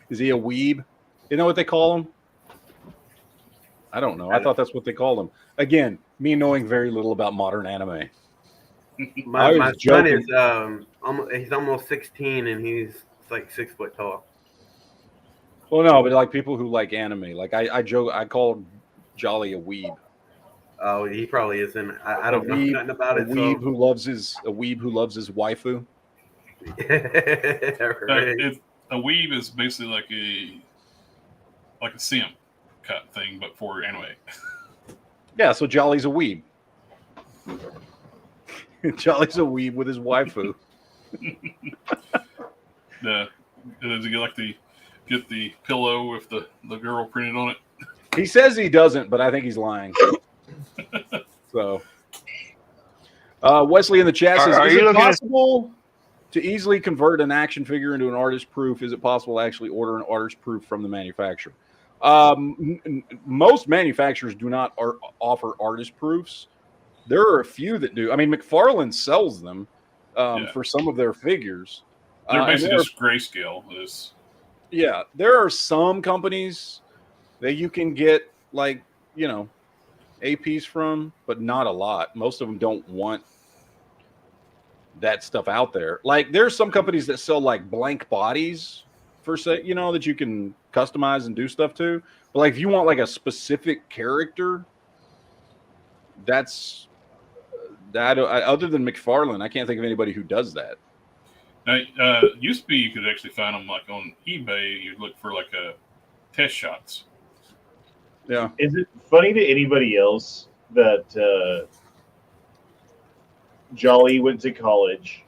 [SPEAKER 3] Is he a weeb? You know what they call him? I don't know. I thought that's what they called him. Again, me knowing very little about modern anime.
[SPEAKER 4] My son is he's almost 16 and he's like 6 foot tall.
[SPEAKER 3] Well, no, but like people who like anime, like I joke, I call Jolly a weeb.
[SPEAKER 4] Oh, he probably isn't. I don't know nothing about it.
[SPEAKER 3] A weeb who loves his waifu.
[SPEAKER 4] Right.
[SPEAKER 6] A weeb is basically like a sim cut thing, but for anime.
[SPEAKER 3] Yeah, so Jolly's a weeb. Jolly's a weeb with his waifu.
[SPEAKER 6] Does he like get the pillow with the girl printed on it?
[SPEAKER 3] He says he doesn't, but I think he's lying. So, Wesley in the chat says, is it possible to easily convert an action figure into an artist proof? Is it possible to actually order an artist proof from the manufacturer? Most manufacturers do not offer artist proofs. There are a few that do. I mean, McFarlane sells them for some of their figures.
[SPEAKER 6] They're basically just grayscale.
[SPEAKER 3] Yeah, there are some companies that you can get, like, you know, APs from, but not a lot. Most of them don't want that stuff out there. Like, there's some companies that sell like blank bodies for say, you know, that you can customize and do stuff to. But like, if you want like a specific character, that's that. Other than McFarlane, I can't think of anybody who does that.
[SPEAKER 6] Now, used to be you could actually find them like on eBay. You'd look for like test shots.
[SPEAKER 3] Yeah.
[SPEAKER 9] Is it funny to anybody else that Jolly went to college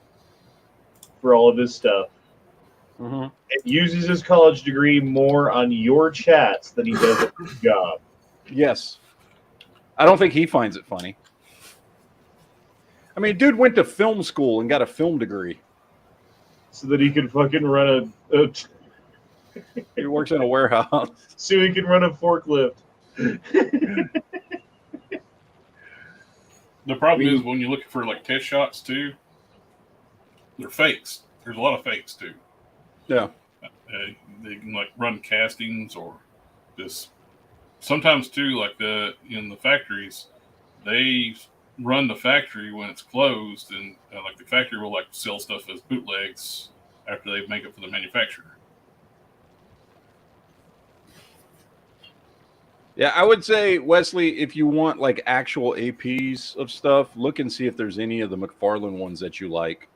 [SPEAKER 9] for all of his stuff and uses his college degree more on your chats than he does at his job?
[SPEAKER 3] Yes. I don't think he finds it funny. I mean, dude went to film school and got a film degree.
[SPEAKER 9] So that he could fucking run a
[SPEAKER 3] he works in a warehouse.
[SPEAKER 9] So he can run a forklift.
[SPEAKER 6] The problem is when you're looking for like test shots too, they're fakes. There's a lot of fakes too.
[SPEAKER 3] Yeah.
[SPEAKER 6] They can like run castings or just sometimes too, like in the factories, they run the factory when it's closed, and like the factory will like sell stuff as bootlegs after they make it for the manufacturer.
[SPEAKER 3] Yeah, I would say, Wesley, if you want like actual APs of stuff, look and see if there's any of the McFarlane ones that you like.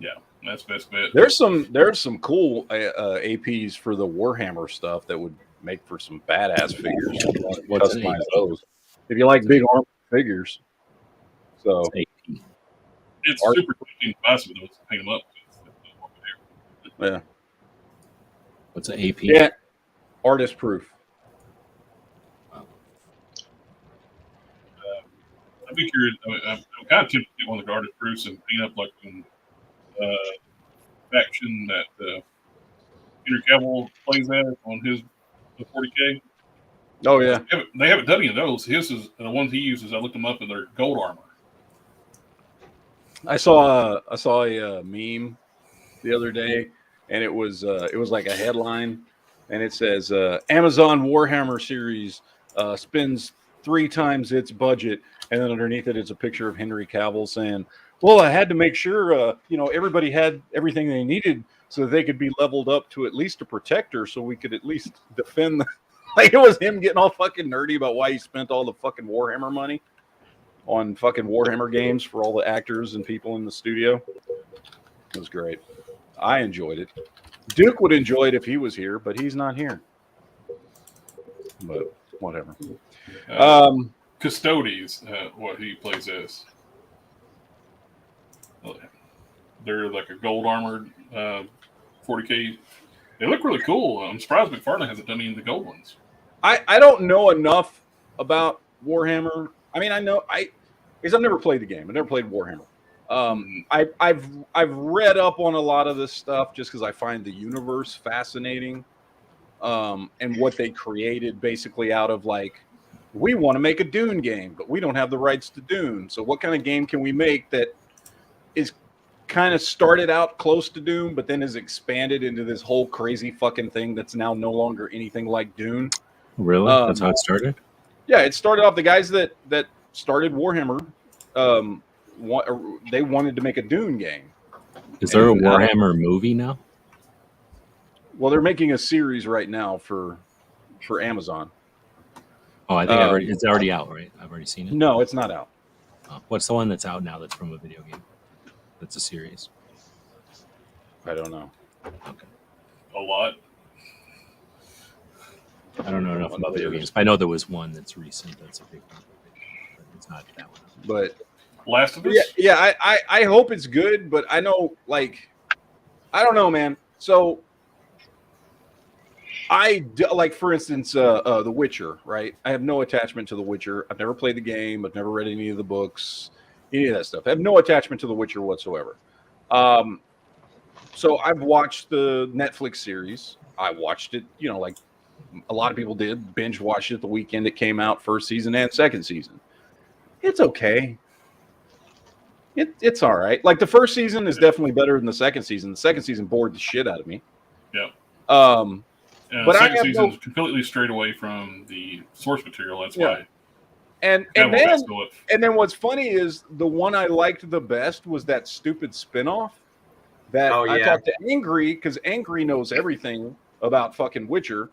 [SPEAKER 6] Yeah, that's best bet.
[SPEAKER 3] There's some cool APs for the Warhammer stuff that would make for some badass figures. Customize those if you like big arm figures. So
[SPEAKER 6] it's super quick to paint them up.
[SPEAKER 3] Yeah.
[SPEAKER 10] What's an AP?
[SPEAKER 3] Yeah, artist proof.
[SPEAKER 6] I'd be curious. I'm kind of tempted to get one of the artist proofs and paint up like an faction that Henry Cavill plays as on his the 40K.
[SPEAKER 3] Oh yeah,
[SPEAKER 6] they haven't done any of those. His is the ones he uses. I looked them up and they're gold armor.
[SPEAKER 3] I saw a meme the other day, and it was like a headline, and it says Amazon Warhammer series spends 3 times its budget, and then underneath it is a picture of Henry Cavill saying, "Well, I had to make sure everybody had everything they needed so that they could be leveled up to at least a protector, so we could at least defend." Like, it was him getting all fucking nerdy about why he spent all the fucking Warhammer money on fucking Warhammer games for all the actors and people in the studio. It was great. I enjoyed it. Duke would enjoy it if he was here, but he's not here. But whatever.
[SPEAKER 6] Custodes, what he plays as. They're like a gold armored 40k. They look really cool. I'm surprised McFarlane hasn't done any of the gold ones.
[SPEAKER 3] I don't know enough about Warhammer. I mean, because I've never played the game. I've never played Warhammer. I've read up on a lot of this stuff just because I find the universe fascinating, and what they created basically out of like, we want to make a Dune game, but we don't have the rights to Dune. So what kind of game can we make that is kind of started out close to Dune, but then is expanded into this whole crazy fucking thing that's now no longer anything like Dune?
[SPEAKER 10] Really? That's how it started?
[SPEAKER 3] Yeah, it started off, the guys that started Warhammer, they wanted to make a Dune game.
[SPEAKER 10] Is there a Warhammer movie now?
[SPEAKER 3] Well, they're making a series right now for Amazon.
[SPEAKER 10] Oh, I think it's already out, right? I've already seen it.
[SPEAKER 3] No, it's not out.
[SPEAKER 10] What's the one that's out now that's from a video game? That's a series.
[SPEAKER 3] I don't know.
[SPEAKER 10] Okay.
[SPEAKER 6] A lot.
[SPEAKER 10] I don't know enough about video games. I know there was one that's recent. That's a big one. But it's not that one.
[SPEAKER 3] But
[SPEAKER 6] Last of Us?
[SPEAKER 3] Yeah. I hope it's good, but I know, like, I don't know, man. So like, for instance, The Witcher, right? I have no attachment to The Witcher. I've never played the game. I've never read any of the books, any of that stuff. I have no attachment to The Witcher whatsoever. So I've watched the Netflix series. I watched it, like a lot of people did, binge watched it the weekend it came out, first season and second season. It's okay. It's all right. Like, the first season is definitely better than the second season. The second season bored the shit out of me.
[SPEAKER 6] Yeah.
[SPEAKER 3] But
[SPEAKER 6] the second season is completely strayed away from the source material. That's why.
[SPEAKER 3] And then what's funny is the one I liked the best was that stupid spinoff that I talked to Angry, because Angry knows everything about fucking Witcher.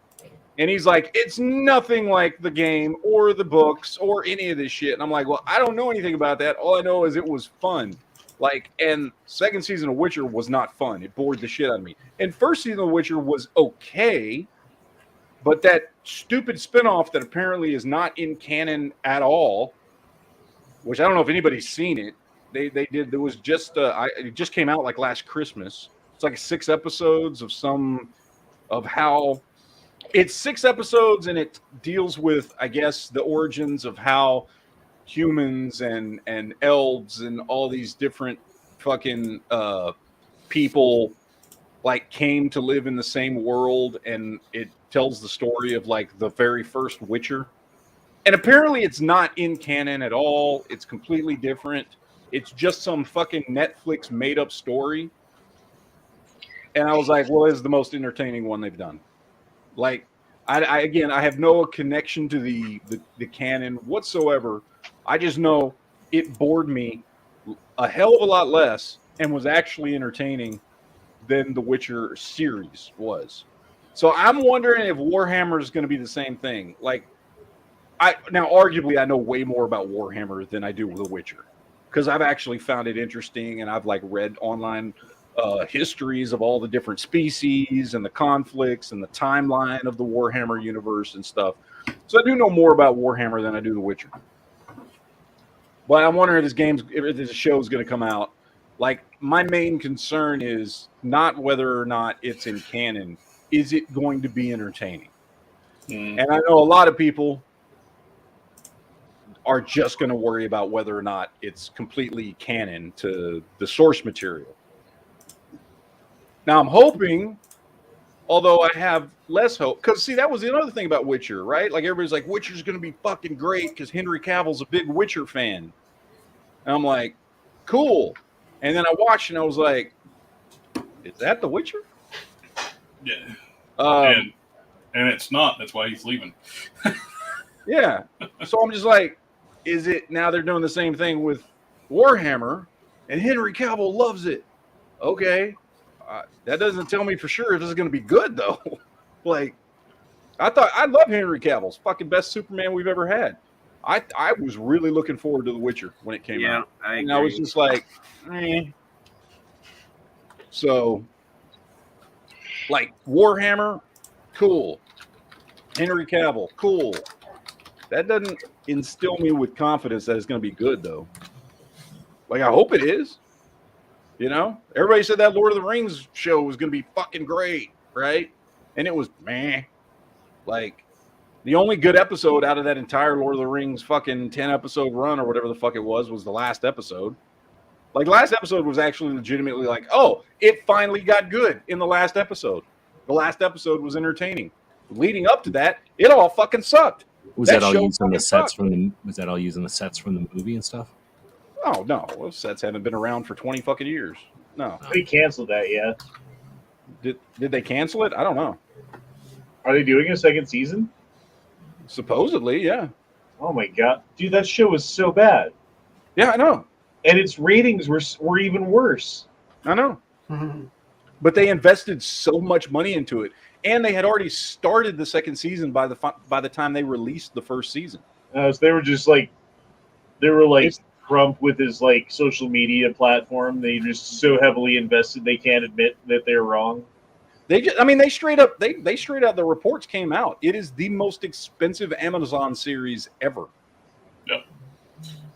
[SPEAKER 3] And he's like, it's nothing like the game or the books or any of this shit. And I'm like, well, I don't know anything about that. All I know is it was fun. Like, and second season of Witcher was not fun. It bored the shit out of me. And first season of Witcher was okay, but that stupid spinoff that apparently is not in canon at all, which I don't know if anybody's seen it. They did. There was just it just came out like last Christmas. It's like 6 episodes of how. It's 6 episodes, and it deals with, I guess, the origins of how humans and elves and all these different fucking people like came to live in the same world, and it tells the story of like the very first Witcher. And apparently it's not in canon at all. It's completely different. It's just some fucking Netflix made up story. And I was like, well, it's the most entertaining one they've done. Like, I have no connection to the canon whatsoever. I just know it bored me a hell of a lot less and was actually entertaining than the Witcher series was. So I'm wondering if Warhammer is going to be the same thing. Like, arguably I know way more about Warhammer than I do with The Witcher, because I've actually found it interesting, and I've like read online histories of all the different species and the conflicts and the timeline of the Warhammer universe and stuff. So I do know more about Warhammer than I do The Witcher. But I'm wondering if this show is going to come out. Like, my main concern is not whether or not it's in canon. Is it going to be entertaining? And I know a lot of people are just going to worry about whether or not it's completely canon to the source material. Now, I'm hoping, although I have less hope, because, see, that was the other thing about Witcher, right? Like, everybody's like, Witcher's going to be fucking great because Henry Cavill's a big Witcher fan. And I'm like, cool. And then I watched, and I was like, is that The Witcher?
[SPEAKER 6] Yeah. And it's not. That's why he's leaving.
[SPEAKER 3] Yeah. So I'm just like, is it, now they're doing the same thing with Warhammer, and Henry Cavill loves it. Okay. That doesn't tell me for sure if this is going to be good, though. Like, I love Henry Cavill's fucking best Superman we've ever had. I was really looking forward to The Witcher when it came out. And I was just like, So, like, Warhammer, cool. Henry Cavill, cool. That doesn't instill me with confidence that it's going to be good, though. Like, I hope it is. You know, everybody said that Lord of the Rings show was going to be fucking great, right? And it was meh. Like, the only good episode out of that entire Lord of the Rings fucking 10-episode run or whatever the fuck it was the last episode. Like, last episode was actually legitimately like, oh, it finally got good in the last episode. The last episode was entertaining. Leading up to that, it all fucking sucked.
[SPEAKER 10] Was that all using the sets from the? Was that all using the sets from the movie and stuff?
[SPEAKER 3] Oh no, those sets haven't been around for 20 fucking years. No,
[SPEAKER 9] they canceled that. Yeah.
[SPEAKER 3] Did they cancel it? I don't know.
[SPEAKER 9] Are they doing a second season?
[SPEAKER 3] Supposedly, yeah.
[SPEAKER 9] Oh my god, dude, that show was so bad.
[SPEAKER 3] Yeah, I know.
[SPEAKER 9] And its ratings were even worse.
[SPEAKER 3] I know. But they invested so much money into it, and they had already started the second season by the time they released the first season.
[SPEAKER 9] So they were just like, Trump with his like social media platform. They just so heavily invested they can't admit that they're wrong.
[SPEAKER 3] They straight up the reports came out. It is the most expensive Amazon series ever.
[SPEAKER 6] Yep.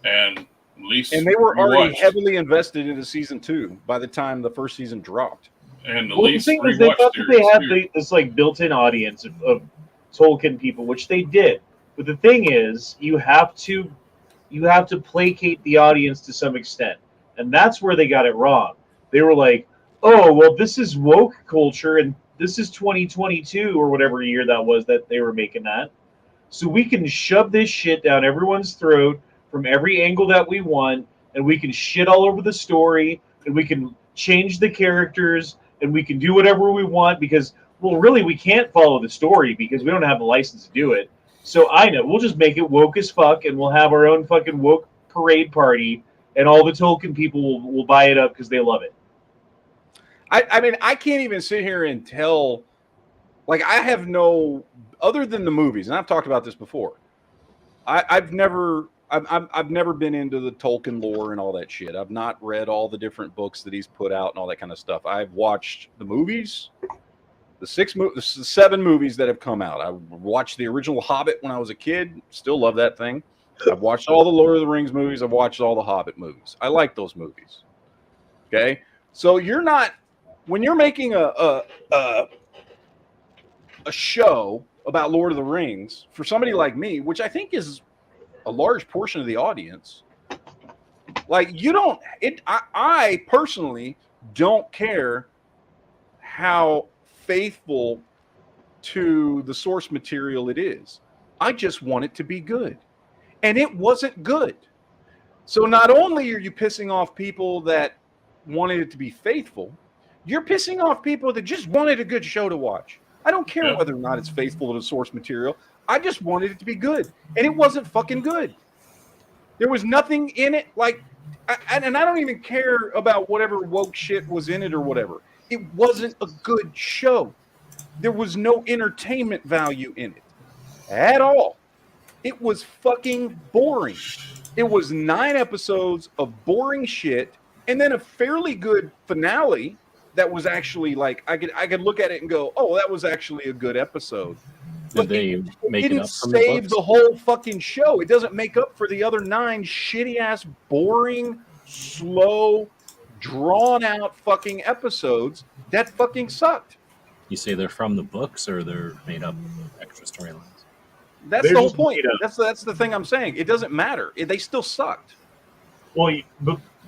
[SPEAKER 6] And at least
[SPEAKER 3] they were already heavily invested into season 2 by the time the first season dropped.
[SPEAKER 6] And
[SPEAKER 9] the thing is, they thought that they had this like built-in audience of Tolkien people, which they did. But the thing is, you have to placate the audience to some extent, and that's where they got it wrong. They were like, oh, well, this is woke culture, and this is 2022 or whatever year that was that they were making that. So we can shove this shit down everyone's throat from every angle that we want, and we can shit all over the story, and we can change the characters, and we can do whatever we want because, well, really, we can't follow the story because we don't have the license to do it. So I know, we'll just make it woke as fuck, and we'll have our own fucking woke parade party, and all the Tolkien people will buy it up because they love it.
[SPEAKER 3] I mean, I can't even sit here and tell, like, I have no, other than the movies, and I've talked about this before. I've never been into the Tolkien lore and all that shit. I've not read all the different books that he's put out and all that kind of stuff. I've watched the movies, the 7 movies that have come out. I watched the original Hobbit when I was a kid. Still love that thing. I've watched all the Lord of the Rings movies. I've watched all the Hobbit movies. I like those movies. Okay, so you're not, when you're making a show about Lord of the Rings for somebody like me, which I think is a large portion of the audience, like, you don't, I personally don't care how faithful to the source material it is. I just want it to be good. And it wasn't good. So not only are you pissing off people that wanted it to be faithful, you're pissing off people that just wanted a good show to watch. I don't care whether or not it's faithful to the source material. I just wanted it to be good. And it wasn't fucking good. There was nothing in it, like, and I don't even care about whatever woke shit was in it or whatever. It wasn't a good show. There was no entertainment value in it at all. It was fucking boring. It was 9 episodes of boring shit, and then a fairly good finale that was actually like, I could look at it and go, oh, that was actually a good episode. But
[SPEAKER 10] it
[SPEAKER 3] didn't save the whole fucking show. It doesn't make up for the other 9 shitty ass, boring, slow, drawn out fucking episodes that fucking sucked.
[SPEAKER 10] You say they're from the books, or they're made up extra storylines?
[SPEAKER 3] That's the whole point. That's the thing I'm saying. It doesn't matter. They still sucked.
[SPEAKER 9] Well,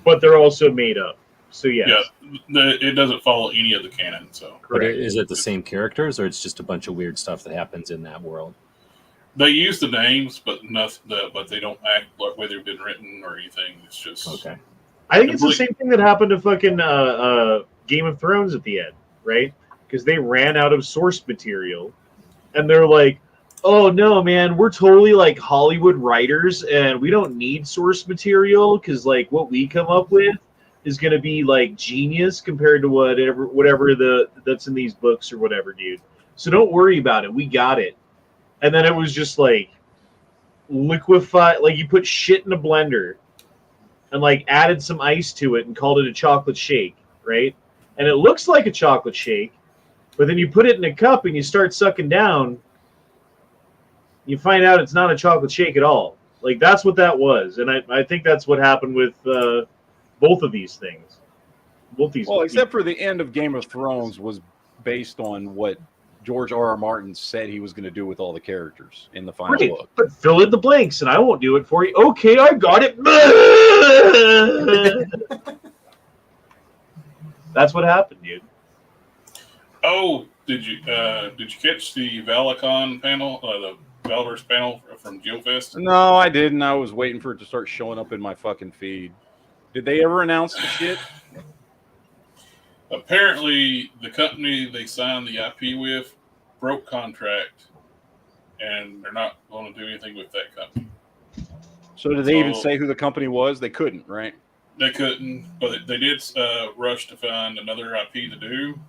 [SPEAKER 9] but they're also made up. So yes.
[SPEAKER 6] Yeah, it doesn't follow any of the canon. So,
[SPEAKER 10] but is it the same characters, or it's just a bunch of weird stuff that happens in that world?
[SPEAKER 6] They use the names, but but they don't act like where they've been written or anything. It's just
[SPEAKER 10] okay.
[SPEAKER 9] I think it's the same thing that happened to fucking Game of Thrones at the end, right? Because they ran out of source material, and they're like, "Oh no, man, we're totally like Hollywood writers, and we don't need source material because like what we come up with is going to be like genius compared to whatever that's in these books or whatever, dude. So don't worry about it. We got it." And then it was just like liquefied, like you put shit in a blender and like added some ice to it and called it a chocolate shake, right? And it looks like a chocolate shake, but then you put it in a cup and you start sucking down, You find out it's not a chocolate shake at all. Like, that's what that was. And I think that's what happened with both of these things. Both these.
[SPEAKER 3] Well, except for the end of Game of Thrones was based on what George R.R. Martin said he was going to do with all the characters in the final
[SPEAKER 9] Right,
[SPEAKER 3] book.
[SPEAKER 9] but fill in the blanks, and I won't do it for you. Okay, I got it. That's what happened, dude.
[SPEAKER 6] Oh, did you catch the Valicon panel, the Valverse panel from GeoFest?
[SPEAKER 3] No, I didn't. I was waiting for it to start showing up in my fucking feed. Did they ever announce the shit?
[SPEAKER 6] Apparently, the company they signed the IP with broke contract, and they're not going to do anything with that company.
[SPEAKER 3] So did they even say who the company was? They couldn't, right?
[SPEAKER 6] They couldn't, but they did rush to find another IP to do.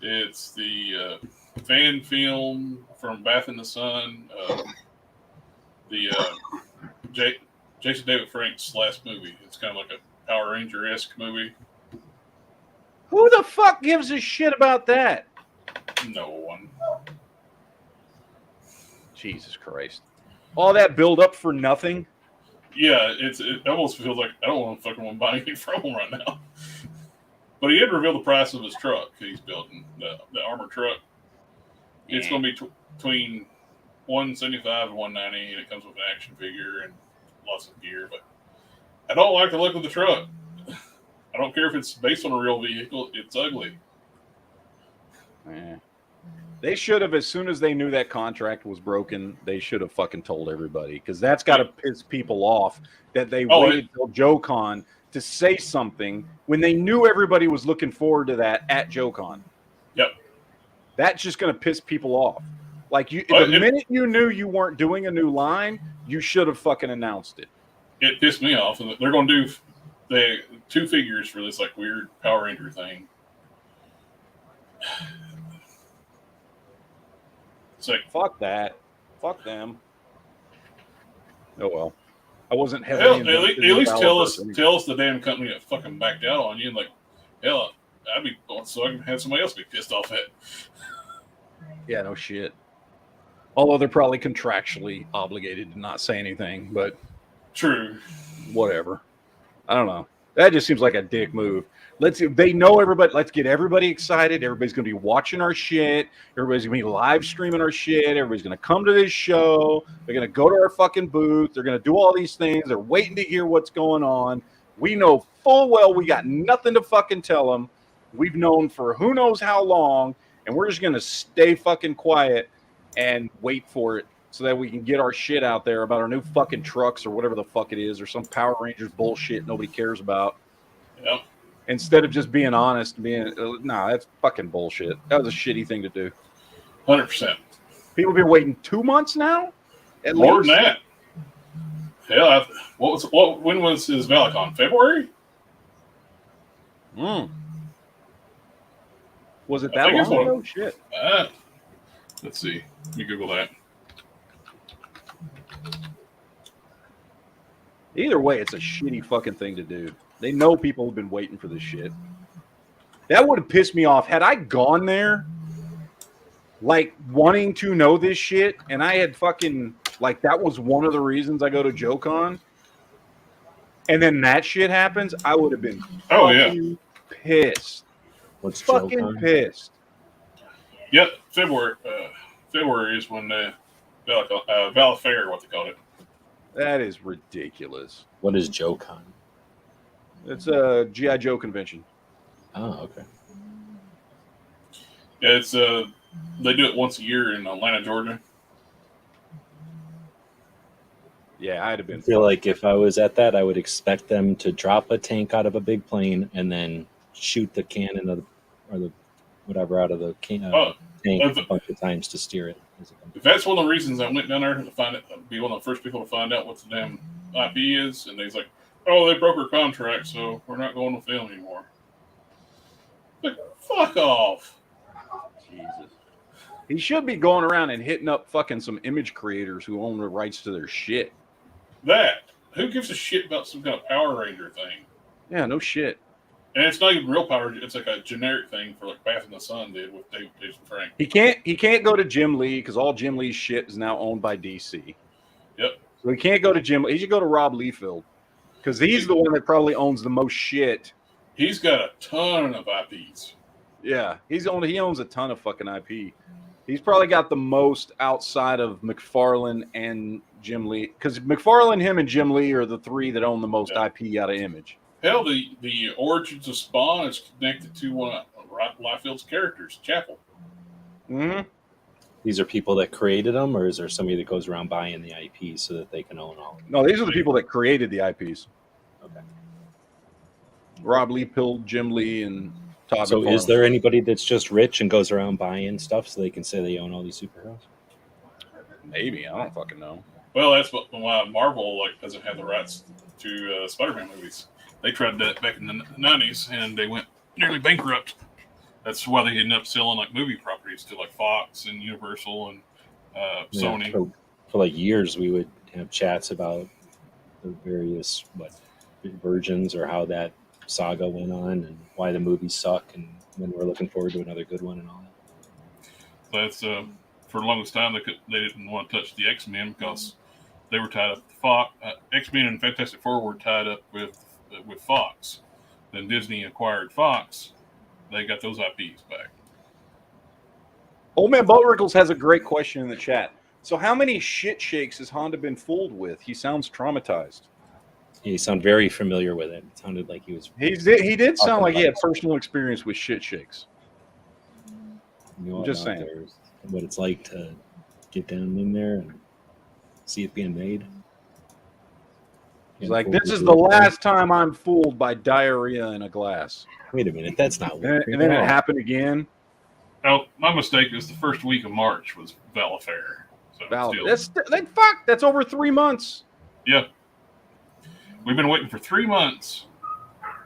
[SPEAKER 6] It's the fan film from Bath in the Sun, the Jason David Frank's last movie. It's kind of like a Power Ranger-esque movie.
[SPEAKER 3] Who the fuck gives a shit about that?
[SPEAKER 6] No one.
[SPEAKER 3] Jesus Christ. All that build up for nothing?
[SPEAKER 6] Yeah, it almost feels like I don't want to fucking buy anything from him right now. But he did reveal the price of his truck he's building, the armored truck. It's going to be between $175 and $190, and it comes with an action figure and lots of gear. But I don't like the look of the truck. I don't care if it's based on a real vehicle. It's ugly.
[SPEAKER 3] Yeah. They should have, as soon as they knew that contract was broken, they should have fucking told everybody, because that's got to piss people off that they waited till JoeCon to say something when they knew everybody was looking forward to that at JoeCon.
[SPEAKER 6] Yep.
[SPEAKER 3] That's just going to piss people off. Like, the minute you knew you weren't doing a new line, you should have fucking announced it.
[SPEAKER 6] It pissed me off. They're going to do two figures for this like weird Power Ranger thing. It's like,
[SPEAKER 3] fuck that. Fuck them. Oh well. I wasn't
[SPEAKER 6] hell,
[SPEAKER 3] heavily
[SPEAKER 6] at least tell us the damn company that fucking backed out on you, and like, hell, I'd be so I can have somebody else be pissed off at.
[SPEAKER 3] Yeah, no shit. Although they're probably contractually obligated to not say anything, but
[SPEAKER 6] true.
[SPEAKER 3] Whatever. I don't know. That just seems like a dick move. They know everybody. Let's get everybody excited. Everybody's going to be watching our shit. Everybody's going to be live streaming our shit. Everybody's going to come to this show. They're going to go to our fucking booth. They're going to do all these things. They're waiting to hear what's going on. We know full well we got nothing to fucking tell them. We've known for who knows how long, and we're just going to stay fucking quiet and wait for it so that we can get our shit out there about our new fucking trucks or whatever the fuck it is, or some Power Rangers bullshit nobody cares about.
[SPEAKER 6] Yep.
[SPEAKER 3] Instead of just being honest, that's fucking bullshit. That was a shitty thing to do.
[SPEAKER 6] 100%.
[SPEAKER 3] People have been waiting 2 months now?
[SPEAKER 6] More than that. Hell, when was his Valicon? February?
[SPEAKER 3] Was it that long ago? Shit.
[SPEAKER 6] Let's see. Let me Google that.
[SPEAKER 3] Either way, it's a shitty fucking thing to do. They know people have been waiting for this shit. That would have pissed me off. Had I gone there, like, wanting to know this shit, and I had fucking, like, that was one of the reasons I go to JoeCon, and then that shit happens, I would have been pissed.
[SPEAKER 10] What's
[SPEAKER 3] fucking
[SPEAKER 10] JoeCon?
[SPEAKER 3] Pissed.
[SPEAKER 6] Yep, February. February is when the Valifair, what they called it.
[SPEAKER 3] That is ridiculous.
[SPEAKER 10] What is JoeCon?
[SPEAKER 3] It's a G.I. Joe convention.
[SPEAKER 10] Oh, okay.
[SPEAKER 6] Yeah, it's they do it once a year in Atlanta, Georgia.
[SPEAKER 3] Yeah, I'd have been.
[SPEAKER 10] I feel like if I was at that, I would expect them to drop a tank out of a big plane and then shoot the cannon or the whatever out of the tank a bunch of times to steer it.
[SPEAKER 6] If that's one of the reasons I went down there to find it, be one of the first people to find out what the damn IP is, and he's like, "Oh, they broke our contract, so we're not going to film anymore." Like, fuck off.
[SPEAKER 3] Jesus. He should be going around and hitting up fucking some image creators who own the rights to their shit.
[SPEAKER 6] Who gives a shit about some kind of Power Ranger thing?
[SPEAKER 3] Yeah, no shit.
[SPEAKER 6] And it's not even real power. It's like a generic thing for like Bath in the Sun did with Jason Frank.
[SPEAKER 3] He can't go to Jim Lee because all Jim Lee's shit is now owned by DC.
[SPEAKER 6] Yep.
[SPEAKER 3] So he can't go to Jim. He should go to Rob Liefeld because he's the one that probably owns the most shit.
[SPEAKER 6] He's got a ton of IPs.
[SPEAKER 3] Yeah, he owns a ton of fucking IP. He's probably got the most outside of McFarlane and Jim Lee because McFarlane, him, and Jim Lee are the three that own the most IP out of Image.
[SPEAKER 6] Hell, the origins of Spawn is connected to one of Liefeld's characters, Chapel.
[SPEAKER 3] Mm-hmm.
[SPEAKER 10] These are people that created them, or is there somebody that goes around buying the IP so that they can own all of them?
[SPEAKER 3] No, these are the people that created the IPs.
[SPEAKER 10] Okay.
[SPEAKER 3] Rob Liefeld, Jim Lee, and Todd
[SPEAKER 10] So
[SPEAKER 3] McFarlane.
[SPEAKER 10] is there anybody that's just rich and goes around buying stuff so they can say they own all these superheroes?
[SPEAKER 3] Maybe. I don't fucking know.
[SPEAKER 6] Well, that's why Marvel doesn't have the rights to Spider-Man movies. They tried that back in the 90s, and they went nearly bankrupt. That's why they ended up selling movie properties to Fox and Universal and Sony.
[SPEAKER 10] For years, we would have chats about the various versions or how that saga went on and why the movies suck and when we're looking forward to another good one and all that.
[SPEAKER 6] That's for the longest time they didn't want to touch the X-Men because they were tied up with Fox. X-Men and Fantastic Four were tied up with Fox. Then Disney acquired Fox. They got those IPs back.
[SPEAKER 3] Old Man Bullrickles has a great question in the chat. So how many shit shakes has Honda been fooled with? He sounds traumatized.
[SPEAKER 10] You sound very familiar with it. It sounded like he was.
[SPEAKER 3] He did sound like he had personal experience with shit shakes. I'm just saying.
[SPEAKER 10] What it's like to get down in there and see it being made.
[SPEAKER 3] He's like, this is the last time I'm fooled by diarrhea in a glass.
[SPEAKER 10] Wait a minute, that's not weird.
[SPEAKER 3] And then it happened again.
[SPEAKER 6] Oh, my mistake is the first week of March was Valifair. So
[SPEAKER 3] that's over 3 months.
[SPEAKER 6] Yeah. We've been waiting for 3 months.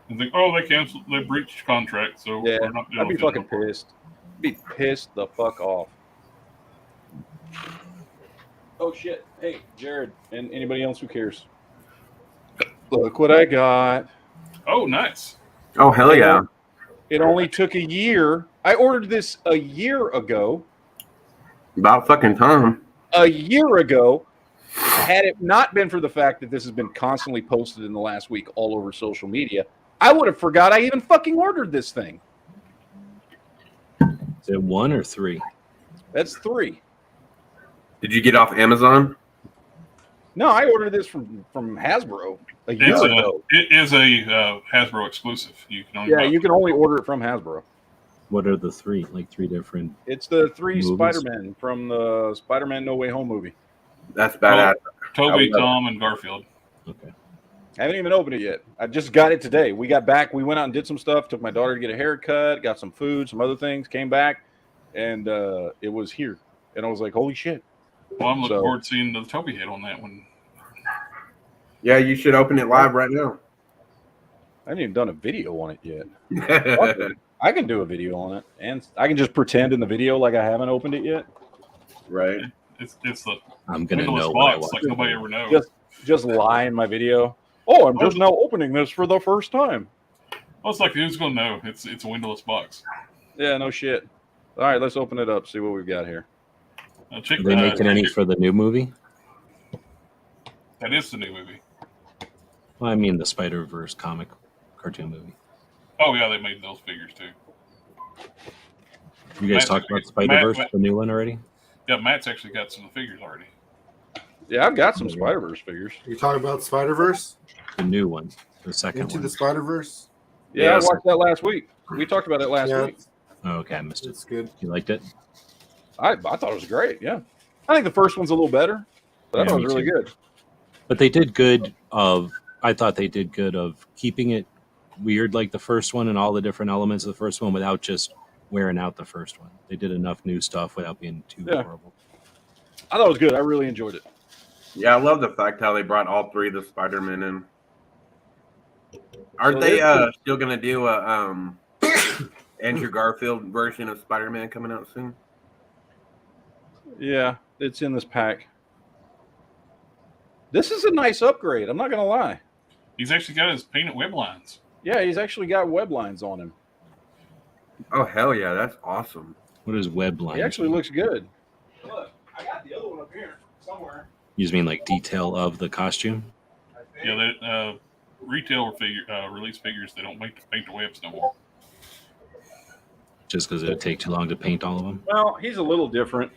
[SPEAKER 6] And think, they canceled, they breached contract, so
[SPEAKER 3] yeah,
[SPEAKER 6] we're not doing
[SPEAKER 3] I'd be fucking pissed. I'd be pissed the fuck off. Oh shit. Hey, Jared, and anybody else who cares. Look what I got.
[SPEAKER 6] Oh, nice.
[SPEAKER 4] Oh, hell yeah.
[SPEAKER 3] It only took a year. I ordered this a year ago.
[SPEAKER 4] About fucking time.
[SPEAKER 3] A year ago. Had it not been for the fact that this has been constantly posted in the last week all over social media, I would have forgot I even fucking ordered this thing.
[SPEAKER 10] Is it 1 or 3?
[SPEAKER 3] That's 3.
[SPEAKER 4] Did you get off Amazon?
[SPEAKER 3] No, I ordered this from Hasbro a year ago.
[SPEAKER 6] It is a Hasbro exclusive. You can
[SPEAKER 3] only order it from Hasbro.
[SPEAKER 10] What are the 3? 3 different.
[SPEAKER 3] It's the 3
[SPEAKER 10] movies?
[SPEAKER 3] Spider-Men from the Spider-Man No Way Home movie.
[SPEAKER 4] That's badass.
[SPEAKER 6] Toby, Tom, and Garfield.
[SPEAKER 10] Okay.
[SPEAKER 3] I haven't even opened it yet. I just got it today. We got back. We went out and did some stuff. Took my daughter to get a haircut. Got some food, some other things. Came back, and it was here. And I was like, "Holy shit!"
[SPEAKER 6] Well, I'm looking forward to seeing the Toby head on that one.
[SPEAKER 4] Yeah, you should open it live right now.
[SPEAKER 3] I haven't even done a video on it yet. I can do a video on it, and I can just pretend in the video like I haven't opened it yet.
[SPEAKER 4] Right.
[SPEAKER 6] It's the
[SPEAKER 10] I'm gonna know
[SPEAKER 6] box, like nobody ever knows.
[SPEAKER 3] Just lie in my video. Oh, I'm just now opening this for the first time.
[SPEAKER 6] Well, it's like who's gonna know? It's a windowless box.
[SPEAKER 3] Yeah, no shit. All right, let's open it up. See what we've got here.
[SPEAKER 10] Are they making any for the new movie?
[SPEAKER 6] That is the new movie.
[SPEAKER 10] Well, I mean the Spider-Verse comic cartoon movie.
[SPEAKER 6] Oh yeah, they made those figures too.
[SPEAKER 10] You guys talked about Spider-Verse, the new one already?
[SPEAKER 6] Yeah, Matt's actually got some of the figures already.
[SPEAKER 3] Yeah, I've got some Spider-Verse figures.
[SPEAKER 8] You talking about Spider-Verse?
[SPEAKER 10] The new one, the second
[SPEAKER 8] Into
[SPEAKER 10] one.
[SPEAKER 8] the Spider-Verse?
[SPEAKER 3] Yeah, I watched that last week. We talked about it last week.
[SPEAKER 10] Oh, okay, I missed it.
[SPEAKER 8] It's good.
[SPEAKER 10] You liked it?
[SPEAKER 3] I thought it was great. Yeah, I think the first one's a little better, but I thought it was really good.
[SPEAKER 10] But they did good of. I thought they did good of keeping it weird like the first one and all the different elements of the first one without just wearing out the first one. They did enough new stuff without being too horrible.
[SPEAKER 3] I thought it was good. I really enjoyed it.
[SPEAKER 4] Yeah, I love the fact how they brought all 3 of the Spider-Men in. Aren't they still going to do a Andrew Garfield version of Spider-Man coming out soon?
[SPEAKER 3] Yeah, it's in this pack. This is a nice upgrade. I'm not going to lie.
[SPEAKER 6] He's actually got his painted web lines.
[SPEAKER 3] Yeah, he's actually got web lines on him.
[SPEAKER 4] Oh hell yeah, that's awesome.
[SPEAKER 10] What is web lines?
[SPEAKER 3] He actually looks good. Look, I got the other one up here somewhere.
[SPEAKER 10] You just mean like detail of the costume?
[SPEAKER 6] Yeah, that retail release figures, they don't paint the webs no more.
[SPEAKER 10] Just because it would take too long to paint all of them?
[SPEAKER 3] Well, he's a little different.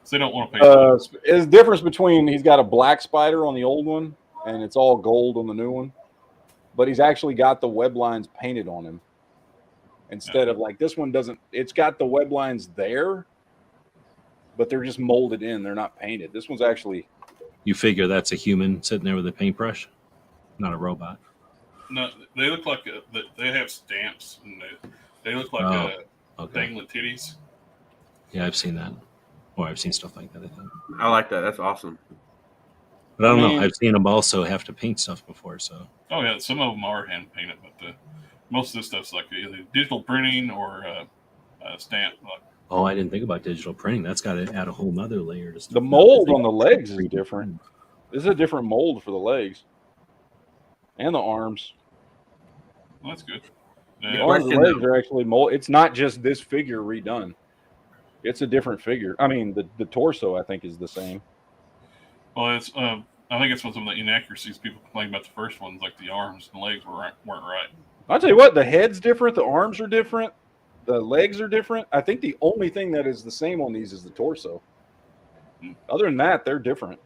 [SPEAKER 6] So they don't want to paint.
[SPEAKER 3] There's a difference between he's got a black spider on the old one, and it's all gold on the new one. But he's actually got the web lines painted on him. Instead of like this one doesn't, it's got the web lines there, but they're just molded in. They're not painted. This one's actually.
[SPEAKER 10] You figure that's a human sitting there with a paintbrush, not a robot.
[SPEAKER 6] No, they look like they have stamps, and they look like dangling titties.
[SPEAKER 10] Yeah, I've seen that. Or I've seen stuff like that, I think.
[SPEAKER 4] I like that. That's awesome.
[SPEAKER 10] But I don't know. I've seen them also have to paint stuff before, so.
[SPEAKER 6] Oh yeah, some of them are hand painted, but most of this stuff's like either digital printing or stamp.
[SPEAKER 10] Oh, I didn't think about digital printing. That's got to add a whole nother layer to stuff.
[SPEAKER 3] The mold on the legs is different. This is a different mold for the legs and the arms.
[SPEAKER 6] Well, that's good.
[SPEAKER 3] The arms and legs are actually mold. It's not just this figure redone. It's a different figure. I mean, the torso I think is the same.
[SPEAKER 6] Well, it's I think it's one of the inaccuracies people complain about the first ones, like the arms and legs weren't right.
[SPEAKER 3] I'll tell you what, the head's different, the arms are different, the legs are different. I think the only thing that is the same on these is the torso. Other than that, they're different.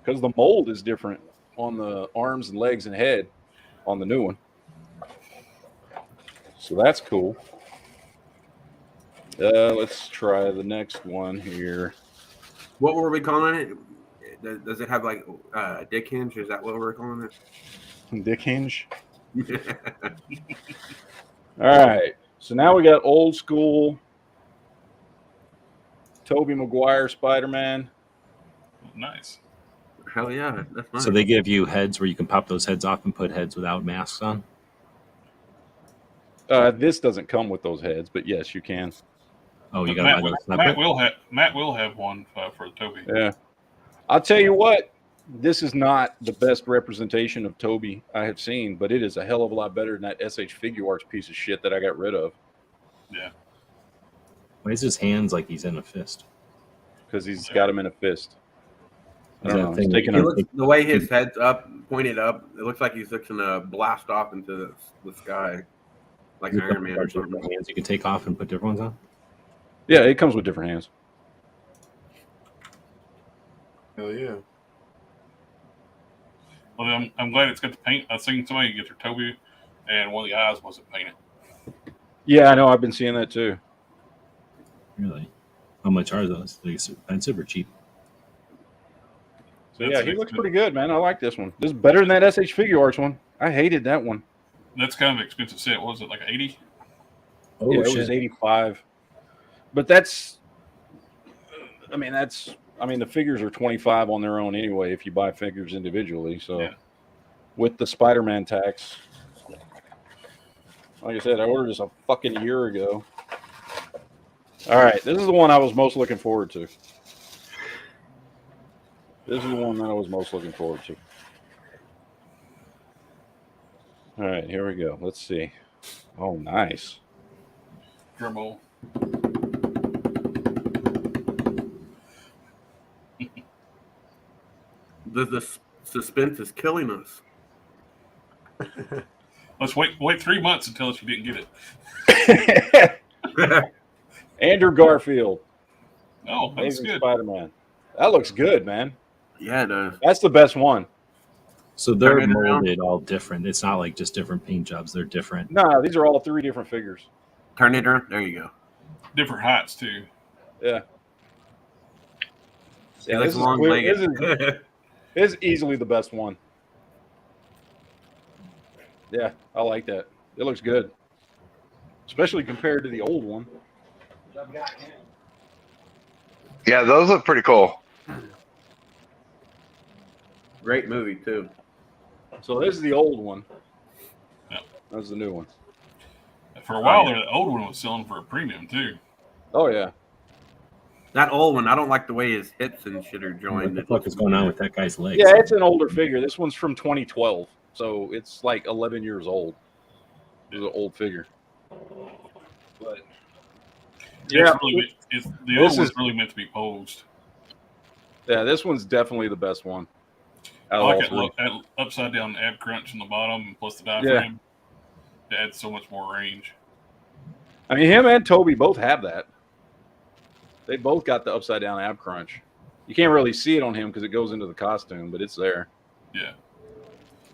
[SPEAKER 3] Because the mold is different on the arms and legs and head on the new one. So that's cool. Let's try the next one here.
[SPEAKER 4] What were we calling it? Does it have like a dick hinge? Is that what we're calling it?
[SPEAKER 3] Dick hinge? All right. So now we got old school Tobey Maguire Spider-Man.
[SPEAKER 6] Nice.
[SPEAKER 4] Hell yeah. That's nice.
[SPEAKER 10] So they give you heads where you can pop those heads off and put heads without masks on?
[SPEAKER 3] This doesn't come with those heads, but yes, you can.
[SPEAKER 10] Oh, you got
[SPEAKER 6] Matt will have one for Tobey.
[SPEAKER 3] Yeah. I'll tell you what, this is not the best representation of Tobey I have seen, but it is a hell of a lot better than that SH Figure Arts piece of shit that I got rid of.
[SPEAKER 6] Yeah.
[SPEAKER 10] Why is his hands like he's in a fist?
[SPEAKER 3] Because he's got him in a fist. I don't know.
[SPEAKER 10] He's
[SPEAKER 3] taking
[SPEAKER 4] the way his head's up, pointed up, it looks like he's fixing to blast off into the sky. Like Iron Man or something.
[SPEAKER 10] Hands you can take off and put different ones on?
[SPEAKER 3] Yeah, it comes with different hands.
[SPEAKER 8] Hell yeah.
[SPEAKER 6] Well, I'm glad it's got the paint. I've seen somebody get their Tobey, and one of the eyes wasn't painted.
[SPEAKER 3] Yeah, I know. I've been seeing that too.
[SPEAKER 10] Really? How much are those? Are they expensive or cheap?
[SPEAKER 3] So yeah, he looks pretty good, man. I like this one. This is better than that SH Figure Arts one. I hated that one.
[SPEAKER 6] That's kind of an expensive set. What was it, like 80?
[SPEAKER 3] Oh, yeah, it was 85. But that's, I mean, the figures are 25 on their own anyway if you buy figures individually. So
[SPEAKER 6] yeah.
[SPEAKER 3] With the Spider-Man tax, like I said, I ordered this a fucking year ago. All right, this is the one I was most looking forward to. This is the one that I was most looking forward to. All right, here we go. Let's see. Oh, nice.
[SPEAKER 6] Drum roll.
[SPEAKER 4] The suspense is killing us.
[SPEAKER 6] Let's wait 3 months and tell us you didn't get
[SPEAKER 3] it. Andrew Garfield.
[SPEAKER 6] Oh, that's good.
[SPEAKER 3] Spider-Man. That looks good, man.
[SPEAKER 4] Yeah, it does.
[SPEAKER 3] That's the best one.
[SPEAKER 10] So they're molded all different. It's not like just different paint jobs. They're different.
[SPEAKER 3] No, these are all 3 different figures.
[SPEAKER 4] Turn it around. There you go.
[SPEAKER 6] Different heights, too.
[SPEAKER 3] Yeah.
[SPEAKER 4] Yeah, this
[SPEAKER 3] is easily the best one. Yeah, I like that. It looks good. Especially compared to the old one.
[SPEAKER 5] Yeah, those look pretty cool.
[SPEAKER 4] Great movie, too.
[SPEAKER 3] So this is the old one.
[SPEAKER 6] Yeah.
[SPEAKER 3] That's the new one.
[SPEAKER 6] For a while, the old one was selling for a premium, too.
[SPEAKER 3] Oh, yeah.
[SPEAKER 4] That old one, I don't like the way his hips and shit are joined.
[SPEAKER 10] What the fuck is going on with that guy's legs?
[SPEAKER 3] Yeah, it's an older figure. This one's from 2012. So it's like 11 years old. It's an old figure. But
[SPEAKER 6] yeah,
[SPEAKER 3] this
[SPEAKER 6] the other
[SPEAKER 3] is-
[SPEAKER 6] one's really meant to be posed.
[SPEAKER 3] Yeah, this one's definitely the best one.
[SPEAKER 6] I like that upside down ab crunch in the bottom, plus the diaphragm. It adds so much more range.
[SPEAKER 3] I mean, him and Toby both have that. They both got the upside down ab crunch. You can't really see it on him because it goes into the costume, but it's there.
[SPEAKER 6] Yeah.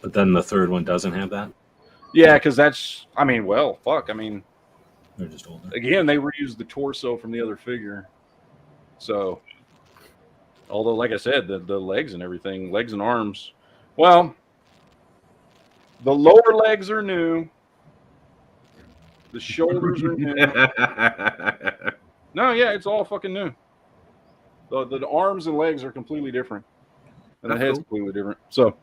[SPEAKER 10] But then the third one doesn't have that?
[SPEAKER 3] Yeah, because that's, I mean, well, fuck. I mean,
[SPEAKER 10] they're just older.
[SPEAKER 3] Again, they reused the torso from the other figure. So, although, like I said, the legs and everything, legs and arms, well, the lower legs are new. The shoulders are new. No, yeah, it's all fucking new. The arms and legs are completely different. And
[SPEAKER 4] That's
[SPEAKER 3] the head's
[SPEAKER 4] cool.
[SPEAKER 3] completely different. So,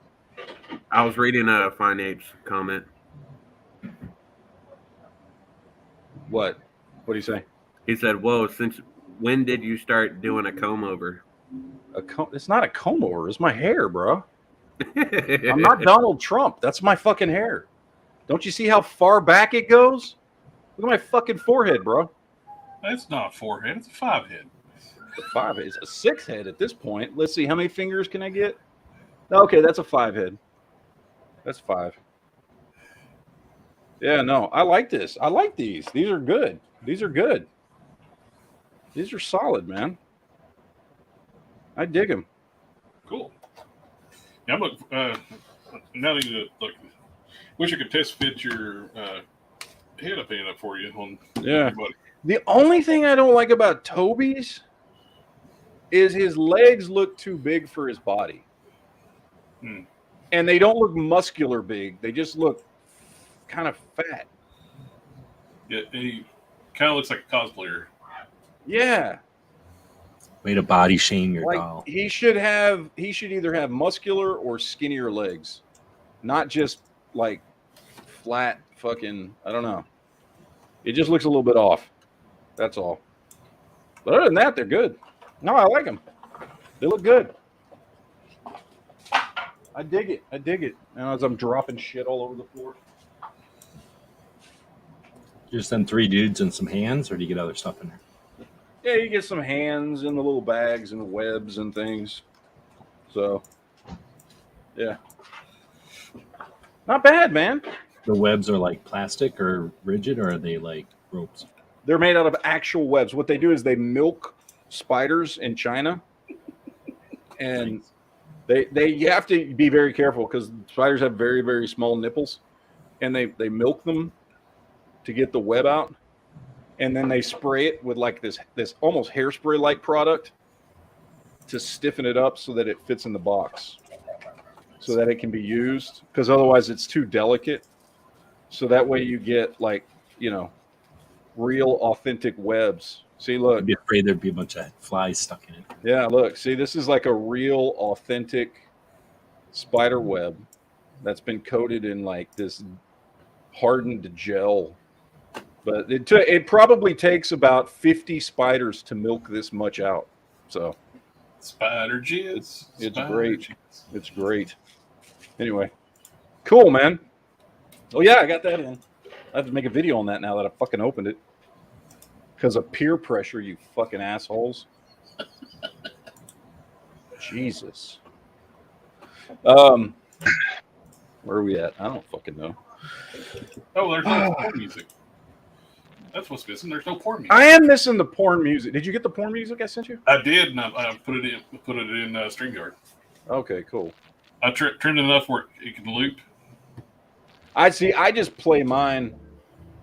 [SPEAKER 4] I was reading a Fine Apes comment.
[SPEAKER 3] What? What do you say?
[SPEAKER 4] He said, "Whoa! Since when did you start doing a comb over?"
[SPEAKER 3] It's not a comb over. It's my hair, bro. I'm not Donald Trump. That's my fucking hair. Don't you see how far back it goes? Look at my fucking forehead, bro.
[SPEAKER 6] That's not a 4-head. It's a 5-head.
[SPEAKER 3] A 5-head. It's a 6-head at this point. Let's see. How many fingers can I get? Okay, that's a 5-head. That's 5. Yeah, no. I like this. I like these. These are good. These are good. These are solid, man. I dig them.
[SPEAKER 6] Cool. Yeah, I'm now that you look, wish I could test fit your head I painted up for you on everybody.
[SPEAKER 3] The only thing I don't like about Toby's is his legs look too big for his body. And they don't look muscular big. They just look kind of fat.
[SPEAKER 6] Yeah, he kind of looks like a cosplayer.
[SPEAKER 3] Yeah.
[SPEAKER 10] Way to body shame your
[SPEAKER 3] Like
[SPEAKER 10] doll.
[SPEAKER 3] he should either have muscular or skinnier legs. Not just like flat fucking, I don't know. It just looks a little bit off. That's all. But other than that, they're good. No, I like them. They look good. I dig it. I dig it. And as I'm dropping shit all over the floor.
[SPEAKER 10] Just them 3 dudes and some hands, or do you get other stuff in there?
[SPEAKER 3] Yeah, you get some hands in the little bags and the webs and things. So, yeah. Not bad, man.
[SPEAKER 10] The webs are like plastic or rigid, or are they like ropes?
[SPEAKER 3] They're made out of actual webs. What they do is they milk spiders in China. And you have to be very careful because spiders have very, very small nipples. And they milk them to get the web out. And then they spray it with like this almost hairspray like product to stiffen it up so that it fits in the box, so that it can be used, because otherwise it's too delicate. So that way you get like, real authentic webs. See, look.
[SPEAKER 10] I'd be afraid there'd be a bunch of flies stuck in it.
[SPEAKER 3] Yeah, look. See, this is like a real authentic spider web that's been coated in like this hardened gel. But it probably takes about 50 spiders to milk this much out. So
[SPEAKER 6] spider jizz.
[SPEAKER 3] It's great. It's great. Anyway, cool, man. Oh yeah, I got that in. I have to make a video on that now that I fucking opened it. Because of peer pressure, you fucking assholes. Jesus. Where are we at? I don't fucking know.
[SPEAKER 6] Oh, there's no porn music. That's what's missing. There's no porn music.
[SPEAKER 3] I am missing the porn music. Did you get the porn music I sent you?
[SPEAKER 6] I did, and I put it in StreamYard.
[SPEAKER 3] Okay, cool.
[SPEAKER 6] I trimmed it enough where it can loop.
[SPEAKER 3] I just play mine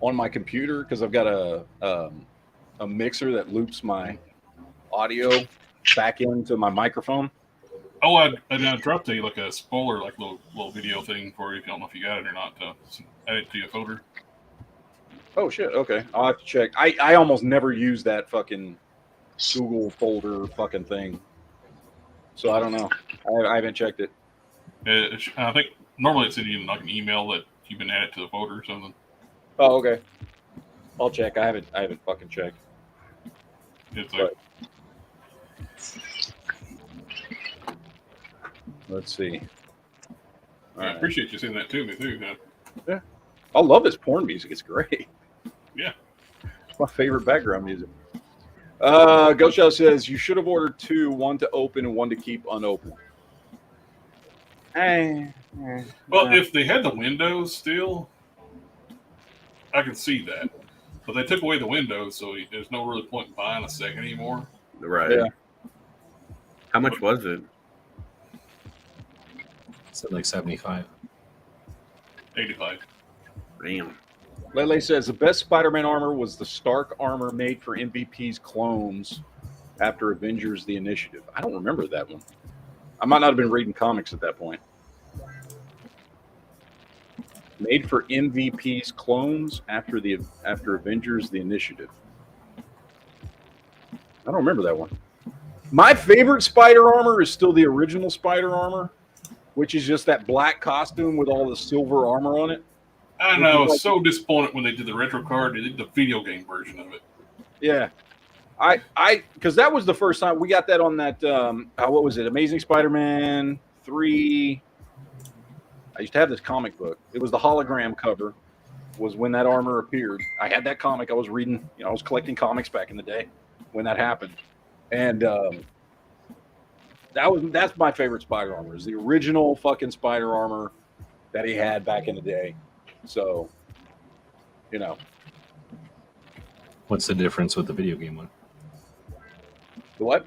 [SPEAKER 3] on my computer because I've got a mixer that loops my audio back into my microphone.
[SPEAKER 6] Oh, I dropped like a spoiler, like little video thing for you. If you don't know if you got it or not, add it to your folder.
[SPEAKER 3] Oh shit! Okay, I'll have to check. I almost never use that fucking Google folder fucking thing, so I don't know. I haven't checked it.
[SPEAKER 6] I think normally it's in like an email that you've been added to the folder or something.
[SPEAKER 3] Oh, okay. I'll check. I haven't fucking checked.
[SPEAKER 6] It's like,
[SPEAKER 3] let's see.
[SPEAKER 6] I appreciate you saying that to me too.
[SPEAKER 3] Yeah, I love this porn music. It's great.
[SPEAKER 6] Yeah,
[SPEAKER 3] it's my favorite background music. Ghost Shadow says you should have ordered 2, 1 to open and 1 to keep unopened.
[SPEAKER 6] Well, if they had the windows still, I can see that. But they took away the windows, so there's no really point in buying a second anymore.
[SPEAKER 4] Right.
[SPEAKER 3] Yeah.
[SPEAKER 4] How much was it?
[SPEAKER 10] It's like 75.
[SPEAKER 6] 85.
[SPEAKER 4] Damn.
[SPEAKER 3] Lele says the best Spider-Man armor was the Stark armor made for MVP's clones after Avengers: The Initiative. I don't remember that one. I might not have been reading comics at that point. Made for MVP's clones after Avengers: The Initiative. I don't remember that one. My favorite Spider armor is still the original Spider armor, which is just that black costume with all the silver armor on it.
[SPEAKER 6] I know. I was so disappointed when they did the retro card. They did the video game version of it.
[SPEAKER 3] Yeah. Because that was the first time we got that on that, what was it? Amazing Spider-Man 3. I used to have this comic book. It was the hologram cover was when that armor appeared. I had that comic. I was reading, I was collecting comics back in the day when that happened. And that's my favorite Spider armor is the original fucking Spider armor that he had back in the day. So,
[SPEAKER 10] What's the difference with the video game one?
[SPEAKER 3] The what?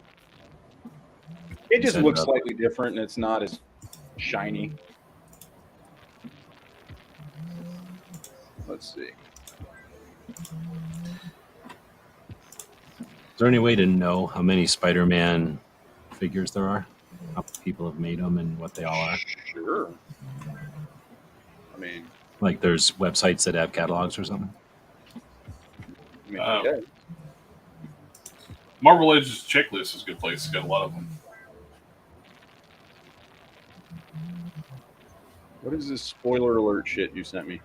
[SPEAKER 3] It just looks slightly different and it's not as shiny. Let's see.
[SPEAKER 10] Is there any way to know how many Spider-Man figures there are? How many people have made them and what they all are?
[SPEAKER 3] Sure. I mean,
[SPEAKER 10] like there's websites that have catalogs or something?
[SPEAKER 3] Yeah.
[SPEAKER 6] Marvel Legends Checklist is a good place. It's got a lot of them.
[SPEAKER 3] What is this spoiler alert shit you sent me?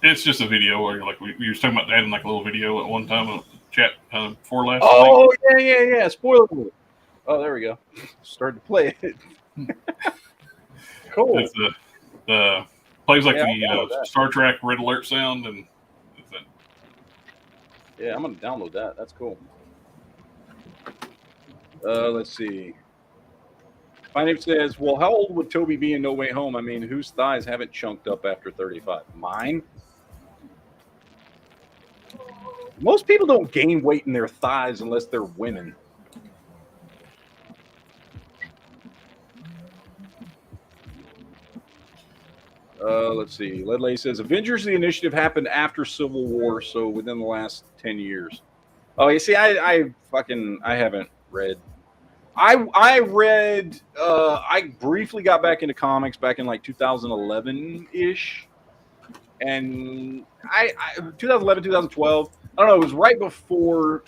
[SPEAKER 6] It's just a video where we were talking about adding like a little video at one time on chat before last.
[SPEAKER 3] Oh yeah. Spoiler alert. Oh, there we go. Started to play it. Cool.
[SPEAKER 6] It's the plays like the Star Trek red alert sound and.
[SPEAKER 3] Yeah, I'm gonna download that. That's cool. Let's see. My name says, well, how old would Toby be in No Way Home? I mean, whose thighs haven't chunked up after 35? Mine? Most people don't gain weight in their thighs unless they're women. Let's see. Ledley says, Avengers: The Initiative happened after Civil War, so within the last 10 years. Oh, you see, I haven't read. I read, I briefly got back into comics back in like 2011-ish. And 2011, 2012, I don't know, it was right before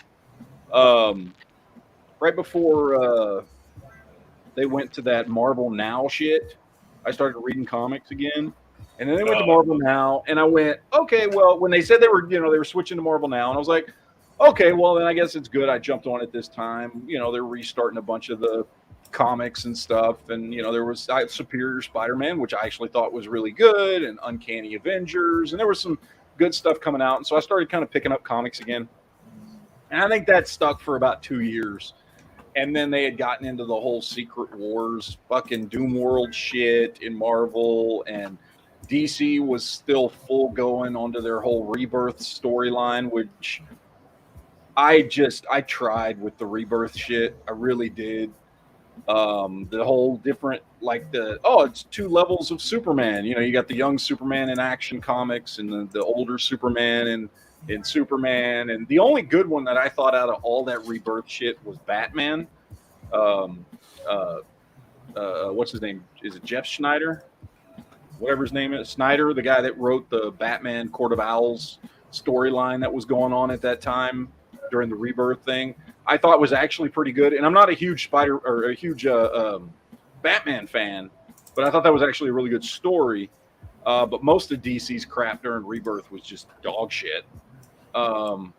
[SPEAKER 3] they went to that Marvel Now shit. I started reading comics again. And then they went to Marvel Now, and I went, okay, well, when they said they were switching to Marvel Now, and I was like, okay, well, then I guess it's good I jumped on it this time. They're restarting a bunch of the comics and stuff, and, there was Superior Spider-Man, which I actually thought was really good, and Uncanny Avengers, and there was some good stuff coming out, and so I started kind of picking up comics again. And I think that stuck for about 2 years. And then they had gotten into the whole Secret Wars, fucking Doom World shit in Marvel, and DC was still full going onto their whole Rebirth storyline, which I tried with the Rebirth shit. I really did. The whole different, it's 2 levels of Superman. You got the young Superman in Action Comics and the older Superman in Superman. And the only good one that I thought out of all that Rebirth shit was Batman. What's his name? Is it Jeff Schneider? Whatever his name is. Snyder, the guy that wrote the Batman Court of Owls storyline that was going on at that time during the Rebirth thing. I thought was actually pretty good. And I'm not a huge Batman fan, but I thought that was actually a really good story. But most of DC's crap during Rebirth was just dog shit. And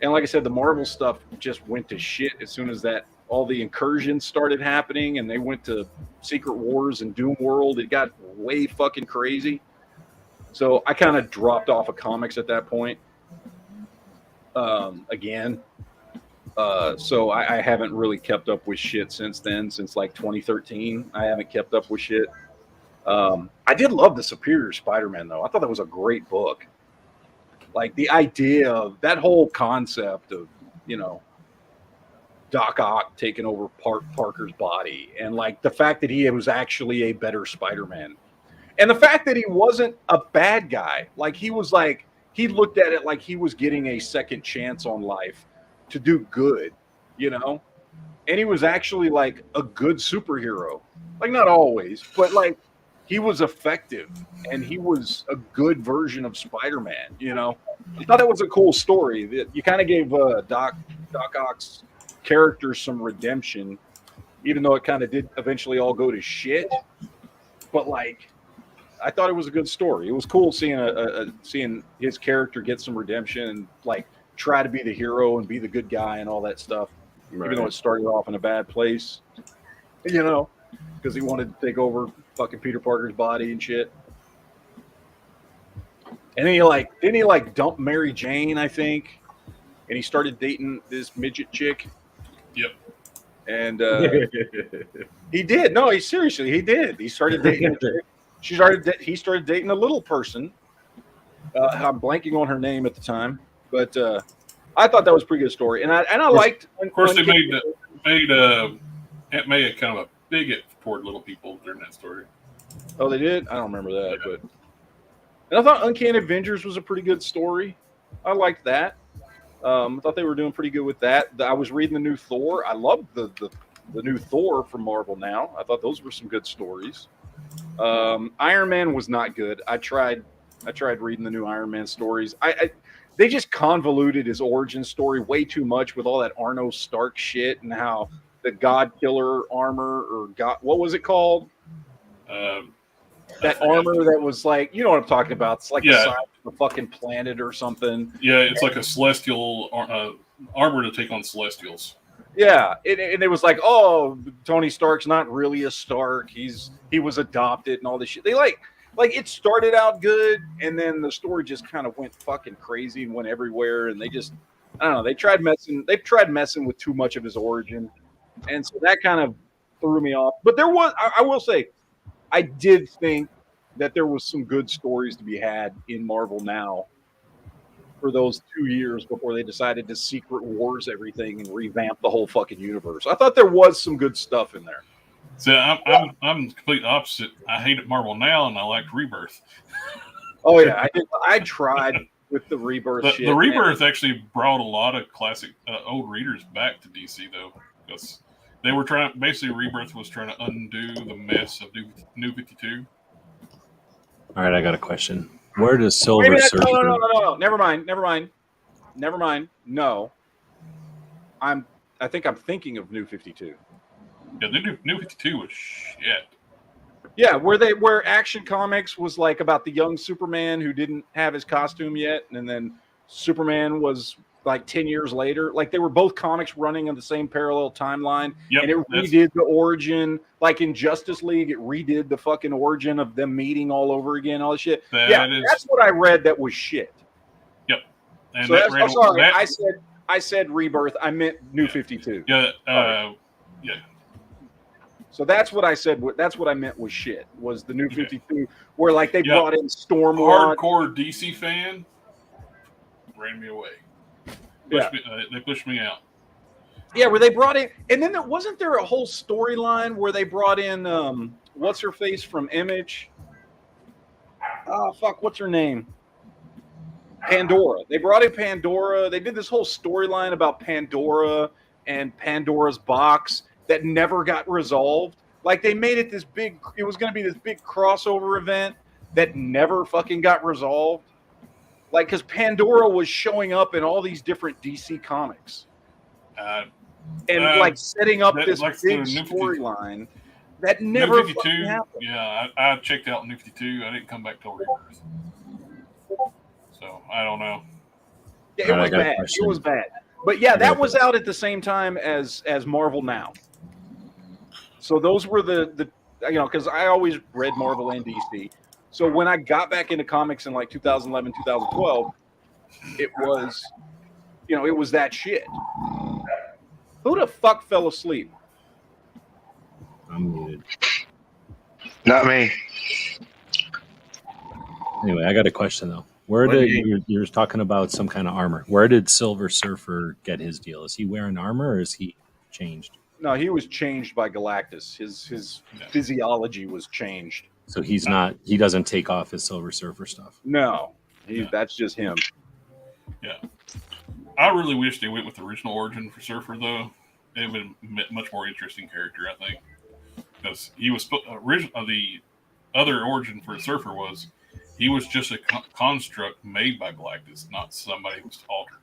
[SPEAKER 3] like I said, the Marvel stuff just went to shit as soon as that all the incursions started happening, and they went to Secret Wars and Doom World. It got way fucking crazy. So I kind of dropped off of comics at that point. Again. So I haven't really kept up with shit since then. Since like 2013, I haven't kept up with shit. I did love the Superior Spider-Man though. I thought that was a great book. Like the idea of that whole concept of, you know, Doc Ock taking over Parker's body, and like the fact that he was actually a better Spider-Man, and the fact that he wasn't a bad guy. Like he was like, he looked at it like he was getting a second chance on life to do good, you know, and he was actually like a good superhero. Like not always, but like he was effective, and he was a good version of Spider-Man. You know, I thought that was a cool story. That you kind of gave Doc Ock's character some redemption, even though it kind of did eventually all go to shit. But like, I thought it was a good story. It was cool seeing seeing his character get some redemption and like try to be the hero and be the good guy and all that stuff, even though it started off in a bad place, you know, because he wanted to take over fucking Peter Parker's body and shit. And then didn't he dump Mary Jane, I think, and he started dating this midget chick.
[SPEAKER 6] Yep.
[SPEAKER 3] And he did. No, he did. He started dating. He started dating a little person. I'm blanking on her name at the time, but I thought that was a pretty good story, and I liked.
[SPEAKER 6] Of course, they made Aunt May a kind of a bigot toward little people during that story.
[SPEAKER 3] Oh, they did. I don't remember that, but and I thought Uncanny Avengers was a pretty good story. I liked that. I thought they were doing pretty good with that. I was reading the new Thor. I loved the new Thor from Marvel now. I thought those were some good stories. Iron Man was not good. I tried reading the new Iron Man stories. They just convoluted his origin story way too much with all that Arno Stark shit and how the God Killer armor or God, what was it called? That armor that was like, you know what I'm talking about. It's like the size of a fucking planet or something.
[SPEAKER 6] Yeah, it's like a celestial armor to take on Celestials.
[SPEAKER 3] Yeah, and it was like, oh, Tony Stark's not really a Stark. He was adopted and all this shit. They like it started out good, and then the story just kind of went fucking crazy and went everywhere. And they just, I don't know, they've tried messing with too much of his origin, and so that kind of threw me off. But there was, I will say, I did think that there was some good stories to be had in Marvel now for those 2 years before they decided to Secret Wars everything and revamp the whole fucking universe. I thought there was some good stuff in there.
[SPEAKER 6] So I'm the complete opposite. I hated Marvel now, and I liked Rebirth.
[SPEAKER 3] Oh yeah, I tried with the Rebirth shit.
[SPEAKER 6] The Rebirth actually brought a lot of classic old readers back to DC though, because they were basically Rebirth was trying to undo the mess of New 52.
[SPEAKER 10] All right, I got a question. Where does Silver Surfer?
[SPEAKER 3] No. Never mind. No. I think I'm thinking of New 52.
[SPEAKER 6] Yeah, the New 52 was shit.
[SPEAKER 3] Yeah, where Action Comics was like about the young Superman who didn't have his costume yet, and then Superman was like 10 years later. Like they were both comics running on the same parallel timeline, and it redid the origin. Like in Justice League, it redid the fucking origin of them meeting all over again, all this shit. That's what I read. That was shit.
[SPEAKER 6] Yep. And
[SPEAKER 3] so I'm sorry. I said Rebirth. I meant New 52.
[SPEAKER 6] Yeah. Yeah.
[SPEAKER 3] So that's what I said. That's what I meant was shit. Was the New 52 where like they brought in Stormwatch.
[SPEAKER 6] Hardcore DC fan ran me away. They pushed me out.
[SPEAKER 3] Yeah, where they brought in, and then wasn't there a whole storyline where they brought in what's her face from Image? Oh fuck, what's her name? Pandora. They brought in Pandora. They did this whole storyline about Pandora and Pandora's box that never got resolved. Like they made it this big. It was going to be this big crossover event that never fucking got resolved. Like, because Pandora was showing up in all these different DC comics, and like setting up this like big storyline that never fucking happened.
[SPEAKER 6] Yeah, I checked out New 52. I didn't come back till Rebirth, so I don't know.
[SPEAKER 3] Yeah, it was bad. It was bad. But yeah, that was out at the same time as Marvel Now. So those were the because I always read Marvel and DC. So when I got back into comics in like 2011, 2012, it was it was that shit. Who the fuck fell asleep?
[SPEAKER 10] I'm muted.
[SPEAKER 5] Not me.
[SPEAKER 10] Anyway, I got a question though. Where did you're talking about some kind of armor? Where did Silver Surfer get his deal? Is he wearing armor or is he changed?
[SPEAKER 3] No, he was changed by Galactus. His physiology was changed.
[SPEAKER 10] So he's not. He doesn't take off his Silver Surfer stuff.
[SPEAKER 3] No, that's just him.
[SPEAKER 6] Yeah, I really wish they went with the original origin for Surfer though. It would have been a much more interesting character, I think, because he was original. The other origin for Surfer was he was just a construct made by Galactus, not somebody who was altered,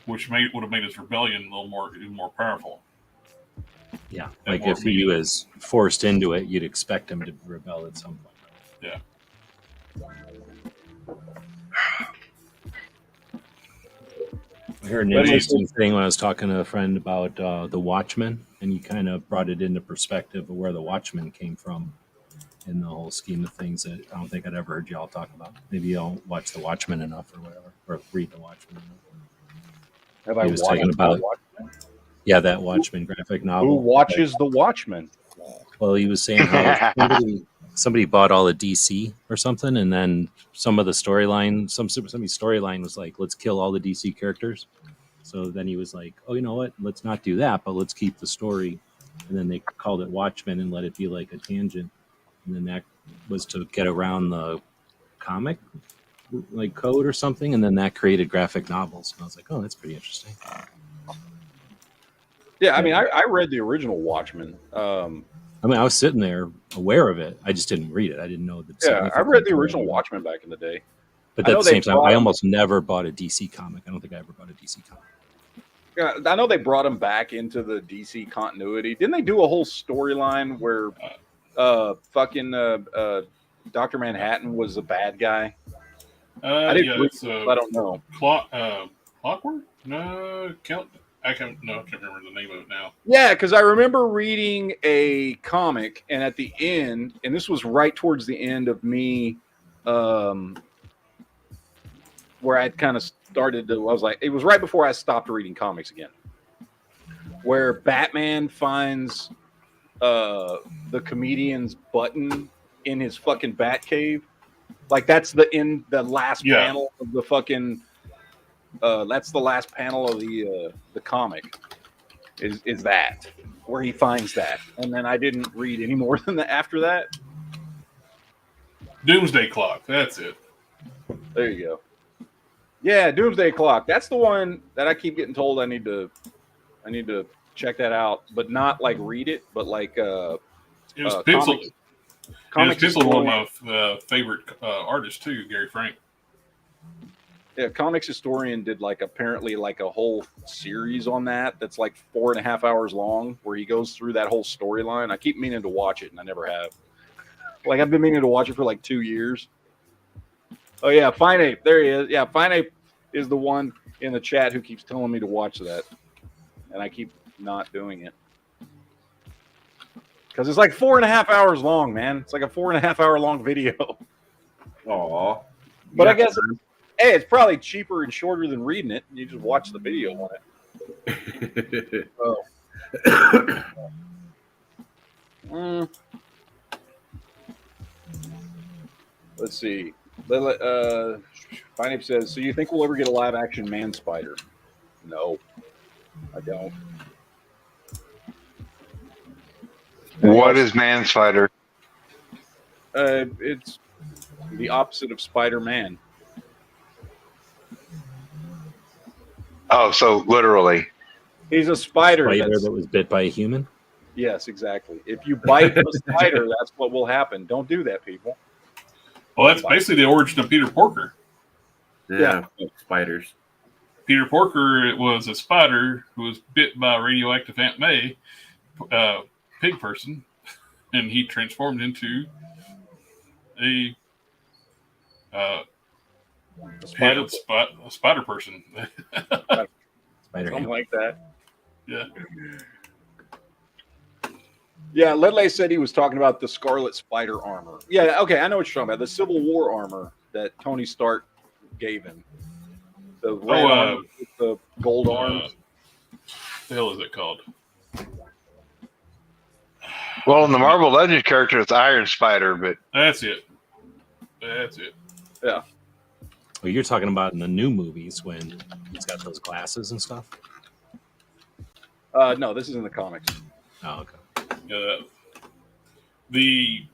[SPEAKER 6] which would have made his rebellion a little more powerful.
[SPEAKER 10] Yeah, like if he was forced into it, you'd expect him to rebel at some point.
[SPEAKER 6] Yeah.
[SPEAKER 10] I heard an interesting thing when I was talking to a friend about the Watchmen, and he kind of brought it into perspective of where the Watchmen came from in the whole scheme of things that I don't think I'd ever heard y'all talk about. Maybe y'all watch the Watchmen enough or whatever, or read the Watchmen enough. He was talking about that Watchmen graphic novel.
[SPEAKER 3] Who watches the Watchmen?
[SPEAKER 10] Well, he was saying how somebody bought all the DC or something, and then some of the storyline, somebody's storyline was like, let's kill all the DC characters. So then he was like, oh, you know what? Let's not do that, but let's keep the story. And then they called it Watchmen and let it be like a tangent. And then that was to get around the comic like code or something, and then that created graphic novels. And I was like, oh, that's pretty interesting.
[SPEAKER 3] Yeah, I mean, I read the original Watchmen.
[SPEAKER 10] I mean, I was sitting there aware of it. I just didn't read it. I didn't know that.
[SPEAKER 3] Yeah, I read the original Watchmen back in the day.
[SPEAKER 10] But at the same time, I almost never bought a DC comic. I don't think I ever bought a DC comic.
[SPEAKER 3] Yeah, I know they brought him back into the DC continuity. Didn't they do a whole storyline where Dr. Manhattan was a bad guy? I don't know.
[SPEAKER 6] Clockwork? No, I can't remember the name of it now.
[SPEAKER 3] Yeah, because I remember reading a comic, and at the end, and this was right towards the end of me, where I'd kind of started to, I was like, it was right before I stopped reading comics again, where Batman finds the comedian's button in his fucking bat cave. Like that's the last panel of the fucking. That's the last panel of the comic. Is that where he finds that, and then I didn't read any more than that after that.
[SPEAKER 6] Doomsday Clock. That's it.
[SPEAKER 3] There you go. Yeah, Doomsday Clock. That's the one that I keep getting told I need to check that out, but not like read it, but like
[SPEAKER 6] it was penciled. Comics penciled one of my favorite artists too, Gary Frank.
[SPEAKER 3] Yeah, Comics Historian did apparently a whole series on that's like 4.5 hours long, where he goes through that whole storyline. I keep meaning to watch it, and I never have. Like I've been meaning to watch it for like 2 years. Oh yeah, Fine Ape. There he is. Yeah, Fine Ape is the one in the chat who keeps telling me to watch that, and I keep not doing it because it's like 4.5 hours long, man. It's like a 4.5 hour long video.
[SPEAKER 4] Aw.
[SPEAKER 3] But I guess, hey, it's probably cheaper and shorter than reading it. You just watch the video on it. Let's see. Fine Ape says, so you think we'll ever get a live action Man Spider? No, I don't.
[SPEAKER 5] What is Man Spider?
[SPEAKER 3] It's the opposite of Spider-Man.
[SPEAKER 5] Oh, so literally.
[SPEAKER 3] He's a spider.
[SPEAKER 10] That was bit by a human?
[SPEAKER 3] Yes, exactly. If you bite a spider, that's what will happen. Don't do that, people.
[SPEAKER 6] Well, that's basically the origin of Peter Porker.
[SPEAKER 4] Yeah. Spiders.
[SPEAKER 6] Peter Porker was a spider who was bit by a radioactive Aunt May, pig person, and he transformed into a
[SPEAKER 3] Spider,
[SPEAKER 6] a spider person.
[SPEAKER 3] Something like that.
[SPEAKER 6] Yeah.
[SPEAKER 3] Yeah, Ledley said he was talking about the Scarlet Spider armor. Yeah, okay, I know what you're talking about. The Civil War armor that Tony Stark gave him. The red armor with the gold arms.
[SPEAKER 6] The hell is it called?
[SPEAKER 5] Well, in the Marvel Legends character, it's Iron Spider, but
[SPEAKER 6] That's it. That's it.
[SPEAKER 3] Yeah.
[SPEAKER 10] Well, you're talking about in the new movies when he's got those glasses and stuff.
[SPEAKER 3] No, this is in the comics.
[SPEAKER 10] Oh, okay.
[SPEAKER 6] The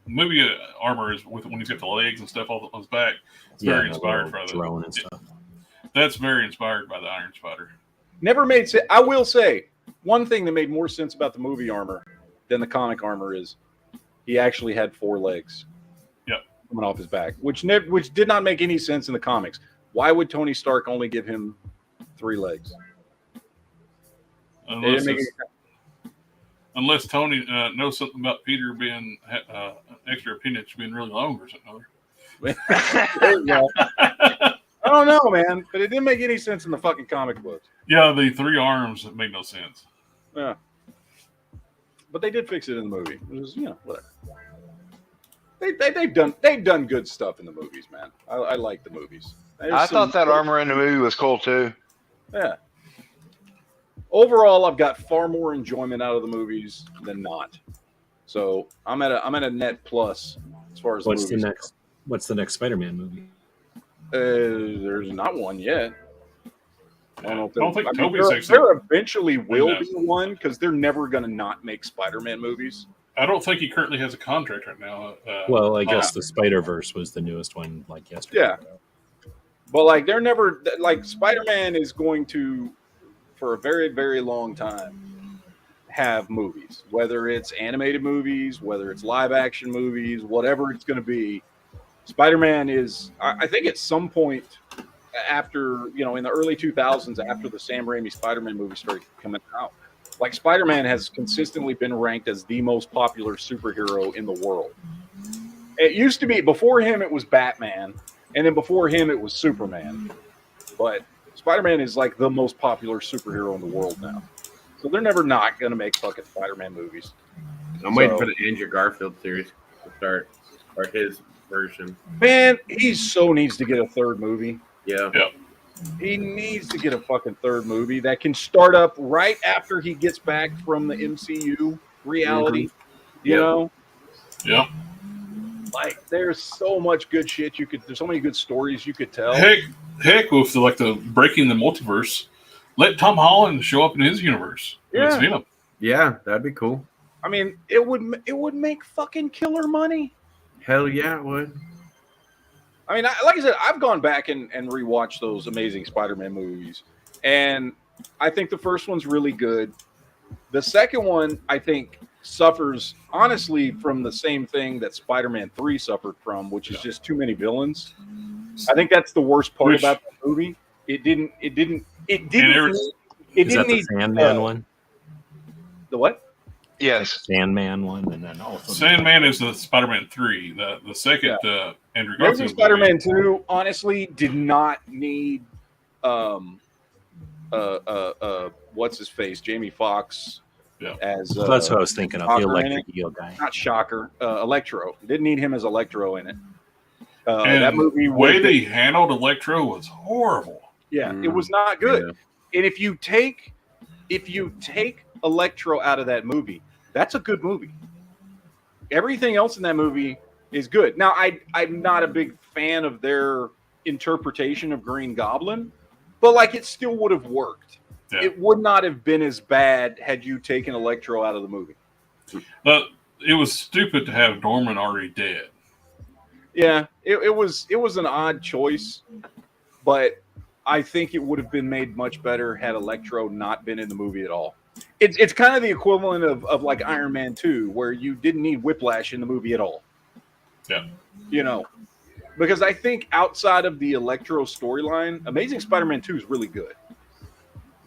[SPEAKER 6] movie armor is with when he's got the legs and stuff on his back. It's very inspired by the
[SPEAKER 10] drone and stuff.
[SPEAKER 6] That's very inspired by the Iron Spider.
[SPEAKER 3] Never made sense. I will say one thing that made more sense about the movie armor than the comic armor is he actually had 4 legs.
[SPEAKER 6] Yep.
[SPEAKER 3] Coming off his back, which did not make any sense in the comics. Why would Tony Stark only give him 3 legs?
[SPEAKER 6] Unless Tony knows something about Peter being extra appendage being really long or something.
[SPEAKER 3] There you go. I don't know, man, but it didn't make any sense in the fucking comic books.
[SPEAKER 6] Yeah, the 3 arms made no sense.
[SPEAKER 3] Yeah, but they did fix it in the movie. It was, whatever. They've done good stuff in the movies, man. I like the movies.
[SPEAKER 5] I thought that armor in the movie was cool too.
[SPEAKER 3] Yeah. Overall, I've got far more enjoyment out of the movies than not. So I'm at a net plus as far as
[SPEAKER 10] What's
[SPEAKER 3] the movies.
[SPEAKER 10] What's the next Spider-Man movie?
[SPEAKER 3] There's not one yet. I don't think there eventually will be one because they're never going to not make Spider-Man movies.
[SPEAKER 6] I don't think he currently has a contract right now.
[SPEAKER 10] Well, I guess the Spider-Verse was the newest one, like yesterday.
[SPEAKER 3] Yeah, but they're never Spider-Man is going to, for a very, very long time, have movies, whether it's animated movies, whether it's live action movies, whatever it's going to be. Spider-Man is, I think at some point after, in the early 2000s, after the Sam Raimi Spider-Man movie started coming out, Spider-Man has consistently been ranked as the most popular superhero in the world. It used to be, before him, it was Batman, and then before him, it was Superman. But Spider-Man is the most popular superhero in the world now. So they're never not going to make fucking Spider-Man movies.
[SPEAKER 4] I'm waiting for the Andrew Garfield series to start, or his version.
[SPEAKER 3] Man, he so needs to get a third movie.
[SPEAKER 4] Yeah.
[SPEAKER 3] He needs to get a fucking third movie that can start up right after he gets back from the MCU reality.
[SPEAKER 4] Mm-hmm.
[SPEAKER 3] You know?
[SPEAKER 6] Yeah.
[SPEAKER 3] There's so much good shit there's so many good stories you could tell.
[SPEAKER 6] Heck, with the breaking the multiverse, let Tom Holland show up in his universe.
[SPEAKER 3] Yeah.
[SPEAKER 6] Him.
[SPEAKER 4] Yeah, that'd be cool.
[SPEAKER 3] I mean, it would make fucking killer money.
[SPEAKER 4] Hell yeah, it would.
[SPEAKER 3] I mean, like I said, I've gone back and rewatched those Amazing Spider-Man movies, and I think the first one's really good. The second one, I think, suffers, honestly, from the same thing that Spider-Man 3 suffered from, which is just too many villains. I think that's the worst part about the movie. It didn't need
[SPEAKER 10] the Sandman one.
[SPEAKER 3] The what?
[SPEAKER 5] Yes,
[SPEAKER 10] Sandman one, and then also
[SPEAKER 6] Sandman is the Spider-Man 3. The second Andrew Garfield
[SPEAKER 3] Spider-Man 2, honestly, did not need what's his face, Jamie Foxx as
[SPEAKER 10] that's what I was thinking of, the electric eel guy.
[SPEAKER 3] Not Shocker, Electro. Didn't need him as Electro in it.
[SPEAKER 6] And
[SPEAKER 3] that movie,
[SPEAKER 6] the way they handled Electro was horrible.
[SPEAKER 3] Yeah, it was not good. Yeah. And if you take Electro out of that movie, that's a good movie. Everything else in that movie is good. Now, I'm not a big fan of their interpretation of Green Goblin, but it still would have worked. Yeah. It would not have been as bad had you taken Electro out of the movie.
[SPEAKER 6] It was stupid to have Norman already dead.
[SPEAKER 3] Yeah, it was an odd choice, but I think it would have been made much better had Electro not been in the movie at all. It's kind of the equivalent of Iron Man 2, where you didn't need Whiplash in the movie at all.
[SPEAKER 6] Yeah.
[SPEAKER 3] Because I think outside of the Electro storyline, Amazing Spider-Man 2 is really good.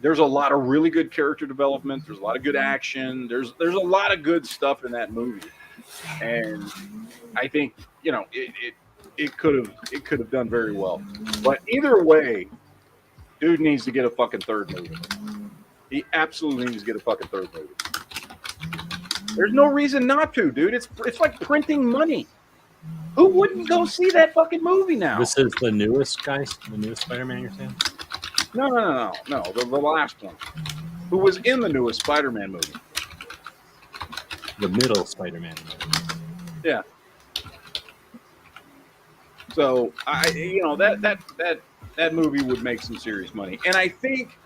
[SPEAKER 3] There's a lot of really good character development. There's a lot of good action. There's a lot of good stuff in that movie. And I think, it could have done very well. But either way, dude needs to get a fucking third movie. He absolutely needs to get a fucking third movie. There's no reason not to, dude. It's like printing money. Who wouldn't go see that fucking movie now?
[SPEAKER 10] This is the newest guys, the newest Spider-Man you're saying?
[SPEAKER 3] No. The last one. Who was in the newest Spider-Man movie?
[SPEAKER 10] The middle Spider-Man movie.
[SPEAKER 3] Yeah. So that movie would make some serious money, and I think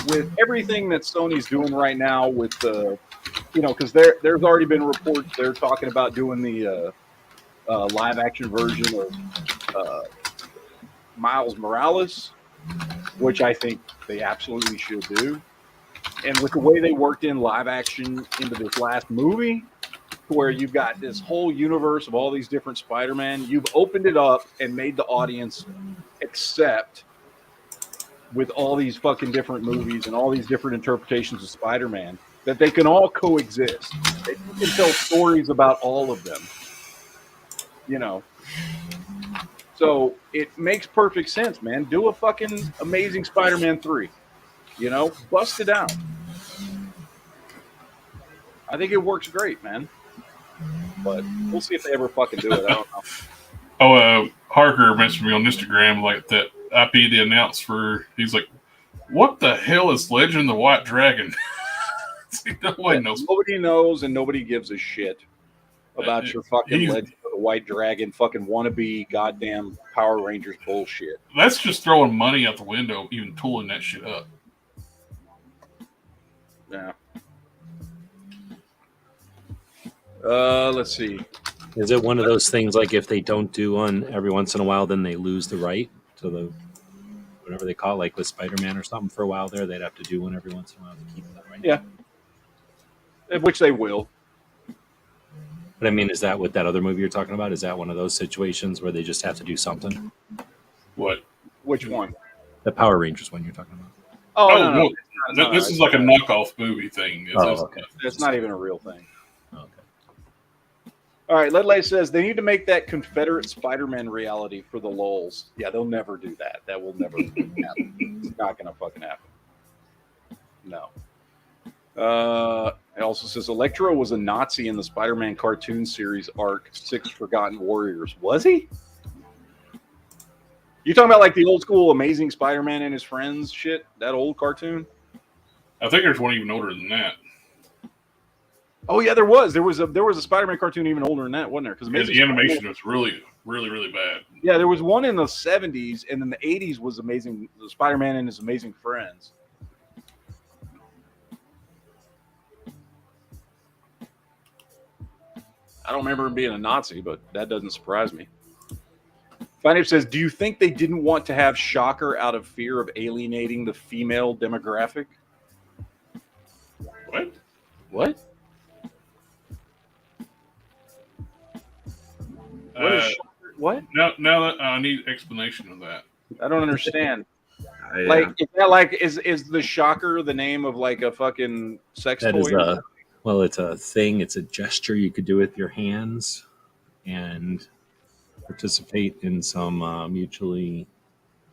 [SPEAKER 3] with everything that Sony's doing right now, with the, because there's already been reports they're talking about doing the live action version of Miles Morales, which I think they absolutely should do, and with the way they worked in live action into this last movie, where you've got this whole universe of all these different Spider-Man, you've opened it up and made the audience accept, with all these fucking different movies and all these different interpretations of Spider-Man, that they can all coexist. That you can tell stories about all of them. So it makes perfect sense, man. Do a fucking Amazing Spider-Man 3. Bust it out. I think it works great, man. But we'll see if they ever fucking do it. I don't know.
[SPEAKER 6] Oh, Harker mentioned me on Instagram like that IP they announced for. He's like, "What the hell is Legend of the White Dragon?" Nobody knows.
[SPEAKER 3] Nobody knows, and nobody gives a shit about your fucking Legend of the White Dragon, fucking wannabe goddamn Power Rangers bullshit.
[SPEAKER 6] That's just throwing money out the window, even tooling that shit up.
[SPEAKER 3] Yeah. Let's see.
[SPEAKER 10] Is it one of those things like if they don't do one every once in a while, then they lose the right to the whatever they call it, like with Spider-Man or something for a while there, they'd have to do one every once in a while to keep that right?
[SPEAKER 3] Yeah. Which they will.
[SPEAKER 10] But I mean, is that what that other movie you're talking about? Is that one of those situations where they just have to do something?
[SPEAKER 6] What?
[SPEAKER 3] Which one?
[SPEAKER 10] The Power Rangers one you're talking about.
[SPEAKER 3] Oh, no.
[SPEAKER 6] This is like a knockoff movie thing.
[SPEAKER 10] Okay.
[SPEAKER 3] It's not even a real thing.
[SPEAKER 10] Okay.
[SPEAKER 3] All right, Ledley says they need to make that Confederate Spider-Man reality for the lulz. Yeah, they'll never do that. That will never happen. It's not going to fucking happen. No. It also says Electro was a Nazi in the Spider-Man cartoon series arc 6 Forgotten Warriors. Was he? You talking about like the old school Amazing Spider-Man and his friends shit? That old cartoon?
[SPEAKER 6] I think there's one even older than that.
[SPEAKER 3] Oh yeah, there was a Spider-Man cartoon even older than that, wasn't there? Because
[SPEAKER 6] the animation was really, really, really bad.
[SPEAKER 3] Yeah, there was one in the 70s, and then the 80s was Amazing Spider-Man and his Amazing Friends. I don't remember him being a Nazi, but that doesn't surprise me. Financial says, do you think they didn't want to have Shocker out of fear of alienating the female demographic?
[SPEAKER 6] What?
[SPEAKER 3] What? What?
[SPEAKER 6] Now that I need explanation of that.
[SPEAKER 3] I don't understand.
[SPEAKER 4] Yeah.
[SPEAKER 3] Like, is that like is the Shocker the name of like a fucking sex
[SPEAKER 10] That
[SPEAKER 3] toy?
[SPEAKER 10] is well, it's a thing. It's a gesture you could do with your hands and participate in some mutually.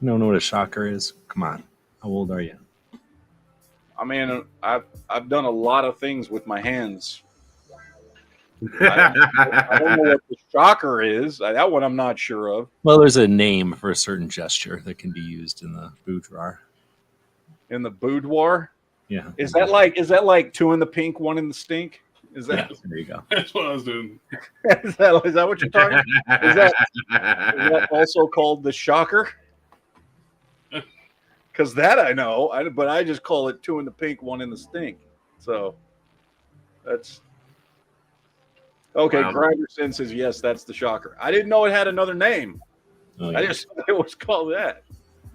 [SPEAKER 10] You don't know what a shocker is? Come on. How old are you?
[SPEAKER 3] I mean, I've done a lot of things with my hands. I don't know what the shocker is. That one I'm not sure of.
[SPEAKER 10] Well, there's a name for a certain gesture that can be used in the boudoir.
[SPEAKER 3] In the boudoir?
[SPEAKER 10] Yeah.
[SPEAKER 3] Is that like two in the pink, one in the stink? Is that?
[SPEAKER 10] Yeah, there you go.
[SPEAKER 6] That's what I was doing.
[SPEAKER 3] is that what you're talking about? Is that also called the shocker? Because that I know, but I just call it two in the pink, one in the stink. So that's okay.
[SPEAKER 4] Wow.
[SPEAKER 3] Grinderson says yes, that's the shocker. I didn't know it had another name.
[SPEAKER 10] Oh, yeah.
[SPEAKER 3] I just thought it was called that.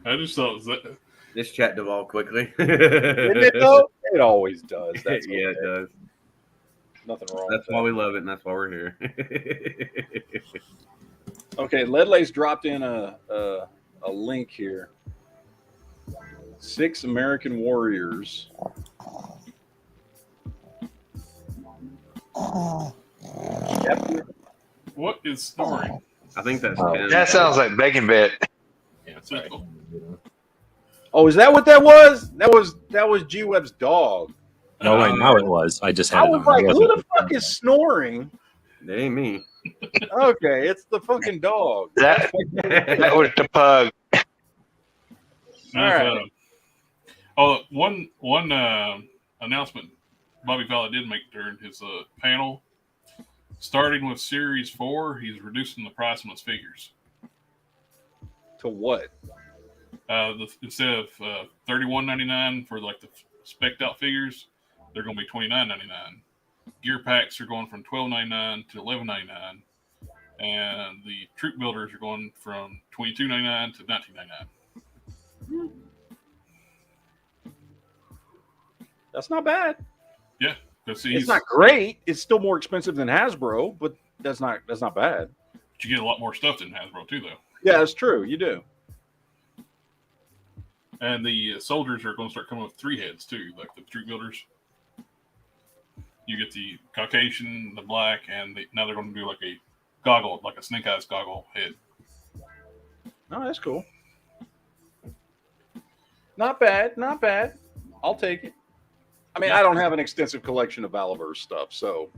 [SPEAKER 6] I just thought it was that.
[SPEAKER 4] This chat devolved quickly.
[SPEAKER 3] Didn't it though? It always does. That's
[SPEAKER 4] yeah, it does.
[SPEAKER 3] Nothing wrong.
[SPEAKER 4] That's
[SPEAKER 3] with
[SPEAKER 4] why
[SPEAKER 3] that.
[SPEAKER 4] we love it, and that's why we're here.
[SPEAKER 3] Okay, Ledley's dropped in a link here. 6 American Warriors.
[SPEAKER 6] What is snoring?
[SPEAKER 4] I think that's
[SPEAKER 10] Oh.
[SPEAKER 4] 10.
[SPEAKER 5] That sounds like Bacon Bit.
[SPEAKER 10] Yeah, sorry.
[SPEAKER 3] Oh, is that what that was? That was G Web's dog.
[SPEAKER 10] No, right now it was. I just had
[SPEAKER 3] I
[SPEAKER 10] it
[SPEAKER 3] was
[SPEAKER 10] on.
[SPEAKER 3] like,
[SPEAKER 10] It
[SPEAKER 3] who
[SPEAKER 10] wasn't-
[SPEAKER 3] the fuck is snoring?
[SPEAKER 4] It ain't me.
[SPEAKER 3] Okay, it's the fucking dog.
[SPEAKER 5] That was the pug.
[SPEAKER 3] All right.
[SPEAKER 6] One announcement Bobby Fowler did make during his panel. Starting with Series 4, he's reducing the price on his figures.
[SPEAKER 3] To what?
[SPEAKER 6] Instead of $31.99 for like the spec'd out figures, they're going to be $29.99. Gear packs are going from $12.99 to $11.99, and the troop builders are going from $22.99 to $19.99.
[SPEAKER 3] That's not bad.
[SPEAKER 6] Yeah,
[SPEAKER 3] it's not great. It's still more expensive than Hasbro, but that's not bad.
[SPEAKER 6] But you get a lot more stuff than Hasbro too, though.
[SPEAKER 3] Yeah, that's true. You do.
[SPEAKER 6] And the soldiers are going to start coming with 3 heads too, like the troop builders. You get the Caucasian, the black, and now they're going to do like a goggle, like a snake eyes goggle head.
[SPEAKER 3] Oh, that's cool. Not bad. Not bad. I'll take it. I mean, I don't have an extensive collection of Valaverse stuff, so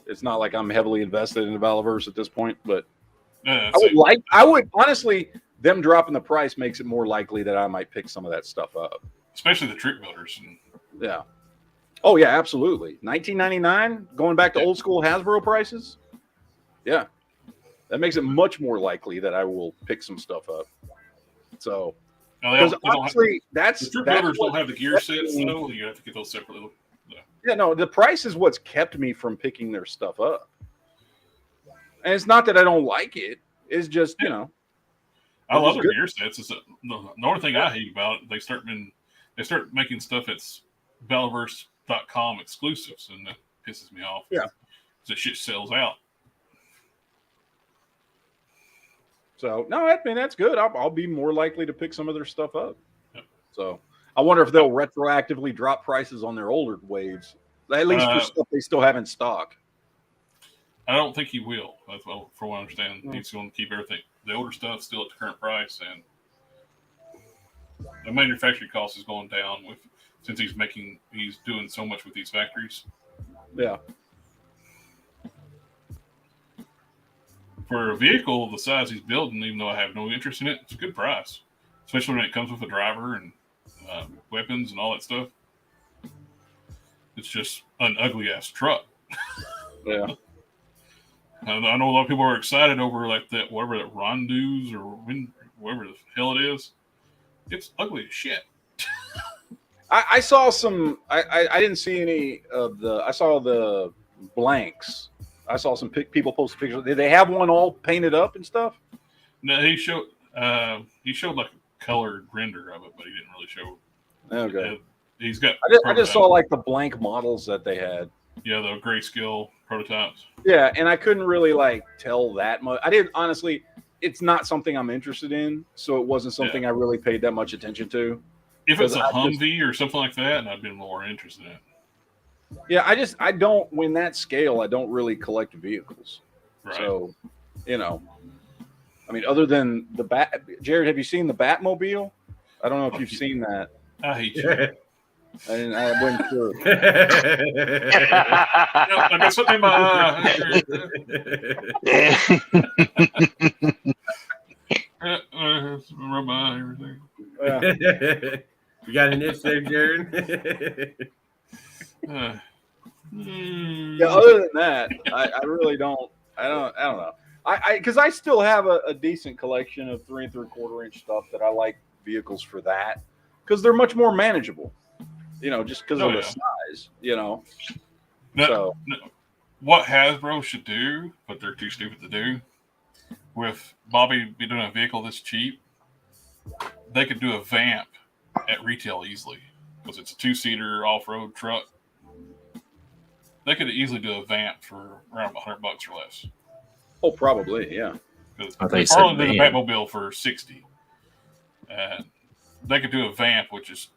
[SPEAKER 3] it's not like I'm heavily invested in the Valaverse at this point. But I would honestly, them dropping the price makes it more likely that I might pick some of that stuff up,
[SPEAKER 6] especially the troop builders.
[SPEAKER 3] Yeah. Oh yeah, absolutely. $19.99, going back to old school Hasbro prices. Yeah, that makes it much more likely that I will pick some stuff up. So. Because honestly,
[SPEAKER 6] the troop builders don't have the gear sets, though. You have to get those separately.
[SPEAKER 3] Yeah, no, the price is what's kept me from picking their stuff up. And it's not that I don't like it. It's just,
[SPEAKER 6] I love their gear sets. It's the only thing I hate about it, they start making stuff that's Valaverse.com exclusives, and that pisses me off.
[SPEAKER 3] Yeah.
[SPEAKER 6] That shit sells out.
[SPEAKER 3] So no, I mean that's good. I'll be more likely to pick some of their stuff up. Yep. So I wonder if they'll retroactively drop prices on their older waves, at least for stuff they still have in stock.
[SPEAKER 6] I don't think he will. For what I understand, he's going to keep everything, the older stuff, still at the current price, and the manufacturing cost is going down since he's doing so much with these factories.
[SPEAKER 3] Yeah.
[SPEAKER 6] For a vehicle the size he's building, even though I have no interest in it, it's a good price, especially when it comes with a driver and weapons and all that stuff. It's just an ugly ass truck.
[SPEAKER 3] Yeah.
[SPEAKER 6] I know a lot of people are excited over like that, whatever that Rondu's or whatever the hell it is. It's ugly as shit.
[SPEAKER 3] I saw some. I didn't see any of the. I saw the blanks. I saw some people post pictures. Did they have one all painted up and stuff?
[SPEAKER 6] No, he showed like a colored render of it, but he didn't really show.
[SPEAKER 3] Okay.
[SPEAKER 6] He's got.
[SPEAKER 3] I just saw like the blank models that they had.
[SPEAKER 6] Yeah, the grayscale prototypes.
[SPEAKER 3] Yeah, and I couldn't really like tell that much. I didn't honestly. It's not something I'm interested in, so it wasn't something I really paid that much attention to.
[SPEAKER 6] If it's a Humvee or something like that, I'd been more interested in it.
[SPEAKER 3] Yeah, I don't, when that scale, I don't really collect vehicles.
[SPEAKER 6] Right.
[SPEAKER 3] So, I mean, other than the Jared, have you seen the Batmobile? I don't know if you've seen that.
[SPEAKER 6] I hate you.
[SPEAKER 3] I wasn't sure.
[SPEAKER 6] I got something in my eye. Rub my eye, everything.
[SPEAKER 3] Yeah.
[SPEAKER 4] You got an itch there, Jared?
[SPEAKER 3] Yeah, other than that, I really don't. I don't know. Because I still have a decent collection of 3 3/4 inch stuff that I like vehicles for that, because they're much more manageable. Just because of the size. So
[SPEAKER 6] what Hasbro should do, but they're too stupid to do, with Bobby be doing a vehicle this cheap, they could do a Vamp at retail easily, because it's a 2-seater off-road truck. They could easily do a Vamp for around $100 or less.
[SPEAKER 3] Oh, probably, yeah.
[SPEAKER 6] Because P0rn did a Batmobile for $60, and they could do a Vamp, which is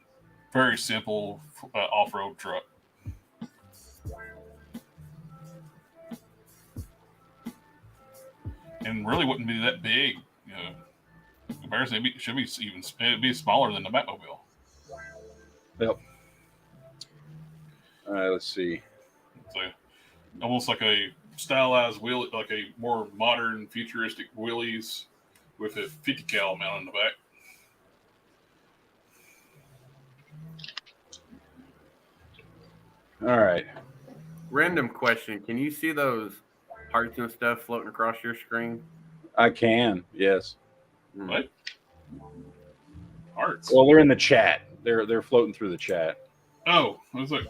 [SPEAKER 6] very simple off-road truck. and really wouldn't be that big. In comparison, it should be even it'd be smaller than the Batmobile.
[SPEAKER 3] Yep. All right, let's see.
[SPEAKER 6] It's almost like a stylized wheel, like a more modern, futuristic wheelies with a 50 cal mount on the back.
[SPEAKER 3] All right.
[SPEAKER 4] Random question: can you see those hearts and stuff floating across your screen?
[SPEAKER 3] I can. Yes.
[SPEAKER 6] What? Hearts?
[SPEAKER 3] Well, they're in the chat. They're floating through the chat.
[SPEAKER 6] Oh, I was like,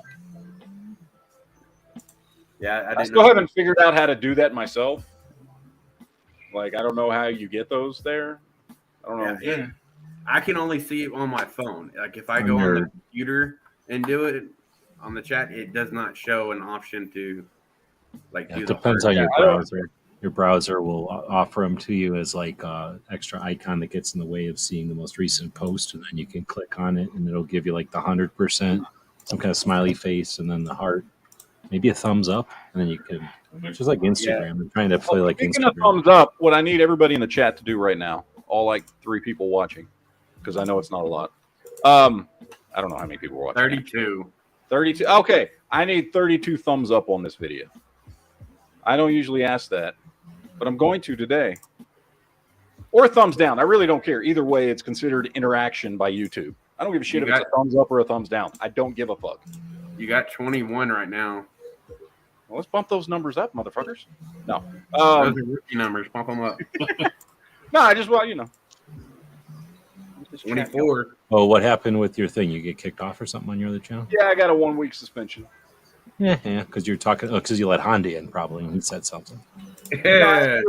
[SPEAKER 4] yeah,
[SPEAKER 3] I still haven't figured out how to do that myself. Like, I don't know how you get those there. I don't know.
[SPEAKER 4] Yeah, I can only see it on my phone. Like, if I go on the computer and do it on the chat, it does not show an option to like do
[SPEAKER 10] It
[SPEAKER 4] the
[SPEAKER 10] depends
[SPEAKER 4] heart.
[SPEAKER 10] on your browser. Your browser will offer them to you as like extra icon that gets in the way of seeing the most recent post, and then you can click on it, and it'll give you like the 100%, some kind of smiley face, and then the heart, maybe a thumbs up, and then you can just like Instagram. I'm trying to play like
[SPEAKER 3] Speaking
[SPEAKER 10] Instagram.
[SPEAKER 3] of thumbs up, what I need everybody in the chat to do right now, all like 3 people watching, because I know it's not a lot. I don't know how many people are watching.
[SPEAKER 4] 32.
[SPEAKER 3] 32. Okay, I need 32 thumbs up on this video. I don't usually ask that, but I'm going to today. Or thumbs down. I really don't care. Either way, it's considered interaction by YouTube. I don't give a shit if it's a thumbs up or a thumbs down. I don't give a fuck.
[SPEAKER 4] You got 21 right now.
[SPEAKER 3] Well, let's bump those numbers up, motherfuckers. No.
[SPEAKER 4] Those are rookie numbers. Pump them up.
[SPEAKER 3] No, I just, well, you know.
[SPEAKER 4] 24.
[SPEAKER 10] Oh, what happened with your thing? You get kicked off or something on your other channel?
[SPEAKER 3] Yeah, I got a 1-week suspension.
[SPEAKER 10] Yeah, because you're talking. Oh, because you let Honda in probably, and he said something.
[SPEAKER 4] Yeah.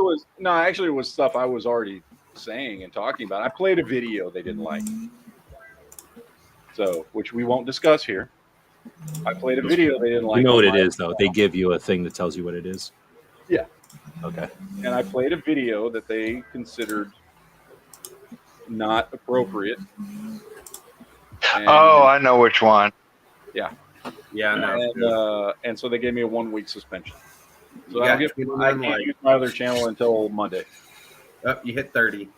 [SPEAKER 3] Actually, it was stuff I was already saying and talking about. I played a video they didn't like, so which we won't discuss here. I played a video they didn't like.
[SPEAKER 10] You know what it is, though. They give you a thing that tells you what it is.
[SPEAKER 3] Yeah.
[SPEAKER 10] Okay.
[SPEAKER 3] And I played a video that they considered not appropriate. And,
[SPEAKER 5] I know which one.
[SPEAKER 3] Yeah.
[SPEAKER 4] Yeah, I know.
[SPEAKER 3] And so they gave me a 1-week suspension. So
[SPEAKER 4] You
[SPEAKER 3] I
[SPEAKER 4] got
[SPEAKER 3] can't use my other channel until Monday.
[SPEAKER 4] Oh, you hit 30.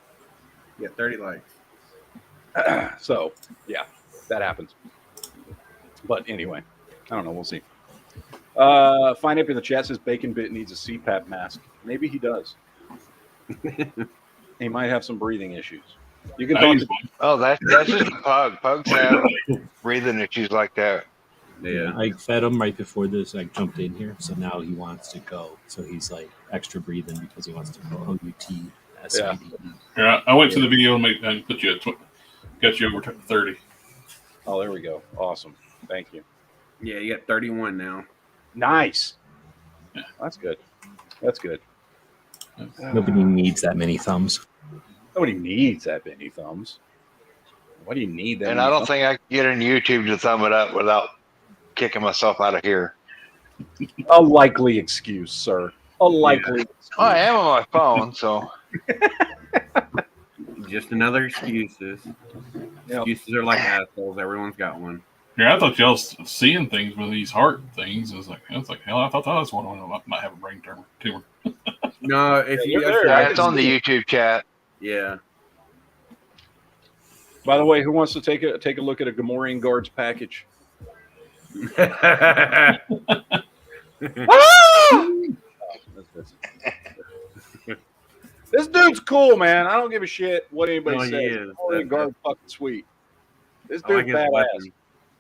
[SPEAKER 4] You got 30 likes.
[SPEAKER 3] So, yeah, that happens. But anyway, I don't know. We'll see. Find up in the chat says Bacon Bit needs a CPAP mask. Maybe he does. He might have some breathing issues. You can talk to
[SPEAKER 5] Oh, that's just a pug. Pugs have breathing issues like that.
[SPEAKER 4] Yeah.
[SPEAKER 10] I fed him right before this. I jumped in here, so now he wants to go. So he's like extra breathing because he wants to go. O-U-T-S-I-D-E.
[SPEAKER 6] Yeah, I went to the video and put you got you over 30.
[SPEAKER 3] Oh, there we go. Awesome. Thank you.
[SPEAKER 4] Yeah, you got 31 now.
[SPEAKER 3] Nice.
[SPEAKER 6] Yeah.
[SPEAKER 3] That's good. That's good.
[SPEAKER 10] Nobody needs that many thumbs.
[SPEAKER 3] Nobody needs that many thumbs. What do you need that?
[SPEAKER 5] And I don't think I can get on YouTube to thumb it up without kicking myself out of here.
[SPEAKER 3] A likely excuse, sir. A likely excuse.
[SPEAKER 5] Well, I am on my phone, so.
[SPEAKER 4] Just another excuses.
[SPEAKER 3] Yep.
[SPEAKER 4] Excuses are like assholes. Everyone's got one.
[SPEAKER 6] Yeah, I thought y'all was seeing things with these heart things. Hell, I thought that was one of them. I might have a brain tumor.
[SPEAKER 4] No, if you
[SPEAKER 5] It's on the YouTube chat.
[SPEAKER 4] Yeah.
[SPEAKER 3] By the way, who wants to take a look at a Gamorrean Guards package? This dude's cool, man. I don't give a shit what anybody says. Gamorrean Guards fucking sweet. This dude's badass.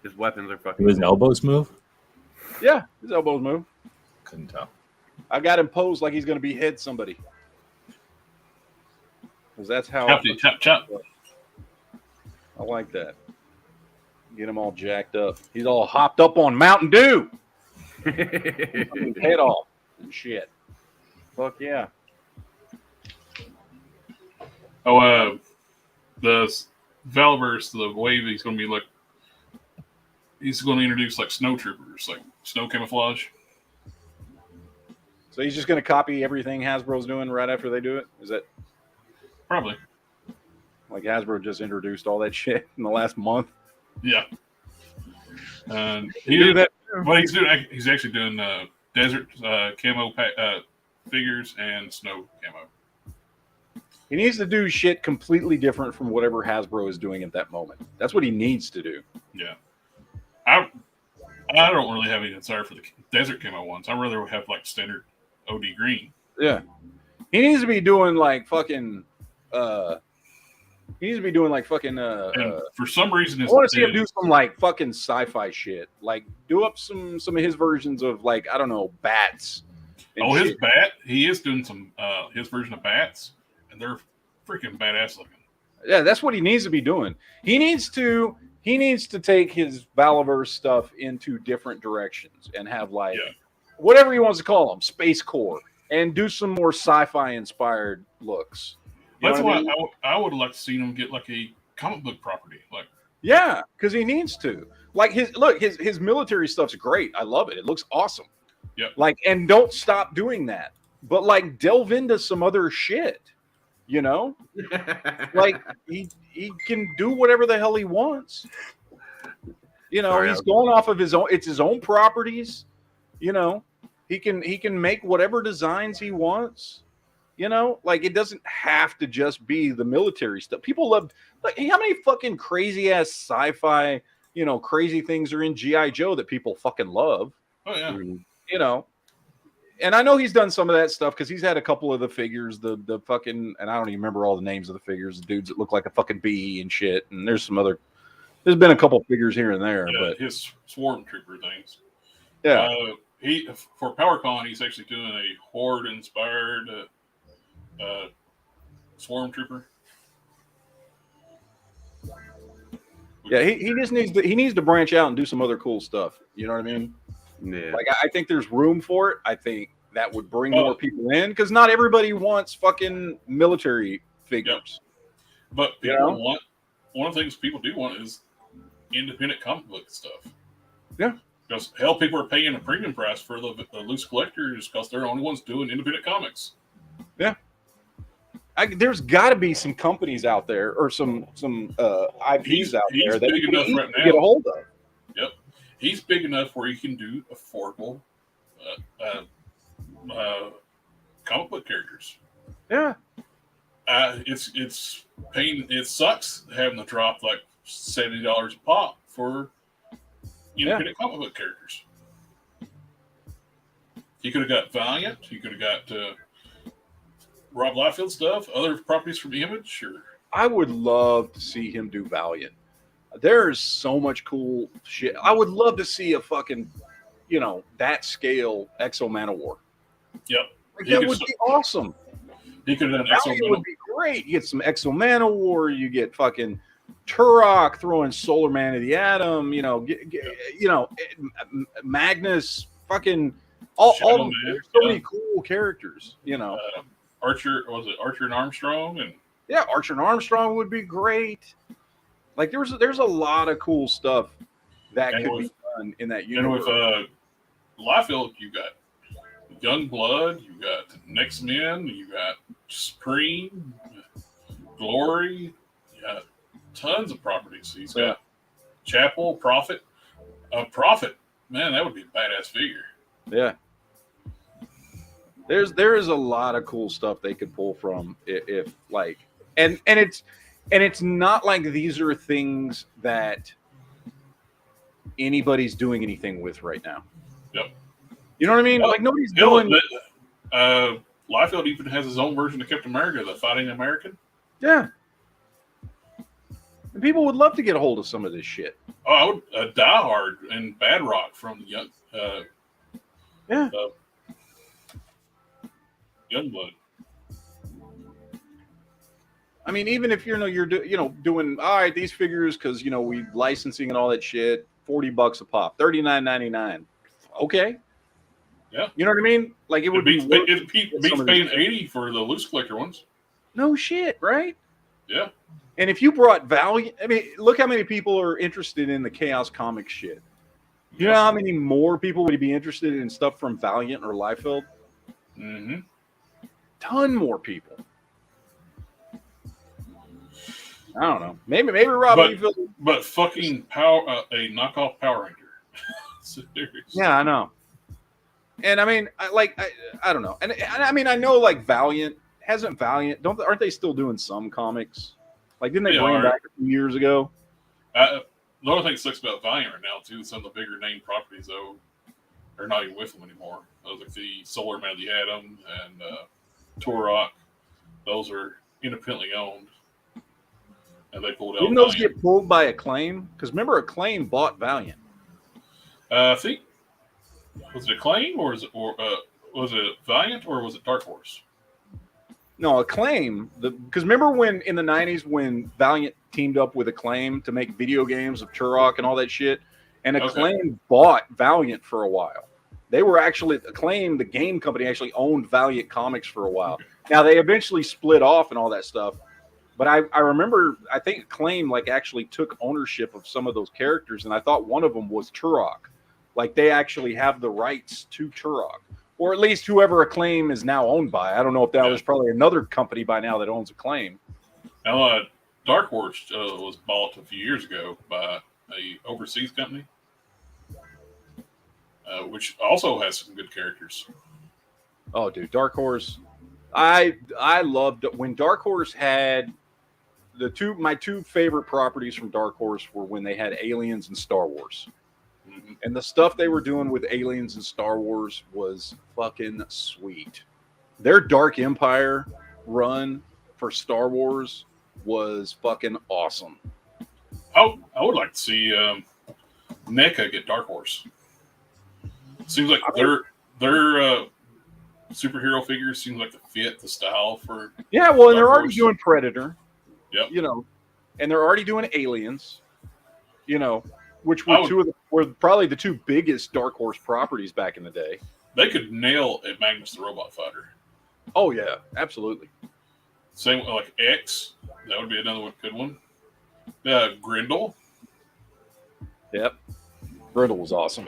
[SPEAKER 4] His weapons are fucking.
[SPEAKER 10] Do his elbows move?
[SPEAKER 3] Yeah, his elbows move.
[SPEAKER 10] Couldn't tell.
[SPEAKER 3] I got him posed like he's going to behead somebody. Because that's how.
[SPEAKER 6] Chop.
[SPEAKER 3] I like that. Get him all jacked up. He's all hopped up on Mountain Dew. Head off and shit. Fuck yeah.
[SPEAKER 6] Oh, the Valverse, the wave, he's going to be like, he's going to introduce like snow troopers, like snow camouflage.
[SPEAKER 3] So he's just going to copy everything Hasbro's doing right after they do it? Is that
[SPEAKER 6] probably?
[SPEAKER 3] Like Hasbro just introduced all that shit in the last month?
[SPEAKER 6] Yeah. He did that. What he's doing, he's actually doing desert camo figures and snow camo.
[SPEAKER 3] He needs to do shit completely different from whatever Hasbro is doing at that moment. That's what he needs to do.
[SPEAKER 6] Yeah. I don't really have any desire for the Desert camo ones. I'd rather have like standard OD green.
[SPEAKER 3] Yeah. He needs to be doing like fucking and
[SPEAKER 6] for some reason,
[SPEAKER 3] I want to see him do some like fucking sci-fi shit. Like do up some of his versions of like, I don't know, bats.
[SPEAKER 6] Oh, his bat. He is doing some his version of bats, and they're freaking badass looking.
[SPEAKER 3] Yeah, that's what he needs to be doing. He needs to take his Valaverse stuff into different directions and have like whatever he wants to call them, Space Core, and do some more sci-fi inspired looks.
[SPEAKER 6] That's why I would like to see him get like a comic book property. Like,
[SPEAKER 3] yeah, because he needs to. Like his military stuff's great. I love it. It looks awesome.
[SPEAKER 6] Yeah.
[SPEAKER 3] Like, and don't stop doing that. But like, delve into some other shit. You know, like he can do whatever the hell he wants. You know, he's going off of his own. It's his own properties. You know, he can make whatever designs he wants. You know, like it doesn't have to just be the military stuff. People love, like, how many fucking crazy ass sci-fi, you know, crazy things are in G.I. Joe that people fucking love.
[SPEAKER 6] Oh yeah.
[SPEAKER 3] You know, and I know he's done some of that stuff because he's had a couple of the figures, the fucking, and I don't even remember all the names of the figures, the dudes that look like a fucking bee and shit. And there's been a couple figures here and there, but
[SPEAKER 6] his Swarm Trooper things.
[SPEAKER 3] Yeah.
[SPEAKER 6] He for PowerCon, he's actually doing a Horde inspired Swarm Trooper.
[SPEAKER 3] Yeah, he just needs to branch out and do some other cool stuff. You know what I mean?
[SPEAKER 4] Yeah.
[SPEAKER 3] Like I think there's room for it. I think that would bring more people in because not everybody wants fucking military figures.
[SPEAKER 6] Yep. But people want, one of the things people do want is independent comic book stuff.
[SPEAKER 3] Yeah.
[SPEAKER 6] Because hell, people are paying a premium price for the loose collectors because they're the only ones doing independent comics.
[SPEAKER 3] Yeah. There's got to be some companies out there or some IPs out there that
[SPEAKER 6] big enough right now
[SPEAKER 3] get a hold of.
[SPEAKER 6] Yep, he's big enough where he can do affordable comic book characters.
[SPEAKER 3] Yeah,
[SPEAKER 6] it's pain. It sucks having to drop like $70 a pop for independent comic book characters. He could have got Valiant. He could have got Rob Liefeld stuff, other properties from Image. Or
[SPEAKER 3] I would love to see him do Valiant. There's so much cool shit. I would love to see a fucking, you know, that scale Exo Manowar.
[SPEAKER 6] Yep,
[SPEAKER 3] like, that would be awesome.
[SPEAKER 6] He could have done
[SPEAKER 3] Valiant would be great. You get some Exo Manowar. You get fucking Turok throwing Solar Man of the Atom. You know, you know, Magnus. Fucking all there's so many cool characters. You know.
[SPEAKER 6] Archer and Armstrong? And
[SPEAKER 3] yeah, Archer and Armstrong would be great. Like there's a lot of cool stuff that could be done in that universe.
[SPEAKER 6] And with Liefeld, you got Young Blood, you got Next Men, you got Supreme, Glory, you got tons of properties. He's got Chapel, Prophet. Prophet, man, that would be a badass figure.
[SPEAKER 3] Yeah. There is a lot of cool stuff they could pull from if like and it's not like these are things that anybody's doing anything with right now.
[SPEAKER 6] Yep.
[SPEAKER 3] You know what I mean? Like nobody's doing.
[SPEAKER 6] Liefeld even has his own version of Captain America, the Fighting American.
[SPEAKER 3] Yeah. And people would love to get a hold of some of this shit.
[SPEAKER 6] Oh, I would Die Hard and Bad Rock from Youngblood.
[SPEAKER 3] I mean, even if you're doing all right, these figures because we licensing and all that shit, $40 a pop, $39.99. Okay.
[SPEAKER 6] Yeah.
[SPEAKER 3] You know what I mean? Like it would be
[SPEAKER 6] beats paying $80 for the loose collector ones.
[SPEAKER 3] No shit, right?
[SPEAKER 6] Yeah.
[SPEAKER 3] And if you brought Valiant, I mean, look how many people are interested in the Chaos Comics shit. You know how many more people would be interested in stuff from Valiant or Liefeld?
[SPEAKER 6] Mm-hmm.
[SPEAKER 3] Ton more people. I don't know. Maybe Rob Liefeld.
[SPEAKER 6] But fucking a knockoff Power Ranger. Seriously.
[SPEAKER 3] Yeah, I know. And I mean, I don't know. And I mean, I know like Valiant hasn't Valiant? Aren't they still doing some comics? Like, didn't they
[SPEAKER 6] They
[SPEAKER 3] bring
[SPEAKER 6] are.
[SPEAKER 3] back a few years ago?
[SPEAKER 6] The only thing that sucks about Valiant right now too, some of the bigger name properties though, are not even with them anymore. Those like the Solar Man of the Atom and Turok, those are independently owned, and they pulled out.
[SPEAKER 3] Didn't those
[SPEAKER 6] Valiant.
[SPEAKER 3] get pulled by Acclaim? Because remember, Acclaim bought Valiant.
[SPEAKER 6] I think was it Acclaim or was it Valiant or was it Dark Horse?
[SPEAKER 3] No, Acclaim. Because remember when in the 90s when Valiant teamed up with Acclaim to make video games of Turok and all that shit, and Acclaim bought Valiant for a while. They were actually Acclaim, the game company, actually owned Valiant Comics for a while. Now they eventually split off and all that stuff. But I remember, I think Acclaim like actually took ownership of some of those characters, and I thought one of them was Turok. Like they actually have the rights to Turok, or at least whoever Acclaim is now owned by. I don't know if that was probably another company by now that owns Acclaim.
[SPEAKER 6] Now, Dark Horse was bought a few years ago by a overseas company, which also has some good characters.
[SPEAKER 3] Oh, dude, Dark Horse. I loved when Dark Horse had my two favorite properties from Dark Horse were when they had Aliens and Star Wars. Mm-hmm. And the stuff they were doing with Aliens and Star Wars was fucking sweet. Their Dark Empire run for Star Wars was fucking awesome.
[SPEAKER 6] I would like to see NECA get Dark Horse. Seems like their superhero figures seem like to fit the style for.
[SPEAKER 3] Yeah, well, and they're already doing Predator.
[SPEAKER 6] Yep.
[SPEAKER 3] You know, and they're already doing Aliens. You know, which were were probably the two biggest Dark Horse properties back in the day.
[SPEAKER 6] They could nail a Magnus the Robot Fighter.
[SPEAKER 3] Oh yeah, absolutely.
[SPEAKER 6] Same like X. That would be another good one. Grindel.
[SPEAKER 3] Yep. Grindel was awesome.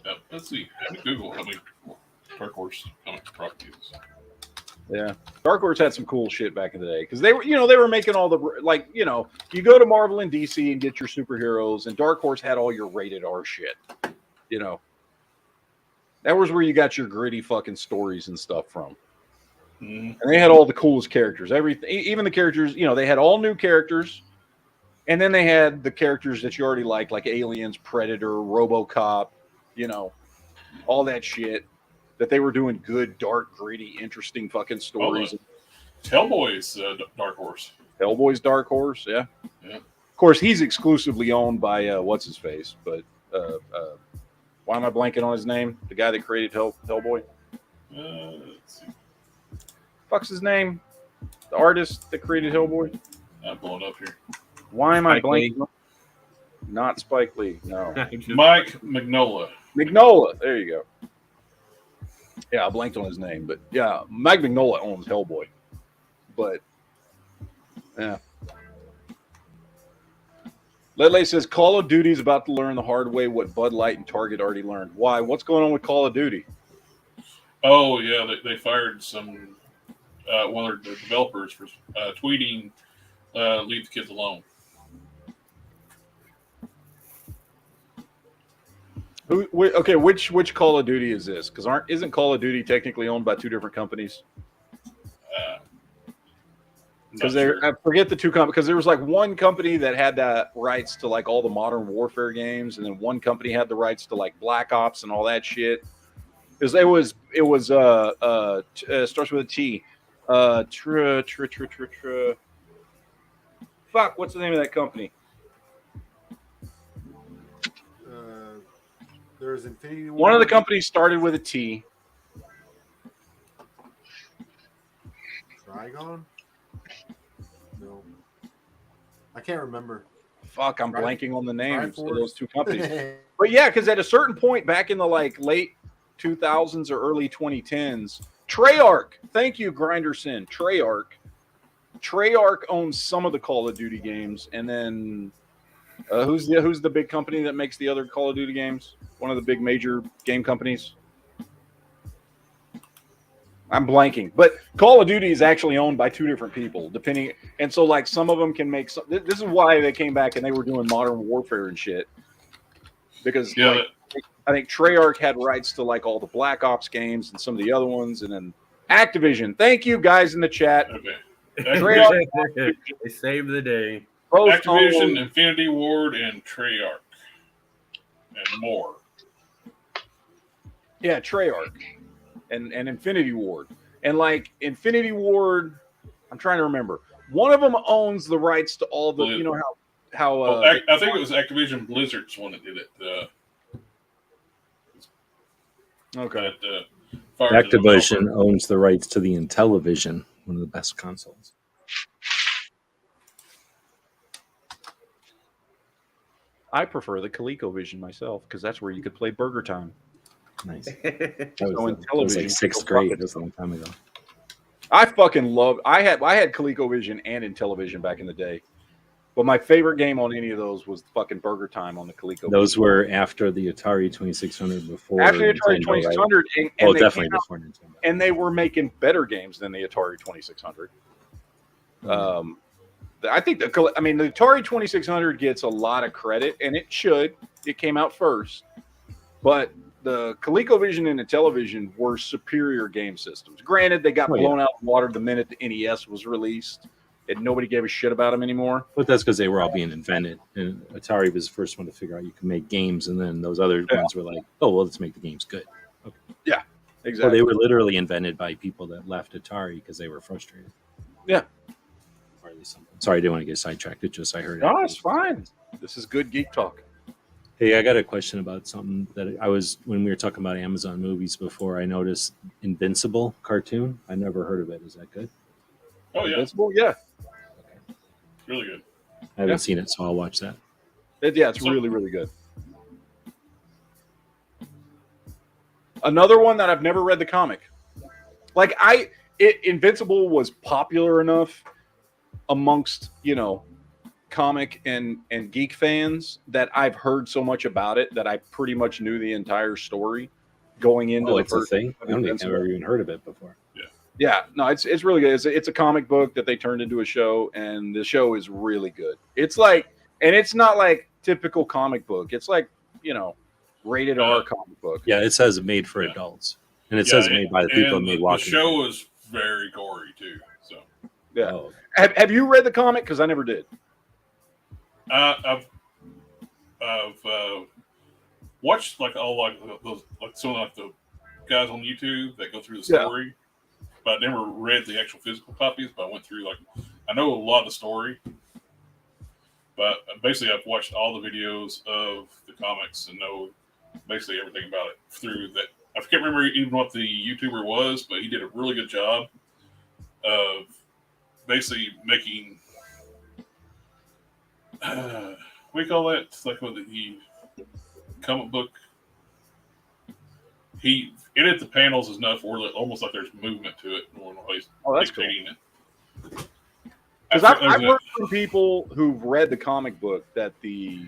[SPEAKER 6] Yep. Let's see. Google how many Dark Horse comic properties.
[SPEAKER 3] Yeah, Dark Horse had some cool shit back in the day because they were making all the you go to Marvel and DC and get your superheroes, and Dark Horse had all your rated R shit. You know, that was where you got your gritty fucking stories and stuff from. And they had all the coolest characters. Everything, even the characters. You know, they had all new characters, and then they had the characters that you already liked, like Aliens, Predator, RoboCop. You know, all that shit. That they were doing good, dark, gritty, interesting fucking stories.
[SPEAKER 6] Hellboy's Dark Horse.
[SPEAKER 3] Hellboy's Dark Horse, yeah.
[SPEAKER 6] Yeah.
[SPEAKER 3] Of course, he's exclusively owned by what's his face, but why am I blanking on his name? The guy that created Hellboy.
[SPEAKER 6] Let's see.
[SPEAKER 3] Fuck's his name? The artist that created Hellboy.
[SPEAKER 6] I'm pulling up here.
[SPEAKER 3] Why am I blanking? Not Spike Lee. No.
[SPEAKER 6] Mike Mignola.
[SPEAKER 3] Mignola. There you go. Yeah, I blanked on his name, but yeah, Mike Mignola owns Hellboy. But yeah. Ledley says Call of Duty is about to learn the hard way what Bud Light and Target already learned. Why? What's going on with Call of Duty?
[SPEAKER 6] Oh yeah, they fired some one of their developers for tweeting, "Leave the kids alone."
[SPEAKER 3] Okay, which Call of Duty is this? Because isn't Call of Duty technically owned by two different companies? Because I forget the two companies. Because there was like one company that had the rights to like all the Modern Warfare games, and then one company had the rights to like Black Ops and all that shit. Because it was starts with a T. Fuck, what's the name of that company?
[SPEAKER 8] There's Infinity War.
[SPEAKER 3] One of the companies started with a T.
[SPEAKER 8] Trigon? No. I can't remember.
[SPEAKER 3] Fuck, I'm blanking on the names of those two companies.
[SPEAKER 8] Triforce.
[SPEAKER 3] But yeah, because at a certain point back in the like late 2000s or early 2010s, Treyarch. Thank you, Grinderson. Treyarch owns some of the Call of Duty games, and then who's the big company that makes the other Call of Duty games? One of the big major game companies. I'm blanking, but Call of Duty is actually owned by two different people, depending. And so, like, some of them can make. This is why they came back and they were doing Modern Warfare and shit. Because I think Treyarch had rights to like all the Black Ops games and some of the other ones, and then Activision. Thank you guys in the chat.
[SPEAKER 6] Okay.
[SPEAKER 4] They saved the day.
[SPEAKER 3] Both
[SPEAKER 6] Activision,
[SPEAKER 3] own-
[SPEAKER 6] Infinity Ward, and Treyarch, and more.
[SPEAKER 3] Yeah, Treyarch and Infinity Ward. And like Infinity Ward, I'm trying to remember. One of them owns the rights to all the, you know how
[SPEAKER 6] Well, I think it was Activision Blizzard's one that did it.
[SPEAKER 3] Okay.
[SPEAKER 10] Activision owns the rights to the Intellivision, one of the best consoles.
[SPEAKER 3] I prefer the ColecoVision myself because that's where you could play Burger Time.
[SPEAKER 10] Nice.
[SPEAKER 3] That
[SPEAKER 10] was like sixth grade. That was a long time ago.
[SPEAKER 3] I fucking loved. I had ColecoVision and Intellivision back in the day, but my favorite game on any of those was fucking Burger Time on the ColecoVision.
[SPEAKER 10] Those were after the Atari 2600, before
[SPEAKER 3] after the Atari
[SPEAKER 10] Nintendo,
[SPEAKER 3] 2600,
[SPEAKER 10] right?
[SPEAKER 3] and
[SPEAKER 10] Definitely before Nintendo.
[SPEAKER 3] And they were making better games than the Atari 2600. I think the Atari 2600 gets a lot of credit, and it should. It came out first, but the ColecoVision and the Intellivision were superior game systems. Granted, they got blown out of water the minute the NES was released, and nobody gave a shit about them anymore.
[SPEAKER 10] But that's because they were all being invented, and Atari was the first one to figure out you can make games, and then those other ones were like, oh, well, let's make the games good. Okay.
[SPEAKER 3] Yeah, exactly.
[SPEAKER 10] So they were literally invented by people that left Atari because they were frustrated.
[SPEAKER 3] Yeah.
[SPEAKER 10] Or at least something. Sorry, I didn't want to get sidetracked. It's just I heard it.
[SPEAKER 3] No, it's fine. This is good geek talk.
[SPEAKER 10] Hey, I got a question about something that when we were talking about Amazon movies before, I noticed Invincible cartoon. I never heard of it. Is that good?
[SPEAKER 6] Oh, yeah.
[SPEAKER 3] Invincible? Yeah.
[SPEAKER 6] Okay. Really good.
[SPEAKER 10] I haven't seen it, so I'll watch that.
[SPEAKER 3] It's really, really good. Another one that I've never read the comic. Like, Invincible was popular enough amongst, comic and geek fans that I've heard so much about it that I pretty much knew the entire story going into the first
[SPEAKER 10] thing. I don't think I've ever even heard of it before.
[SPEAKER 3] Yeah, no, it's really good. It's a comic book that they turned into a show, and the show is really good. It's like, and it's not like typical comic book. It's like, rated R comic book.
[SPEAKER 10] Yeah, it says made for adults, and it says made by the people who made Walking
[SPEAKER 6] Dead. The show is very gory too. So
[SPEAKER 3] yeah, have you read the comic? Because I never did.
[SPEAKER 6] I've watched some of the guys on YouTube that go through the story, but I never read the actual physical copies. But I went through I know a lot of the story, but basically I've watched all the videos of the comics and know basically everything about it through that. I can't remember even what the YouTuber was, but he did a really good job of basically making. We call that like what the comic book. He edited the panels enough where almost like there's movement to it.
[SPEAKER 3] That's cool.
[SPEAKER 6] It.
[SPEAKER 3] Because I've heard from people who've read the comic book that the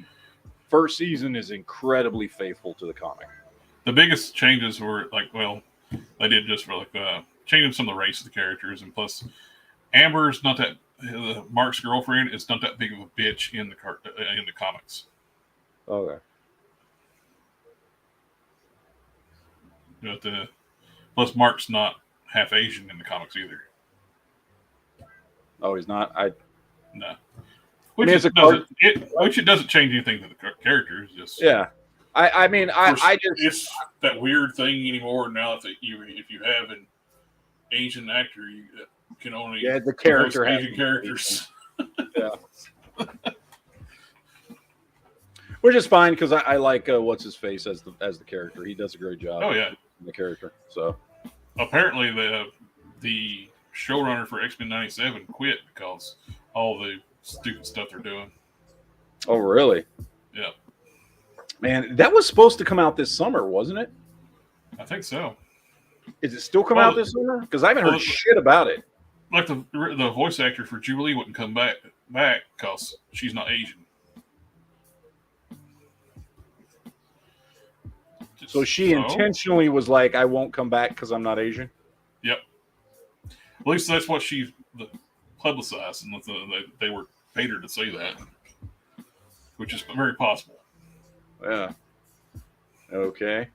[SPEAKER 3] first season is incredibly faithful to the comic.
[SPEAKER 6] The biggest changes were they did just for changing some of the race of the characters, and plus Amber's not that. Mark's girlfriend is not that big of a bitch in the comics.
[SPEAKER 3] Okay.
[SPEAKER 6] But plus Mark's not half Asian in the comics either.
[SPEAKER 3] Oh, he's not.
[SPEAKER 6] No. Which it doesn't change anything to the characters. Just it's that weird thing anymore now that if you have an Asian actor, you can only
[SPEAKER 3] the character
[SPEAKER 6] Asian characters.
[SPEAKER 3] Yeah. Which is fine because I like what's his face as the character. He does a great job.
[SPEAKER 6] Oh yeah,
[SPEAKER 3] the character. So
[SPEAKER 6] apparently the showrunner for X-Men '97 quit because all the stupid stuff they're doing.
[SPEAKER 3] Oh really?
[SPEAKER 6] Yeah.
[SPEAKER 3] Man, that was supposed to come out this summer, wasn't it?
[SPEAKER 6] I think so.
[SPEAKER 3] Is it still coming out this summer? Because I haven't heard shit about it.
[SPEAKER 6] Like the voice actor for Jubilee wouldn't come back because she's not Asian.
[SPEAKER 3] So she intentionally was like, "I won't come back because I'm not Asian."
[SPEAKER 6] Yep. At least that's what she publicized, and they were paid her to say that, which is very possible.
[SPEAKER 3] Yeah. Okay.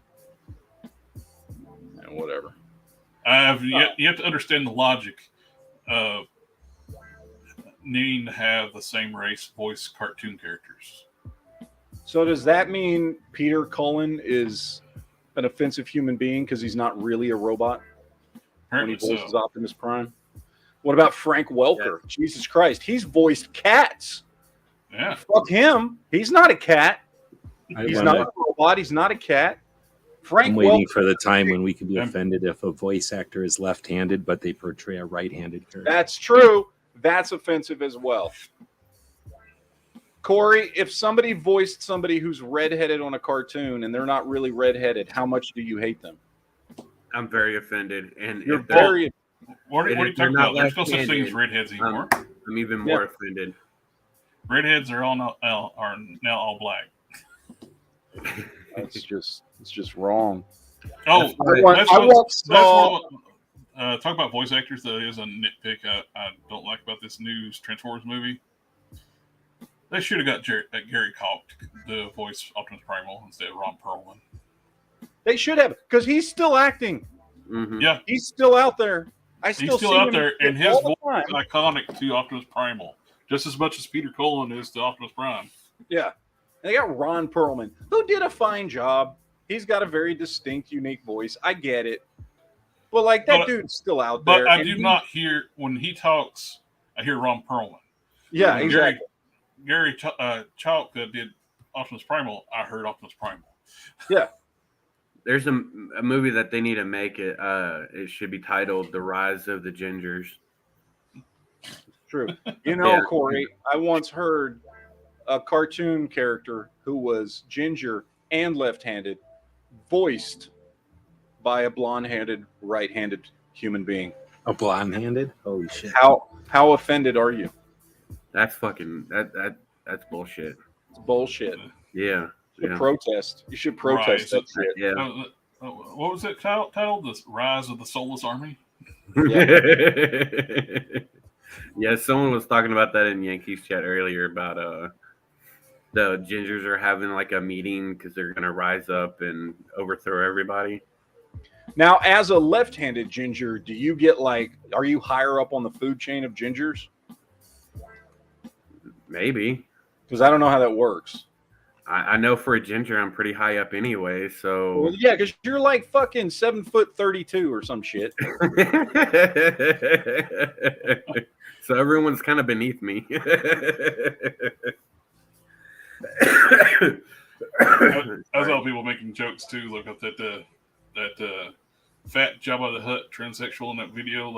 [SPEAKER 3] And whatever.
[SPEAKER 6] You have to understand the logic of needing to have the same race voice cartoon characters.
[SPEAKER 3] So does that mean Peter Cullen is an offensive human being because he's not really a robot
[SPEAKER 6] Apparently
[SPEAKER 3] when he voices
[SPEAKER 6] so.
[SPEAKER 3] Optimus Prime? What about Frank Welker?
[SPEAKER 4] Yes.
[SPEAKER 3] Jesus Christ, he's voiced cats.
[SPEAKER 6] Yeah.
[SPEAKER 3] Fuck him. He's not a cat. He's
[SPEAKER 10] I'm
[SPEAKER 3] not a robot. He's not a cat. Frank
[SPEAKER 10] waiting
[SPEAKER 3] Welker.
[SPEAKER 10] for the time when we can be offended if a voice actor is left-handed, but they portray a right-handed character.
[SPEAKER 3] That's true. That's offensive as well. Corey, if somebody voiced somebody who's redheaded on a cartoon and they're not really redheaded, how much do you hate them?
[SPEAKER 4] I'm very offended. And
[SPEAKER 3] You're
[SPEAKER 4] if they're-
[SPEAKER 3] very.
[SPEAKER 6] What are
[SPEAKER 4] and
[SPEAKER 6] you
[SPEAKER 4] if they're
[SPEAKER 6] talking
[SPEAKER 4] not
[SPEAKER 6] about? There's no such thing as
[SPEAKER 4] left-handed,
[SPEAKER 6] redheads anymore.
[SPEAKER 4] I'm even more offended.
[SPEAKER 6] Redheads are now all black.
[SPEAKER 3] It's just wrong.
[SPEAKER 6] Oh, talk about voice actors. That is a nitpick I don't like about this new Transformers movie. They should have got Gary Koch the voice Optimus Primal instead of Ron Perlman.
[SPEAKER 3] They should have, because he's still acting.
[SPEAKER 4] Mm-hmm.
[SPEAKER 6] Yeah,
[SPEAKER 3] he's still out there.
[SPEAKER 6] He's still out there, and his voice is iconic to Optimus Primal, just as much as Peter Cullen is to Optimus Prime.
[SPEAKER 3] Yeah. And they got Ron Perlman, who did a fine job. He's got a very distinct, unique voice. I get it. But, like, that dude's still out there.
[SPEAKER 6] But I do not hear, when he talks, I hear Ron Perlman.
[SPEAKER 3] Yeah, exactly.
[SPEAKER 6] Gary Chalk that did Optimus Primal, I heard Optimus Primal.
[SPEAKER 3] Yeah.
[SPEAKER 4] There's a movie that they need to make. It should be titled The Rise of the Gingers.
[SPEAKER 3] True. You know, Corey, I once heard a cartoon character who was ginger and left-handed voiced by a blonde-handed, right-handed human being.
[SPEAKER 10] A blonde-handed? Holy shit.
[SPEAKER 3] How offended are you?
[SPEAKER 4] That's fucking that's bullshit.
[SPEAKER 3] It's bullshit.
[SPEAKER 4] Yeah.
[SPEAKER 3] You should protest. You should protest that shit.
[SPEAKER 4] Yeah.
[SPEAKER 6] What was it titled? The Rise of the Soulless Army?
[SPEAKER 4] Yeah, someone was talking about that in Yankees chat earlier about the Gingers are having like a meeting because they're gonna rise up and overthrow everybody.
[SPEAKER 3] Now, as a left-handed ginger, do you get are you higher up on the food chain of gingers?
[SPEAKER 4] Maybe.
[SPEAKER 3] Because I don't know how that works.
[SPEAKER 4] I know for a ginger, I'm pretty high up anyway. So
[SPEAKER 3] well, yeah, because you're like fucking 7'32" or some shit.
[SPEAKER 4] So everyone's kind of beneath me.
[SPEAKER 6] I saw people making jokes too. Look at that fat Jabba the Hutt transsexual in that video.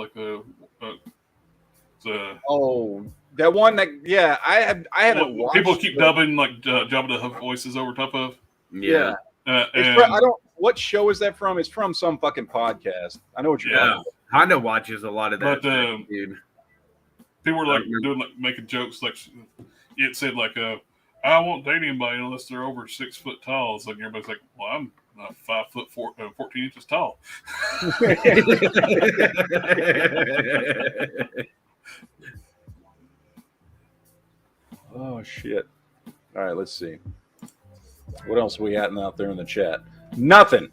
[SPEAKER 3] That one that I haven't watched.
[SPEAKER 6] People keep dubbing like Jabba the Hutt voices over top of.
[SPEAKER 4] Yeah.
[SPEAKER 3] I don't. What show is that from? It's from some fucking podcast. I know what you're talking about.
[SPEAKER 4] Honda watches a lot of that.
[SPEAKER 6] But
[SPEAKER 4] dude.
[SPEAKER 6] People were making jokes like it said I won't date anybody unless they're over 6 foot tall. It's like everybody's like, well, I'm 5 foot 14 inches tall.
[SPEAKER 3] Oh shit! All right, let's see. What else are we at out there in the chat? Nothing.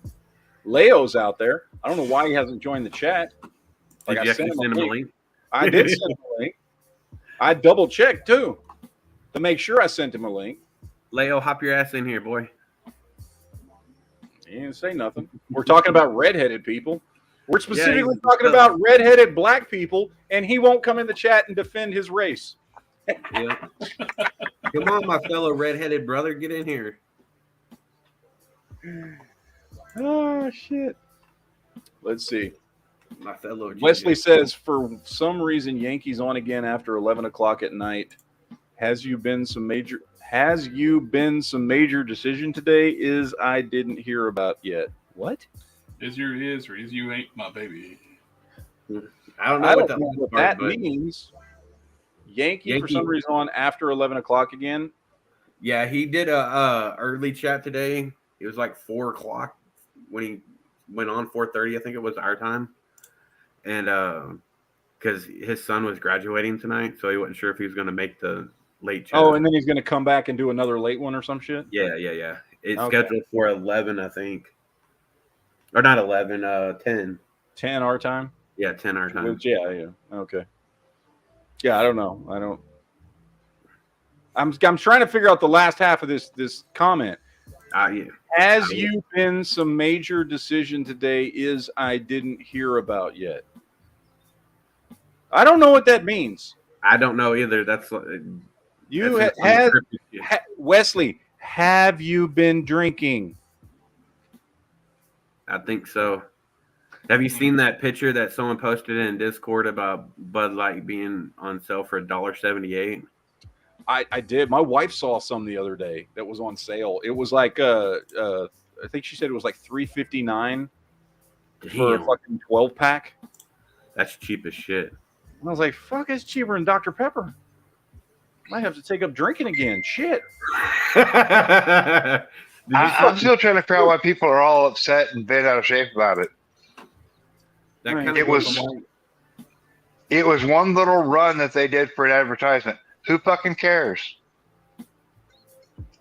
[SPEAKER 3] Leo's out there. I don't know why he hasn't joined the chat.
[SPEAKER 4] Did you send him a link?
[SPEAKER 3] I did send him a link. I double checked too to make sure I sent him a link.
[SPEAKER 4] Leo, hop your ass in here, boy.
[SPEAKER 3] He didn't say nothing. We're talking about redheaded people. We're specifically talking about redheaded black people, and he won't come in the chat and defend his race.
[SPEAKER 4] Yeah. Come on, my fellow redheaded brother, get in here.
[SPEAKER 3] Oh shit. Let's see.
[SPEAKER 4] My fellow
[SPEAKER 3] Wesley says, for some reason, Yankees on again after 11 o'clock at night. Has you been some major decision today? Is I didn't hear about yet. What?
[SPEAKER 6] Is your is or is you ain't my baby?
[SPEAKER 4] I don't know
[SPEAKER 3] what that means. Yankee for some reason on after 11 o'clock again.
[SPEAKER 4] Yeah, he did a early chat today. It was like 4 o'clock when he went on 4:30. I think it was our time. And because his son was graduating tonight, so he wasn't sure if he was going to make the late chat.
[SPEAKER 3] Oh, and then he's going to come back and do another late one or some shit?
[SPEAKER 4] Yeah. It's scheduled for 11, I think. Or not 11, 10.
[SPEAKER 3] 10 our time.
[SPEAKER 4] Yeah, 10 our time.
[SPEAKER 3] Which, yeah. Okay. Yeah, I don't know. I'm trying to figure out the last half of this comment.
[SPEAKER 4] Yeah.
[SPEAKER 3] Has you been some major decision today is I didn't hear about yet? I don't know what that means.
[SPEAKER 4] I don't know either. That's
[SPEAKER 3] Wesley, have you been drinking?
[SPEAKER 4] I think so. Have you seen that picture that someone posted in Discord about Bud Light being on sale for $1.78?
[SPEAKER 3] I did. My wife saw some the other day that was on sale. It was like I think she said it was like $3.59 for a fucking 12-pack.
[SPEAKER 4] That's cheap as shit.
[SPEAKER 3] And I was like, fuck, it's cheaper than Dr. Pepper. Might have to take up drinking again. Shit.
[SPEAKER 5] I'm still trying to figure out why people are all upset and bent out of shape about it. It was one little run that they did for an advertisement. Who fucking cares?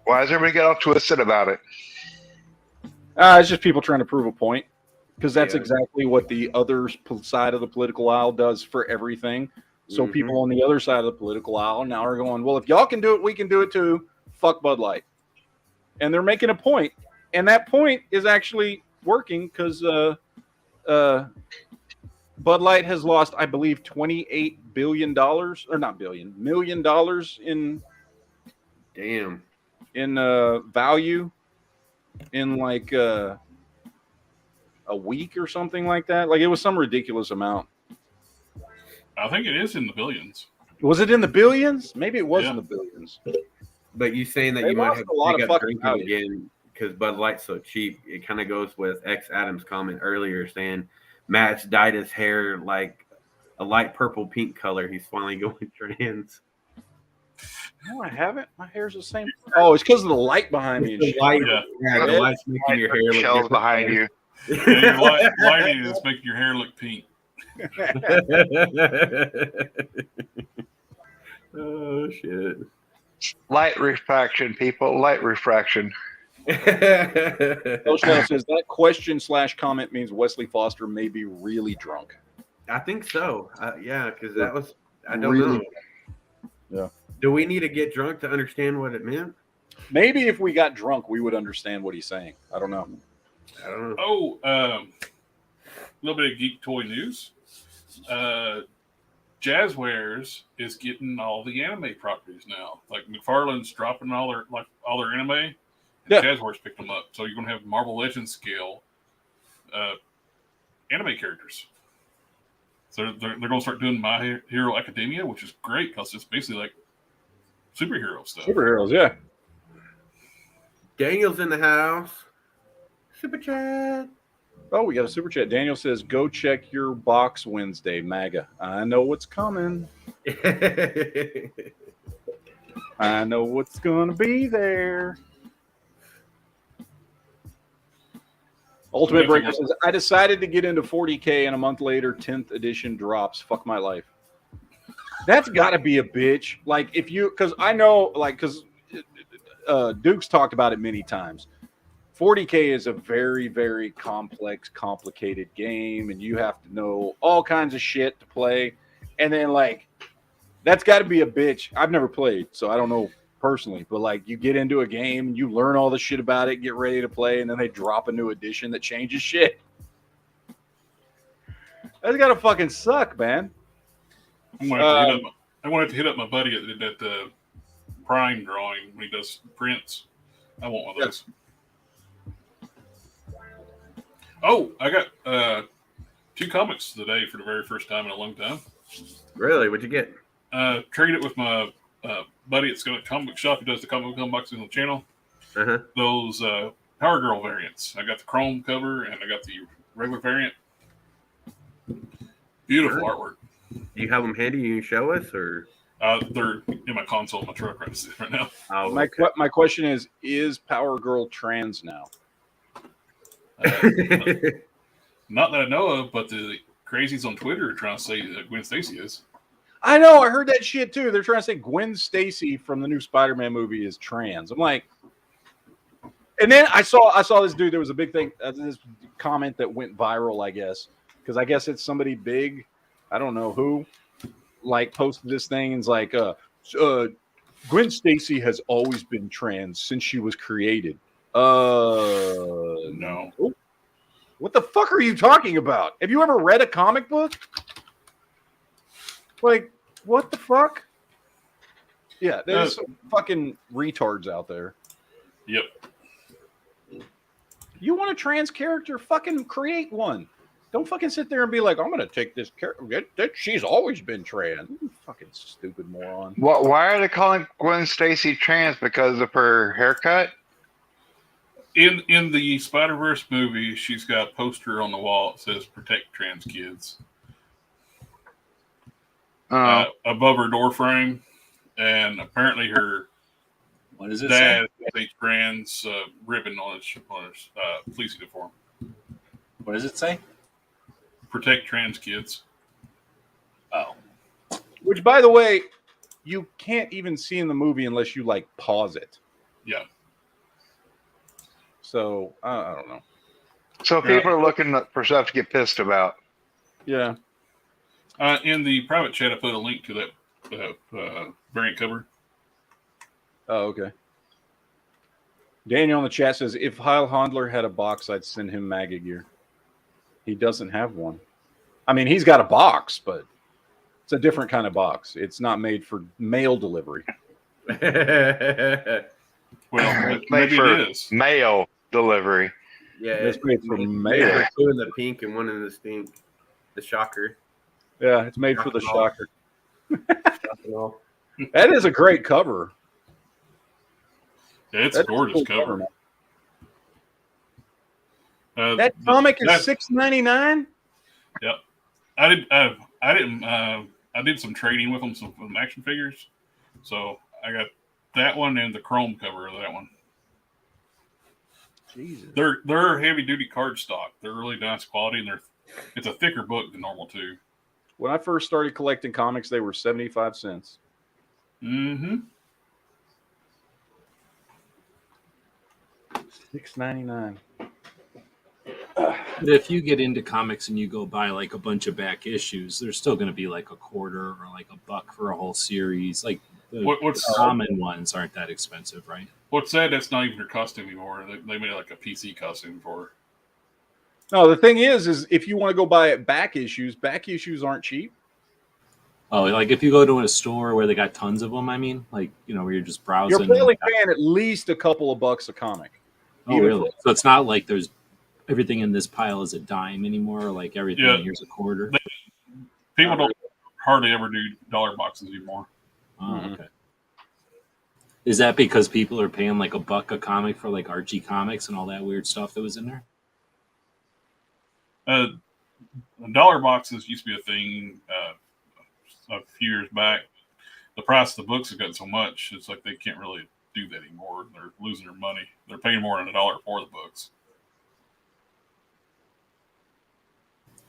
[SPEAKER 5] Why does everybody get all twisted about it?
[SPEAKER 3] It's just people trying to prove a point, because that's exactly what the other side of the political aisle does for everything. So people on the other side of the political aisle now are going, well, if y'all can do it, we can do it too. Fuck Bud Light. And they're making a point, and that point is actually working because Bud Light has lost, I believe, $28 billion, or not billion, $1 million in value in like a week or something like that. Like it was some ridiculous amount.
[SPEAKER 6] I think it is in the billions.
[SPEAKER 3] Was it in the billions? Maybe it was in the billions.
[SPEAKER 4] But you saying that
[SPEAKER 3] They
[SPEAKER 4] you might
[SPEAKER 3] lost
[SPEAKER 4] have
[SPEAKER 3] a lot
[SPEAKER 4] to
[SPEAKER 3] of
[SPEAKER 4] pick up
[SPEAKER 3] fucking
[SPEAKER 4] drinking
[SPEAKER 3] value.
[SPEAKER 4] again because Bud Light's so cheap. It kind of goes with X Adams' comment earlier saying Matt's dyed his hair like a light purple pink color. He's finally going trans.
[SPEAKER 3] No, I haven't. My hair's the same. Oh, it's because of the light behind me. And shit.
[SPEAKER 4] The light's making your hair look
[SPEAKER 5] Shells
[SPEAKER 4] different.
[SPEAKER 5] behind you.
[SPEAKER 6] Yeah, your lighting is making your hair look pink.
[SPEAKER 4] Oh shit!
[SPEAKER 5] Light refraction, people. Light refraction.
[SPEAKER 3] Oshel says that question/comment means Wesley Foster may be really drunk.
[SPEAKER 4] I think so. Yeah, because that was. I don't
[SPEAKER 3] Really?
[SPEAKER 4] know.
[SPEAKER 3] Yeah.
[SPEAKER 4] Do we need to get drunk to understand what it meant?
[SPEAKER 3] Maybe if we got drunk, we would understand what he's saying. I don't know.
[SPEAKER 4] I don't know.
[SPEAKER 6] Oh, a little bit of geek toy news. Jazzwares is getting all the anime properties now. Like McFarlane's dropping all their anime, and Jazzwares picked them up. So you're gonna have Marvel Legends scale anime characters. So they're gonna start doing My Hero Academia, which is great because it's basically like superhero stuff.
[SPEAKER 3] Superheroes, yeah.
[SPEAKER 4] Daniel's in the house. Super chat.
[SPEAKER 3] Oh, we got a super chat. Daniel says, "Go check your box Wednesday, MAGA. I know what's coming. I know what's gonna be there." Ultimate Breaker says, "I decided to get into 40K, and a month later, 10th edition drops. Fuck my life." That's got to be a bitch. Like if you, because I know, like, because Duke's talked about it many times. 40K is a very, very complex, complicated game, and you have to know all kinds of shit to play. And then, like, that's got to be a bitch. I've never played, so I don't know personally. But, like, you get into a game, and you learn all the shit about it, get ready to play, and then they drop a new edition that changes shit. That's got to fucking suck, man.
[SPEAKER 6] I want to hit up my buddy at the Prime drawing when he does prints. I want one of those. Oh, I got 2 comics today for the very first time in a long time.
[SPEAKER 4] Really? What'd you get?
[SPEAKER 6] Traded it with my buddy that's got a comic book shop who does the comic book unboxing on the channel. Those Power Girl variants. I got the chrome cover and I got the regular variant. Beautiful artwork.
[SPEAKER 4] Do you have them handy? You can show us, or
[SPEAKER 6] they're in my console in my truck right now.
[SPEAKER 4] Oh,
[SPEAKER 3] my question is Power Girl trans now?
[SPEAKER 6] Not that I know of, but the crazies on Twitter are trying to say that Gwen Stacy is.
[SPEAKER 3] I know. I heard that shit too. They're trying to say Gwen Stacy from the new Spider-Man movie is trans. I'm like, and then I saw this dude. There was a big thing. This comment that went viral, I guess, because I guess it's somebody big. I don't know who. Like posted this thing and is like, Gwen Stacy has always been trans since she was created.
[SPEAKER 6] No.
[SPEAKER 3] What the fuck are you talking about? Have you ever read a comic book? Like, what the fuck? Yeah, there's some fucking retards out there.
[SPEAKER 6] Yep.
[SPEAKER 3] You want a trans character? Fucking create one. Don't fucking sit there and be like, I'm going to take this character. She's always been trans. You fucking stupid moron.
[SPEAKER 5] Why are they calling Gwen Stacy trans? Because of her haircut?
[SPEAKER 6] In the Spider-Verse movie, she's got a poster on the wall that says "Protect Trans Kids" above her door frame, and apparently her
[SPEAKER 10] what does it
[SPEAKER 6] dad
[SPEAKER 10] say?
[SPEAKER 6] has a trans ribbon on his police uniform.
[SPEAKER 10] What does it say?
[SPEAKER 6] Protect trans kids.
[SPEAKER 10] Oh,
[SPEAKER 3] which, by the way, you can't even see in the movie unless you like pause it.
[SPEAKER 6] Yeah.
[SPEAKER 3] So I don't know.
[SPEAKER 5] So people are looking for stuff to get pissed about.
[SPEAKER 3] Yeah.
[SPEAKER 6] In the private chat, I put a link to that variant cover.
[SPEAKER 3] Oh, okay. Daniel in the chat says, if Heil Handler had a box, I'd send him MAGA gear. He doesn't have one. I mean, he's got a box, but it's a different kind of box. It's not made for mail delivery.
[SPEAKER 6] Well,
[SPEAKER 5] it's made for mail delivery.
[SPEAKER 4] Yeah,
[SPEAKER 3] it's made for mail.
[SPEAKER 4] There's two in the pink and one in the stink. The shocker.
[SPEAKER 3] Yeah, it's made for the shocker. That is a great cover.
[SPEAKER 6] Yeah, it's a gorgeous cover.
[SPEAKER 3] That comic is $6.99.
[SPEAKER 6] Yep, I did some trading with them, some action figures. So I got that one and the chrome cover of that one.
[SPEAKER 3] Jesus,
[SPEAKER 6] they're heavy duty cardstock. They're really nice quality, and it's a thicker book than normal too.
[SPEAKER 3] When I first started collecting comics, they were 75 cents.
[SPEAKER 6] Mm-hmm.
[SPEAKER 3] $6.99.
[SPEAKER 10] But if you get into comics and you go buy like a bunch of back issues, there's still going to be like a quarter or like $1 for a whole series. Like the common ones aren't that expensive, right?
[SPEAKER 6] What's sad? That's not even their costume anymore. They made like a PC costume for her.
[SPEAKER 3] No, the thing is if you want to go buy back issues aren't cheap.
[SPEAKER 10] Oh, like if you go to a store where they got tons of them, I mean, like, you know, where you're just browsing.
[SPEAKER 3] You're probably paying at least a couple of bucks a comic.
[SPEAKER 10] Oh, really? So it's not like there's everything in this pile is a dime anymore, or like everything here's a quarter.
[SPEAKER 6] People don't hardly ever do dollar boxes anymore.
[SPEAKER 10] Oh, okay. Is that because people are paying like $1 a comic for like Archie comics and all that weird stuff that was in there?
[SPEAKER 6] Dollar boxes used to be a thing a few years back. The price of the books have gotten so much, it's like they can't really do that anymore. They're losing their money. They're paying more than $1 for the books.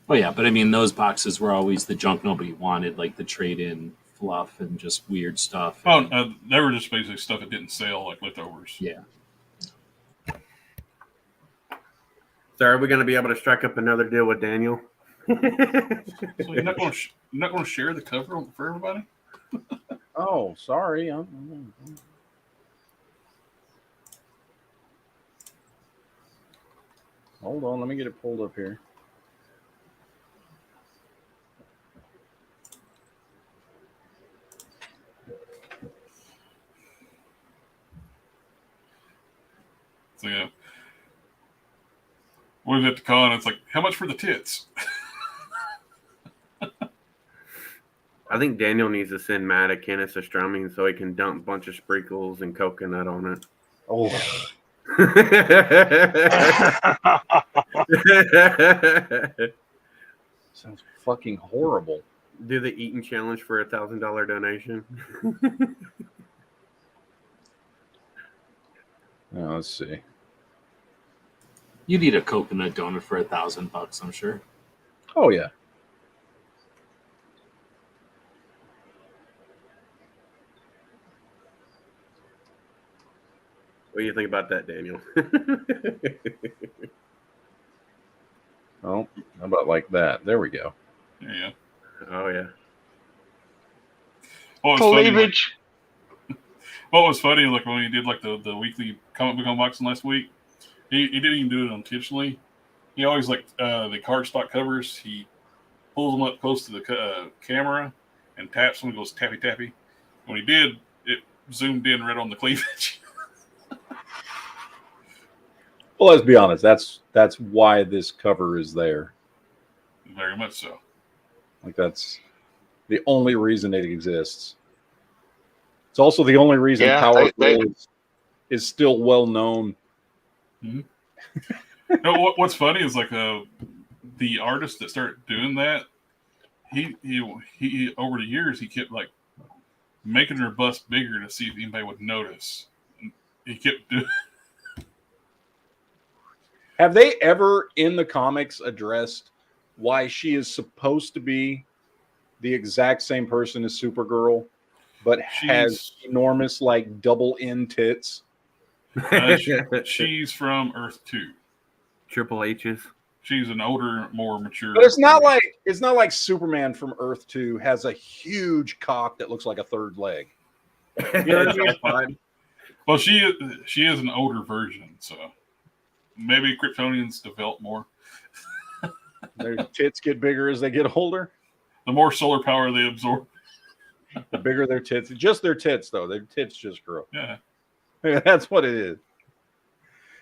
[SPEAKER 10] Oh yeah, but I mean, those boxes were always the junk nobody wanted, like the trade-in fluff and just weird stuff.
[SPEAKER 6] Oh, they were just basically stuff that didn't sell, like leftovers.
[SPEAKER 10] Yeah.
[SPEAKER 4] So are we going to be able to strike up another deal with Daniel?
[SPEAKER 6] So you're not going to share the cover for everybody?
[SPEAKER 3] Oh, sorry. Hold on, let me get it pulled up here.
[SPEAKER 6] So yeah, what is it to call? And it's like, how much for the tits?
[SPEAKER 4] I think Daniel needs to send Matt a Kenneth of strumming so he can dump a bunch of sprinkles and coconut on it.
[SPEAKER 3] Oh. Sounds fucking horrible.
[SPEAKER 4] Do the eating challenge for $1,000 donation.
[SPEAKER 3] Now, let's see.
[SPEAKER 10] You'd eat a coconut donut for $1,000, I'm sure.
[SPEAKER 3] Oh yeah.
[SPEAKER 4] What do you think about that, Daniel?
[SPEAKER 3] Oh, how about like that? There we go.
[SPEAKER 6] There you go.
[SPEAKER 4] Oh yeah.
[SPEAKER 5] Cleavage.
[SPEAKER 6] What was funny, like when he did like the weekly comic book unboxing last week, he didn't even do it intentionally. He always like the cardstock covers. He pulls them up close to the camera and taps them and goes tappy tappy. When he did, it zoomed in right on the cleavage.
[SPEAKER 3] Well, let's be honest. That's why this cover is there.
[SPEAKER 6] Very much so.
[SPEAKER 3] Like that's the only reason it exists. It's also the only reason Power Girl is still well known.
[SPEAKER 6] Mm-hmm. No, what's funny is like the artist that started doing that. He over the years he kept like making her bust bigger to see if anybody would notice. And he kept doing.
[SPEAKER 3] Have they ever in the comics addressed why she is supposed to be the exact same person as Supergirl, but has enormous like double N tits?
[SPEAKER 6] She's from Earth 2.
[SPEAKER 4] Triple H's.
[SPEAKER 6] She's an older, more mature.
[SPEAKER 3] But it's not like Superman from Earth 2 has a huge cock that looks like a third leg. You know what I mean?
[SPEAKER 6] Well, she is an older version, so maybe Kryptonians develop more.
[SPEAKER 3] Their tits get bigger as they get older.
[SPEAKER 6] The more solar power they absorb,
[SPEAKER 3] the bigger their tits. Just their tits, though. Their tits just grow.
[SPEAKER 6] Yeah,
[SPEAKER 3] that's what it is.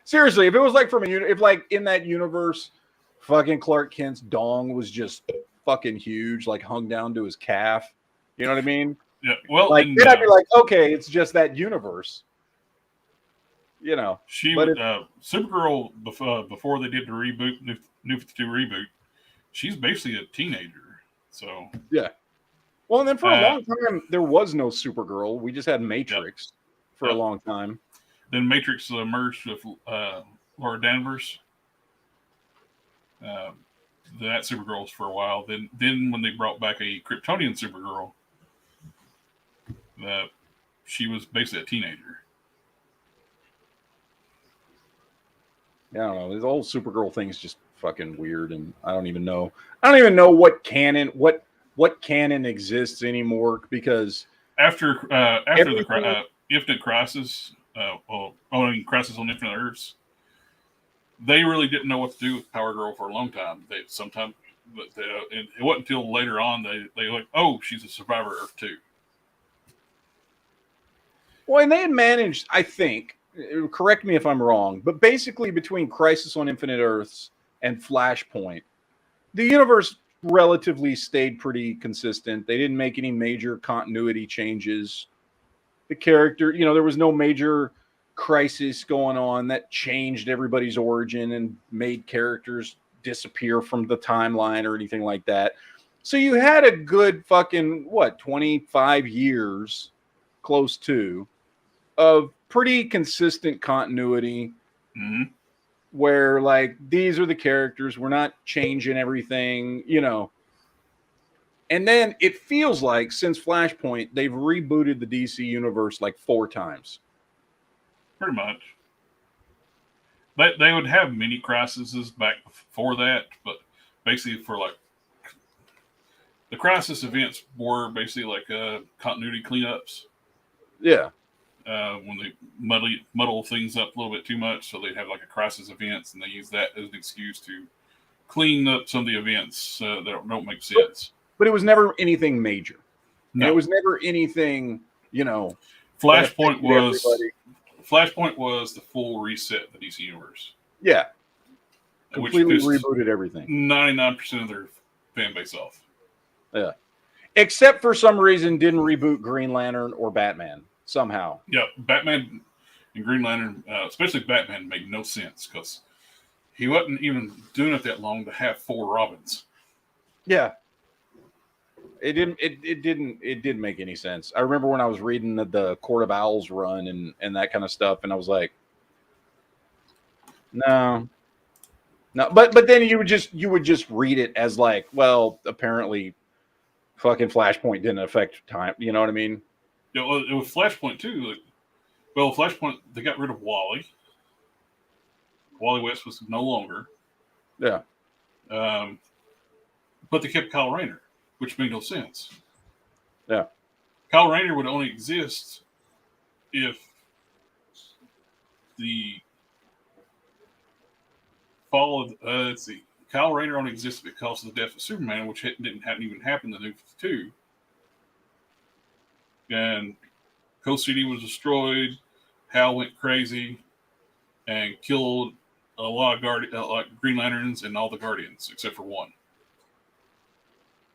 [SPEAKER 3] Seriously, if it was like if like in that universe, fucking Clark Kent's dong was just fucking huge, like hung down to his calf. You know what I mean?
[SPEAKER 6] Yeah. Well,
[SPEAKER 3] like then I'd be like, okay, it's just that universe. You know,
[SPEAKER 6] Supergirl before they did the reboot, New 52 reboot, she's basically a teenager. So
[SPEAKER 3] yeah. Well, and then for a long time there was no Supergirl. We just had Matrix for a long time.
[SPEAKER 6] Then Matrix merged with Laura Danvers. That Supergirl's for a while. Then when they brought back a Kryptonian Supergirl, she was basically a teenager.
[SPEAKER 3] Yeah, I don't know. This whole Supergirl thing is just fucking weird, and I don't even know. I don't even know what canon exists anymore because
[SPEAKER 6] after the Infinite Crisis, Crisis on Infinite Earths, they really didn't know what to do with Power Girl for a long time. It wasn't until later on they like, oh, she's a survivor of Earth 2.
[SPEAKER 3] Well, and they had managed, I think, correct me if I'm wrong, but basically between Crisis on Infinite Earths and Flashpoint, the universe relatively stayed pretty consistent. They didn't make any major continuity changes. The character, there was no major crisis going on that changed everybody's origin and made characters disappear from the timeline or anything like that. So you had a good fucking, 25 years, close to, of pretty consistent continuity where, like, these are the characters. We're not changing everything, And then it feels like since Flashpoint, they've rebooted the DC universe like 4 times.
[SPEAKER 6] Pretty much. They would have mini crises back before that, but basically for like the crisis events were basically like continuity cleanups.
[SPEAKER 3] Yeah.
[SPEAKER 6] When they muddle things up a little bit too much, so they'd have like a crisis events, and they use that as an excuse to clean up some of the events that don't make sense.
[SPEAKER 3] But it was never anything major.
[SPEAKER 6] No.
[SPEAKER 3] And it was never anything,
[SPEAKER 6] Flashpoint was the full reset of the DC universe.
[SPEAKER 3] Yeah. Completely rebooted everything.
[SPEAKER 6] 99% of their fan base off.
[SPEAKER 3] Yeah. Except for some reason didn't reboot Green Lantern or Batman somehow.
[SPEAKER 6] Yeah, Batman and Green Lantern, especially Batman, made no sense because he wasn't even doing it that long to have 4 Robins.
[SPEAKER 3] Yeah. It didn't make any sense. I remember when I was reading the Court of Owls run and that kind of stuff, and I was like, no. But then you would just read it as like, well, apparently, fucking Flashpoint didn't affect time. You know what I mean?
[SPEAKER 6] Yeah, well, it was Flashpoint too. Flashpoint, they got rid of Wally. Wally West was no longer.
[SPEAKER 3] Yeah.
[SPEAKER 6] But they kept Kyle Rayner, which made no sense.
[SPEAKER 3] Yeah.
[SPEAKER 6] Kyle Rayner would only exist if the fall of, let's see, Kyle Rayner only existed because of the death of Superman, which hadn't even happened in the New 52. And Coast City was destroyed. Hal went crazy and killed a lot of Green Lanterns and all the Guardians except for one.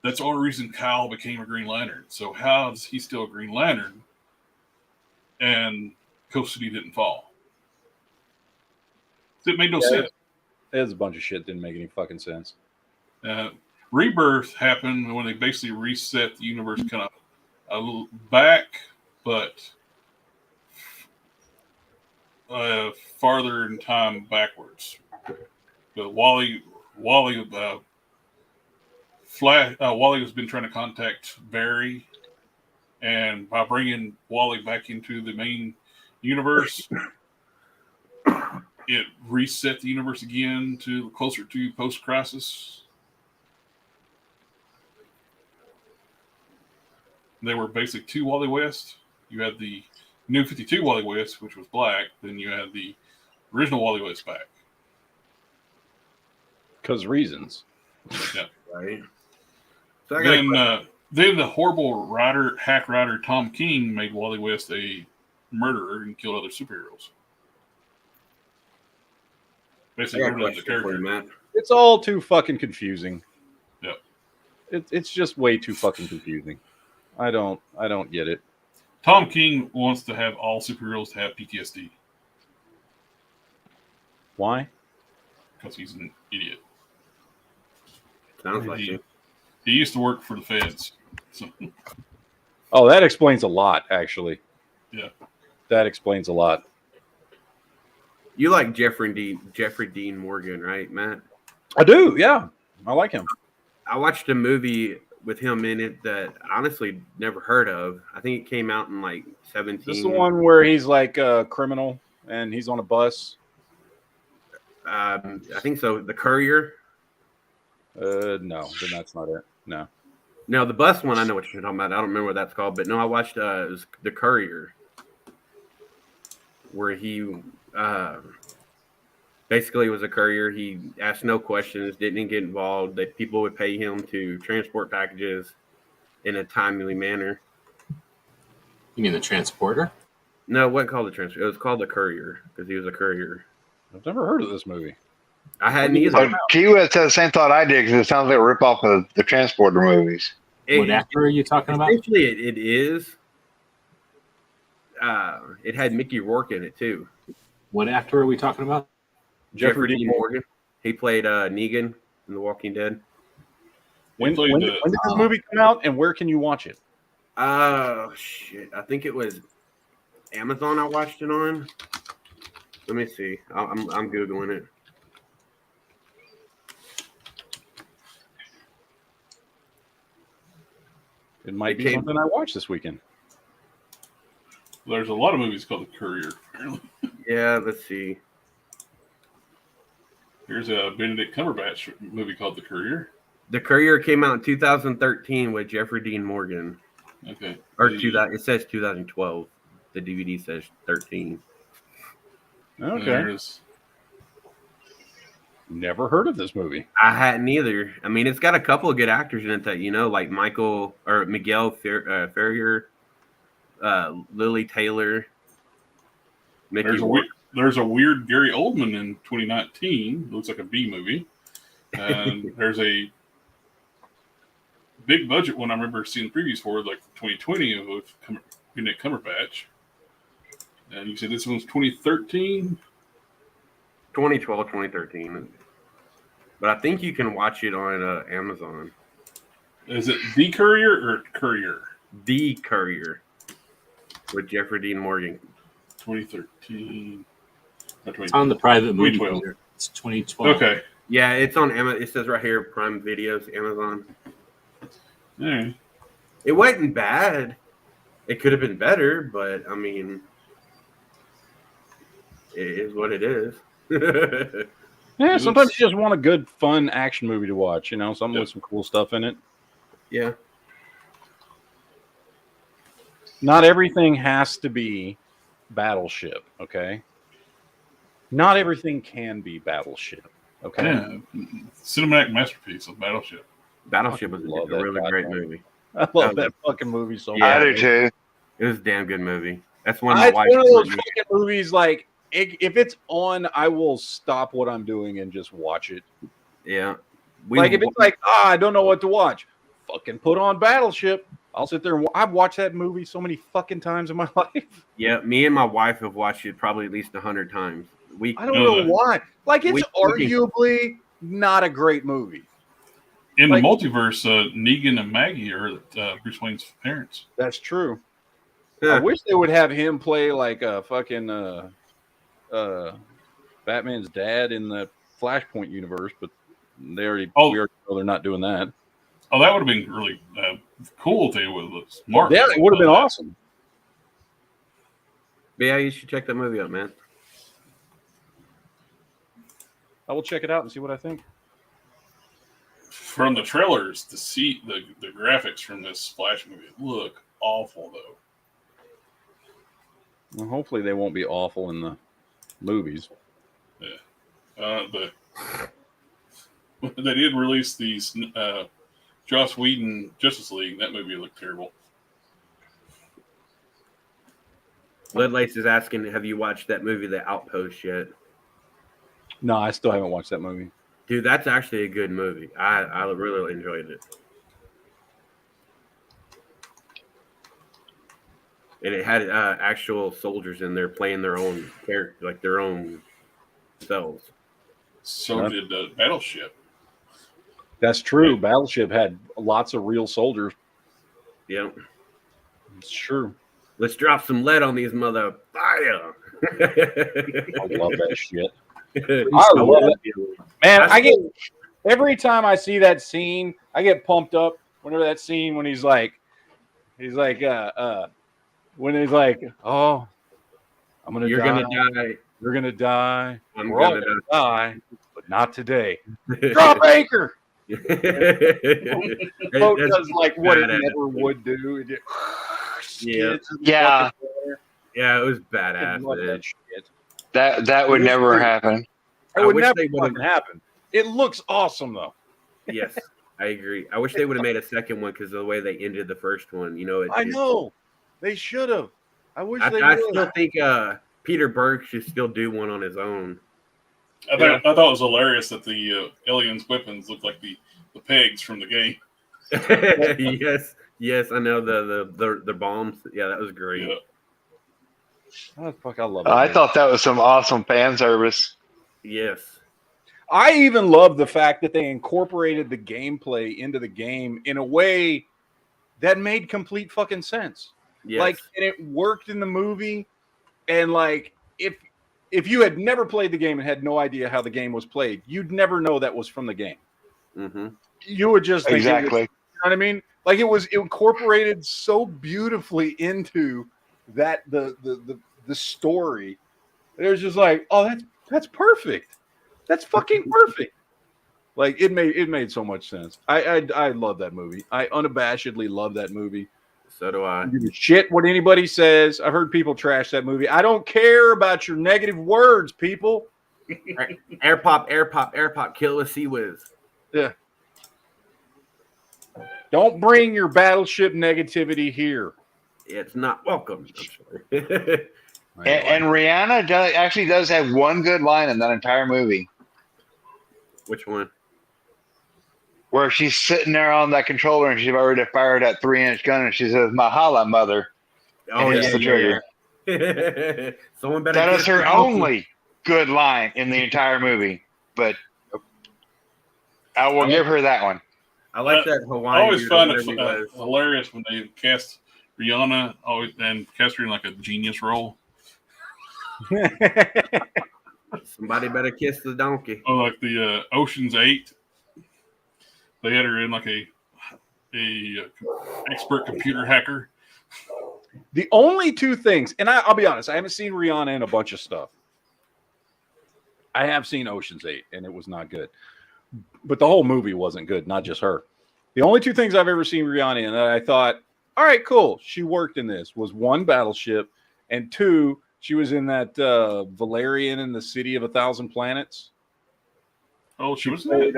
[SPEAKER 6] That's the only reason Kyle became a Green Lantern. So how is he still a Green Lantern and Coast City didn't fall? It made no sense.
[SPEAKER 3] There's a bunch of shit that didn't make any fucking sense.
[SPEAKER 6] Rebirth happened when they basically reset the universe kind of a little back, but farther in time backwards. But Wally has been trying to contact Barry, and by bringing Wally back into the main universe, it reset the universe again to closer to post-crisis. They were basically two Wally West. You had the New 52 Wally West, which was black. Then you had the original Wally West back.
[SPEAKER 3] Because reasons.
[SPEAKER 6] Yeah.
[SPEAKER 4] Right.
[SPEAKER 6] So then the horrible hack writer Tom King made Wally West a murderer and killed other superheroes. Basically, ruined the character.
[SPEAKER 3] It's all too fucking confusing.
[SPEAKER 6] Yep.
[SPEAKER 3] It's just way too fucking confusing. I don't get it.
[SPEAKER 6] Tom King wants to have all superheroes to have PTSD.
[SPEAKER 3] Why?
[SPEAKER 6] Because he's an idiot.
[SPEAKER 4] Sounds like it.
[SPEAKER 6] He used to work for the feds. So.
[SPEAKER 3] Oh, that explains a lot, actually.
[SPEAKER 6] Yeah.
[SPEAKER 3] That explains a lot.
[SPEAKER 4] You like Jeffrey Dean Morgan, right, Matt?
[SPEAKER 3] I do, yeah. I like him.
[SPEAKER 4] I watched a movie with him in it that I honestly never heard of. I think it came out in like 17.
[SPEAKER 3] This is the one where he's like a criminal and he's on a bus.
[SPEAKER 4] I think so. The Courier.
[SPEAKER 3] No, then that's not it. No.
[SPEAKER 4] No, the bus one, I know what you're talking about. I don't remember what that's called, but no, I watched it was The Courier, where he basically was a courier. He asked no questions, didn't get involved. That people would pay him to transport packages in a timely manner.
[SPEAKER 10] You mean the transporter?
[SPEAKER 4] No, it wasn't called the transporter. It was called The Courier because he was a courier.
[SPEAKER 3] I've never heard of this movie.
[SPEAKER 4] I hadn't either.
[SPEAKER 5] Key West had the same thought I did because it sounds like a ripoff of the Transporter movies.
[SPEAKER 10] What actor are you talking about?
[SPEAKER 4] Essentially, it is. It had Mickey Rourke in it too.
[SPEAKER 10] What actor are we talking about?
[SPEAKER 4] Jeffrey Dean Morgan. He played Negan in The Walking Dead.
[SPEAKER 3] When did this movie come out, and where can you watch it?
[SPEAKER 4] Shit. I think it was Amazon. I watched it on. Let me see. I'm googling it.
[SPEAKER 3] It might be something I watched this weekend.
[SPEAKER 6] There's a lot of movies called The Courier.
[SPEAKER 4] Yeah, let's see.
[SPEAKER 6] Here's a Benedict Cumberbatch movie called The Courier.
[SPEAKER 4] The Courier came out in 2013 with Jeffrey Dean Morgan.
[SPEAKER 6] Okay.
[SPEAKER 4] Or it says 2012. The DVD says 13.
[SPEAKER 3] Okay. Never heard of this movie.
[SPEAKER 4] I hadn't either. I mean, it's got a couple of good actors in it that like Miguel Ferrier, Lily Taylor.
[SPEAKER 6] There's a weird Gary Oldman in 2019. Looks like a B movie. And there's a big budget one I remember seeing previews for, like 2020 with Benedict Cumberbatch. And you said this one's 2013?
[SPEAKER 4] 2012, 2013. But I think you can watch it on Amazon.
[SPEAKER 6] Is it The Courier or Courier?
[SPEAKER 4] The Courier with Jeffrey Dean Morgan.
[SPEAKER 6] 2013.
[SPEAKER 10] It's on the private movie.
[SPEAKER 6] 2012.
[SPEAKER 10] It's 2012.
[SPEAKER 6] Okay.
[SPEAKER 4] Yeah, it's on Amazon. It says right here, Prime Videos, Amazon.
[SPEAKER 6] All right.
[SPEAKER 4] It wasn't bad. It could have been better, but I mean, it is what it is.
[SPEAKER 3] Yeah, sometimes you just want a good, fun action movie to watch. You know, something with some cool stuff in it.
[SPEAKER 4] Yeah.
[SPEAKER 3] Not everything has to be Battleship. Okay. Not everything can be Battleship. Okay.
[SPEAKER 6] Yeah, cinematic masterpiece of Battleship.
[SPEAKER 4] Battleship was a really great movie.
[SPEAKER 3] I love that fucking movie so much.
[SPEAKER 4] Yeah,
[SPEAKER 5] I do too.
[SPEAKER 4] It was a damn good movie. That's one of my
[SPEAKER 3] It's
[SPEAKER 4] wife's
[SPEAKER 3] one of those
[SPEAKER 4] favorite
[SPEAKER 3] fucking movies. Like, if it's on, I will stop what I'm doing and just watch it.
[SPEAKER 4] Yeah.
[SPEAKER 3] Like, if it's like, I don't know what to watch, fucking put on Battleship. I'll sit there and I've watched that movie so many fucking times in my life.
[SPEAKER 4] Yeah, me and my wife have watched it probably at least 100 times.
[SPEAKER 3] I don't know why. Like, it's arguably not a great movie.
[SPEAKER 6] In the multiverse, Negan and Maggie are Bruce Wayne's parents.
[SPEAKER 3] That's true. I wish they would have him play like a fucking Batman's dad in the Flashpoint universe, but we already know they're not doing that.
[SPEAKER 6] Oh, that would have been really cool if they would have smart.
[SPEAKER 3] Yeah, it would have been awesome.
[SPEAKER 4] But yeah, you should check that movie out, man.
[SPEAKER 3] I will check it out and see what I think.
[SPEAKER 6] From the trailers, to see the graphics from this Flash movie look awful, though.
[SPEAKER 3] Well, hopefully they won't be awful in the movies.
[SPEAKER 6] Yeah. But they did release these Joss Whedon Justice League. That movie looked terrible.
[SPEAKER 4] Lead Lace is asking, have you watched that movie, The Outpost, yet?
[SPEAKER 3] No, I still haven't watched that movie.
[SPEAKER 4] Dude, that's actually a good movie. I really enjoyed it. And it had actual soldiers in there playing their own character, like their own selves.
[SPEAKER 6] So did Battleship.
[SPEAKER 3] That's true. Battleship had lots of real soldiers.
[SPEAKER 4] Yep.
[SPEAKER 3] It's true.
[SPEAKER 4] Let's drop some lead on these mother fire.
[SPEAKER 3] I love that shit. I love it. Man, I get every time I see that scene, I get pumped up whenever that scene when he's like, when he's like, oh,
[SPEAKER 4] You're gonna die.
[SPEAKER 3] You're gonna die.
[SPEAKER 4] We're
[SPEAKER 3] all gonna die, but not today. Drop anchor. Boat does like what it never would do.
[SPEAKER 4] Yeah. Yeah, it was badass.
[SPEAKER 5] That would never happen.
[SPEAKER 3] It would never happen. It looks awesome though.
[SPEAKER 4] Yes, I agree. I wish they would have made a second one because of the way they ended the first one. You know,
[SPEAKER 3] I know they should have. I wish they.
[SPEAKER 4] I still think Peter Berg should still do one on his own.
[SPEAKER 6] I thought it was hilarious that the aliens' weapons looked like the pegs from the game.
[SPEAKER 4] yes, I know the bombs. Yeah, that was great.
[SPEAKER 6] Yeah.
[SPEAKER 3] Oh, fuck, I love it.
[SPEAKER 5] I thought that was some awesome fan service.
[SPEAKER 4] Yes.
[SPEAKER 3] I even love the fact that they incorporated the gameplay into the game in a way that made complete fucking sense.
[SPEAKER 4] Yes.
[SPEAKER 3] Like, and it worked in the movie. And like, if you had never played the game and had no idea how the game was played, you'd never know that was from the game.
[SPEAKER 4] Mm-hmm.
[SPEAKER 3] You would just think
[SPEAKER 5] exactly.
[SPEAKER 3] You know what I mean? Like it was incorporated so beautifully into that the story. It was just like, oh, that's perfect. That's fucking perfect. Like it made so much sense. I love that movie. I unabashedly love that movie.
[SPEAKER 4] So do I.
[SPEAKER 3] Give a shit what anybody says. I've heard people trash that movie. I don't care about your negative words, people.
[SPEAKER 4] Right. Air pop, kill a sea whiz.
[SPEAKER 3] Yeah. Don't bring your Battleship negativity here.
[SPEAKER 4] It's not welcome.
[SPEAKER 5] And Rihanna actually does have one good line in that entire movie.
[SPEAKER 4] Which one?
[SPEAKER 5] Where she's sitting there on that controller and she's already fired that 3-inch gun and she says, "Mahala, mother."
[SPEAKER 4] Oh,
[SPEAKER 5] yeah, the trigger.
[SPEAKER 4] Yeah. Someone better.
[SPEAKER 5] That is her only good line in the entire movie, but I will give her that one.
[SPEAKER 4] I like that Hawaii.
[SPEAKER 6] I always find it hilarious when they cast Rihanna and cast her in like a genius role.
[SPEAKER 4] Somebody better kiss the donkey.
[SPEAKER 6] Oh, like the Ocean's 8. They had her in like a expert computer hacker.
[SPEAKER 3] The only two things, and I'll be honest, I haven't seen Rihanna in a bunch of stuff. I have seen Ocean's 8, and it was not good. But the whole movie wasn't good, not just her. The only two things I've ever seen Rihanna in that I thought, all right, cool, she worked in this, was one, Battleship, and two, she was in that Valerian in the City of a Thousand Planets.
[SPEAKER 6] Oh, she was
[SPEAKER 3] played,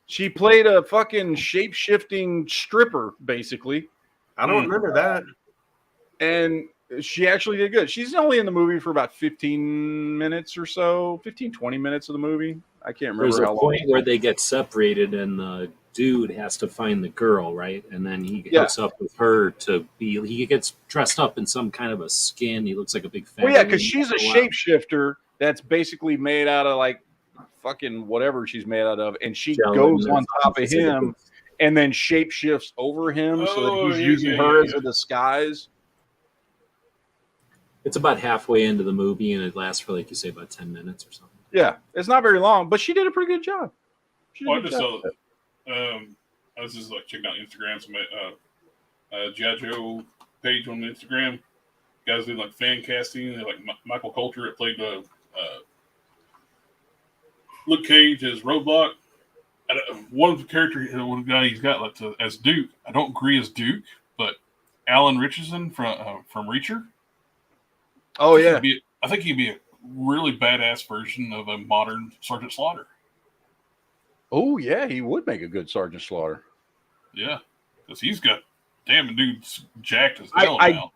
[SPEAKER 3] she played a fucking shape-shifting stripper, basically.
[SPEAKER 4] I don't remember that.
[SPEAKER 3] And she actually did good. She's only in the movie for about 15 minutes or so, 15, 20 minutes of the movie. I can't remember
[SPEAKER 10] There's a
[SPEAKER 3] how long.
[SPEAKER 10] point where they get separated and the dude has to find the girl, right? And then he hooks up with her to be. He gets dressed up in some kind of a skin. He looks like a big fat.
[SPEAKER 3] Well, yeah, because she's a shapeshifter that's basically made out of like fucking whatever she's made out of, and she goes on top of him and then shapeshifts over him so that he's using her as a disguise.
[SPEAKER 10] It's about halfway into the movie, and it lasts for, like you say, about 10 minutes or something.
[SPEAKER 3] Yeah, it's not very long, but she did a pretty good job.
[SPEAKER 6] I just saw. I was just like checking out Instagram, some G.I. Joe page on Instagram. Guys doing like fan casting. Like Michael Coulter, it played Luke Cage as Roadblock. One of the characters, one guy he's got like as Duke. I don't agree as Duke, but Alan Richardson from Reacher.
[SPEAKER 3] Oh yeah,
[SPEAKER 6] I think he'd be a really badass version of a modern Sergeant Slaughter.
[SPEAKER 3] Oh yeah, he would make a good Sergeant Slaughter.
[SPEAKER 6] Yeah, because he's got damn dude's jacked as hell now.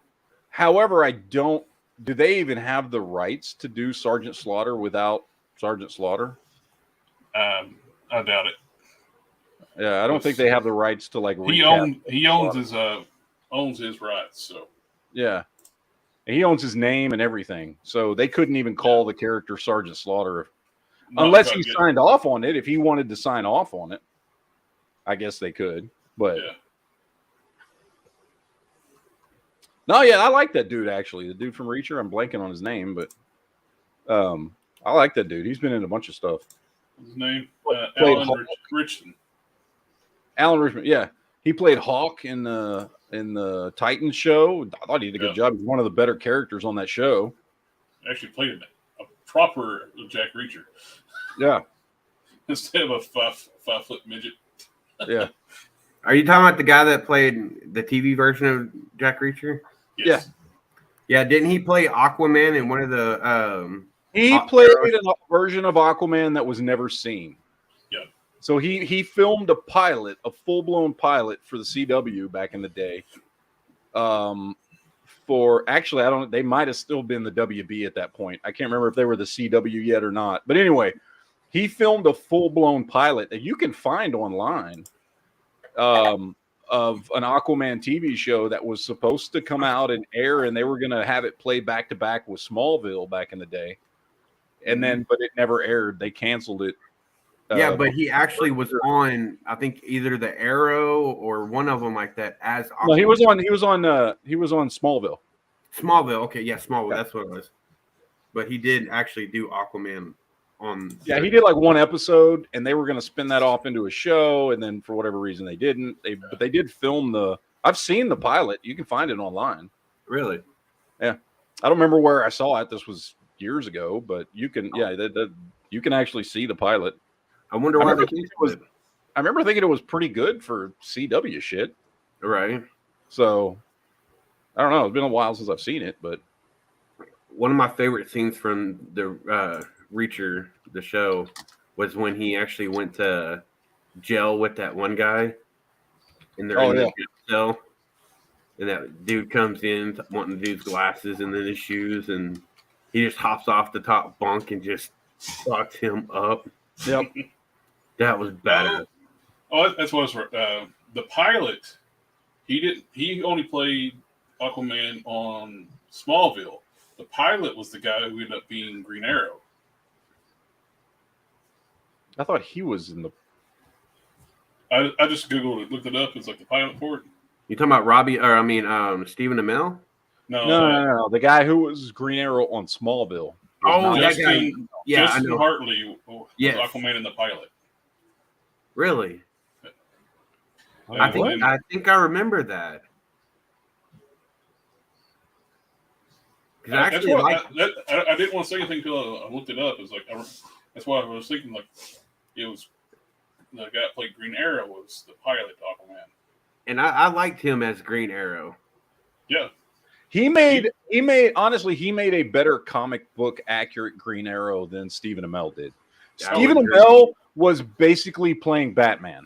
[SPEAKER 3] However, I don't. Do they even have the rights to do Sergeant Slaughter without Sergeant Slaughter?
[SPEAKER 6] I doubt it.
[SPEAKER 3] Yeah, I don't think they have the rights to like.
[SPEAKER 6] He owns his rights. So
[SPEAKER 3] yeah. And he owns his name and everything. So they couldn't even call the character Sergeant Slaughter unless he signed off on it. If he wanted to sign off on it, I guess they could. But no, yeah, I like that dude actually. The dude from Reacher. I'm blanking on his name, but I like that dude. He's been in a bunch of stuff.
[SPEAKER 6] His name Alan Richardson.
[SPEAKER 3] Alan Richardson, yeah. He played Hawk in the Titans show. I thought he did a good job. He's one of the better characters on that show.
[SPEAKER 6] Actually played a proper Jack Reacher.
[SPEAKER 3] Yeah.
[SPEAKER 6] Instead of a five foot midget.
[SPEAKER 3] Yeah.
[SPEAKER 4] Are you talking about the guy that played the TV version of Jack Reacher?
[SPEAKER 6] Yes.
[SPEAKER 4] Yeah. Didn't he play Aquaman in one of the
[SPEAKER 3] He played a version of Aquaman that was never seen.
[SPEAKER 6] Yeah.
[SPEAKER 3] So he filmed a pilot, a full-blown pilot for the CW back in the day. They might have still been the WB at that point. I can't remember if they were the CW yet or not. But anyway, he filmed a full-blown pilot that you can find online of an Aquaman TV show that was supposed to come out and air, and they were going to have it play back-to-back with Smallville back in the day. And then, but it never aired. They canceled it.
[SPEAKER 4] Yeah, but he actually was on, I think, either the Arrow or one of them like that as Aquaman.
[SPEAKER 3] No, he was on Smallville.
[SPEAKER 4] Smallville, okay, yeah, Smallville, that's what it was. But he did actually do Aquaman on.
[SPEAKER 3] Yeah, he did like one episode, and they were going to spin that off into a show, and then for whatever reason they didn't. But they did film I've seen the pilot. You can find it online.
[SPEAKER 4] Really?
[SPEAKER 3] Yeah, I don't remember where I saw it. This was years ago, but you can. Yeah, you can actually see the pilot.
[SPEAKER 4] I wonder why
[SPEAKER 3] I remember thinking it was pretty good for CW shit.
[SPEAKER 4] Right.
[SPEAKER 3] So I don't know. It's been a while since I've seen it, but
[SPEAKER 4] one of my favorite scenes from the Reacher, the show, was when he actually went to jail with that one guy, and they're in the cell, and that dude comes in wanting the dude's glasses and then his shoes, and he just hops off the top bunk and just fucks him up.
[SPEAKER 3] Yep.
[SPEAKER 4] That was bad.
[SPEAKER 6] Oh, that's what it was. The pilot, he only played Aquaman on Smallville. The pilot was the guy who ended up being Green Arrow.
[SPEAKER 3] I thought he was in the.
[SPEAKER 6] I just Googled it, looked it up. It's like the pilot for it.
[SPEAKER 4] You talking about Stephen Amell?
[SPEAKER 6] No.
[SPEAKER 3] The guy who was Green Arrow on Smallville.
[SPEAKER 4] That guy. Yeah,
[SPEAKER 6] Justin
[SPEAKER 4] I know.
[SPEAKER 6] Hartley was Aquaman in the pilot.
[SPEAKER 4] Really?
[SPEAKER 6] I
[SPEAKER 4] think I remember that.
[SPEAKER 6] I didn't want to say anything until I looked it up. It's like That's why I was thinking. Like, it was the guy that played Green Arrow was the pilot Aquaman.
[SPEAKER 4] And I liked him as Green Arrow.
[SPEAKER 6] Yeah.
[SPEAKER 3] He made a better comic book accurate Green Arrow than Stephen Amell did. Stephen Amell was basically playing Batman.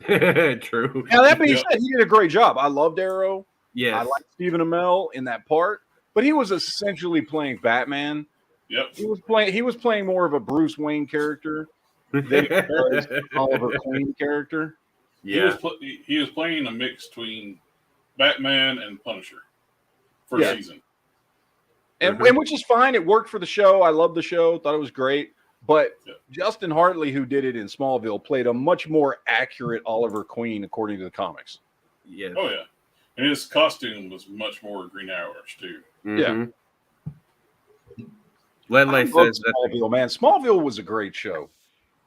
[SPEAKER 4] True.
[SPEAKER 3] Now that being said, he did a great job. I loved Arrow.
[SPEAKER 4] Yes.
[SPEAKER 3] I liked Stephen Amell in that part, but he was essentially playing Batman.
[SPEAKER 6] Yep.
[SPEAKER 3] He was playing more of a Bruce Wayne character than Oliver Queen character.
[SPEAKER 4] Yeah.
[SPEAKER 6] He was playing a mix between Batman and Punisher for a season.
[SPEAKER 3] And which is fine. It worked for the show. I loved the show. Thought it was great. But Justin Hartley, who did it in Smallville, played a much more accurate Oliver Queen according to the comics.
[SPEAKER 4] Yes.
[SPEAKER 6] Oh, yeah. And his costume was much more Green Arrow-ish, too.
[SPEAKER 3] Yeah.
[SPEAKER 4] Ledley says
[SPEAKER 3] Smallville, man. Smallville was a great show.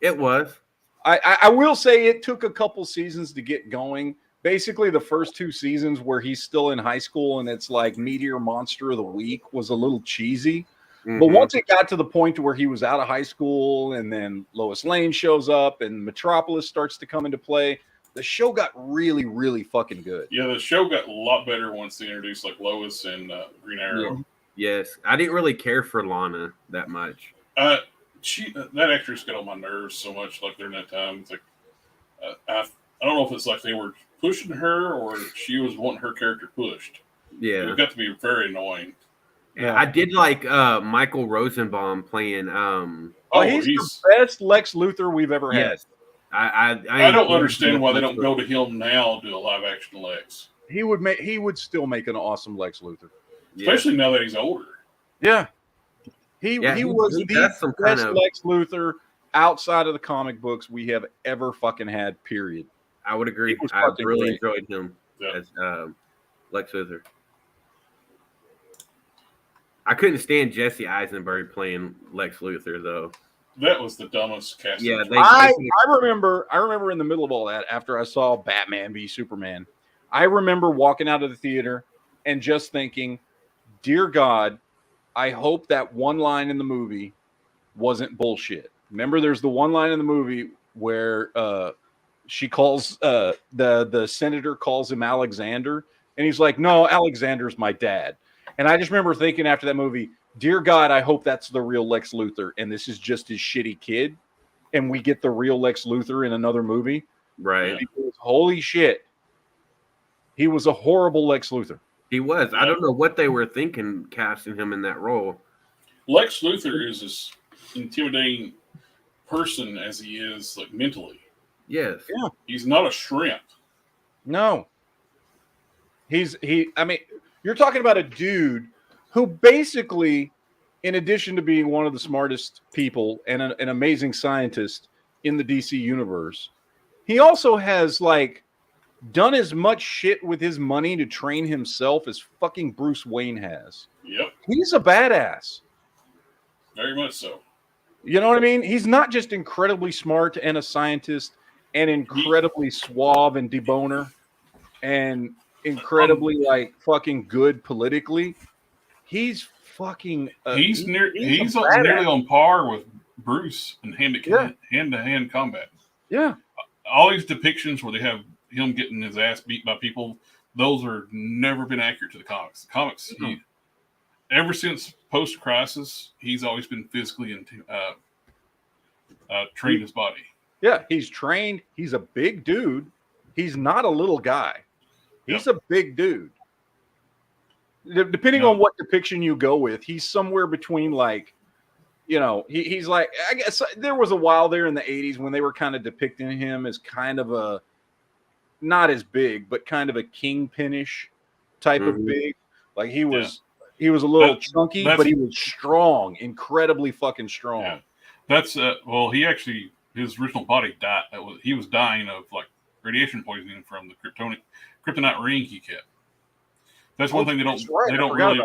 [SPEAKER 4] It was.
[SPEAKER 3] I will say it took a couple seasons to get going. Basically, the first 2 seasons where he's still in high school and it's like Meteor Monster of the Week was a little cheesy. But once it got to the point to where he was out of high school and then Lois Lane shows up and Metropolis starts to come into play, the show got really, really fucking good.
[SPEAKER 6] Yeah, the show got a lot better once they introduced like Lois and Green Arrow.
[SPEAKER 4] Yeah. Yes. I didn't really care for Lana that much.
[SPEAKER 6] That actress got on my nerves so much like during that time. It's like I don't know if it's like they were pushing her or she was wanting her character pushed.
[SPEAKER 4] Yeah.
[SPEAKER 6] It got to be very annoying.
[SPEAKER 4] Yeah. I did like Michael Rosenbaum playing.
[SPEAKER 3] He's the best Lex Luthor we've ever had.
[SPEAKER 4] Yes, I
[SPEAKER 6] don't understand why they don't go to him now to do a live action Lex.
[SPEAKER 3] He would still make an awesome Lex Luthor,
[SPEAKER 6] especially now that he's older.
[SPEAKER 3] Yeah, he was the best Lex Luthor outside of the comic books we have ever fucking had. Period.
[SPEAKER 4] I would agree. I really enjoyed him as Lex Luthor. I couldn't stand Jesse Eisenberg playing Lex Luthor, though.
[SPEAKER 6] That was the dumbest casting.
[SPEAKER 4] Yeah,
[SPEAKER 3] I remember in the middle of all that, after I saw Batman v Superman, I remember walking out of the theater and just thinking, "Dear God, I hope that one line in the movie wasn't bullshit." Remember, there's the one line in the movie where she calls the senator calls him Alexander, and he's like, "No, Alexander's my dad." And I just remember thinking after that movie, dear God, I hope that's the real Lex Luthor, and this is just his shitty kid, and we get the real Lex Luthor in another movie.
[SPEAKER 4] Right.
[SPEAKER 3] Because, holy shit. He was a horrible Lex Luthor.
[SPEAKER 4] He was. I don't know what they were thinking casting him in that role.
[SPEAKER 6] Lex Luthor is as intimidating person as he is like mentally.
[SPEAKER 4] Yes.
[SPEAKER 3] Yeah.
[SPEAKER 6] He's not a shrimp.
[SPEAKER 3] No. You're talking about a dude who basically, in addition to being one of the smartest people and an amazing scientist in the DC universe, he also has like done as much shit with his money to train himself as fucking Bruce Wayne has.
[SPEAKER 6] Yep.
[SPEAKER 3] He's a badass.
[SPEAKER 6] Very much so.
[SPEAKER 3] You know what I mean? He's not just incredibly smart and a scientist and incredibly suave and deboner and incredibly like fucking good politically. He's fucking
[SPEAKER 6] he's nearly on par with Bruce in hand-to-hand combat.
[SPEAKER 3] Yeah.
[SPEAKER 6] All these depictions where they have him getting his ass beat by people, those are never been accurate to the comics. The comics, ever since post-crisis, he's always been physically trained his body.
[SPEAKER 3] Yeah, he's trained. He's a big dude. He's not a little guy. He's a big dude. Depending on what depiction you go with, he's somewhere between like, he's like, I guess there was a while there in the 80s when they were kind of depicting him as kind of a, not as big, but kind of a kingpinish type of big. Like he was a little chunky, but he was strong, incredibly fucking strong.
[SPEAKER 6] Yeah. That's his original body died. He was dying of like radiation poisoning from the kryptonite ring he kept. That's one thing they don't really.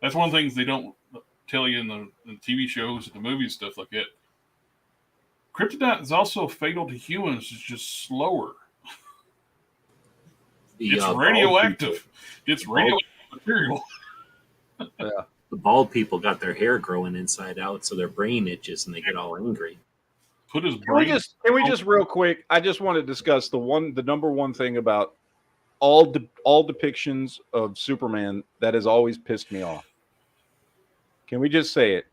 [SPEAKER 6] That's one thing they don't tell you in the TV shows, and the movies, stuff like that. Kryptonite is also fatal to humans. It's just slower. It's radioactive. It's radioactive material.
[SPEAKER 3] Yeah.
[SPEAKER 10] the bald people got their hair growing inside out, so their brain itches and they get all angry.
[SPEAKER 6] Put his
[SPEAKER 3] Can we just real quick? I just want to discuss the number one thing about all depictions of Superman that has always pissed me off. Can we just say it?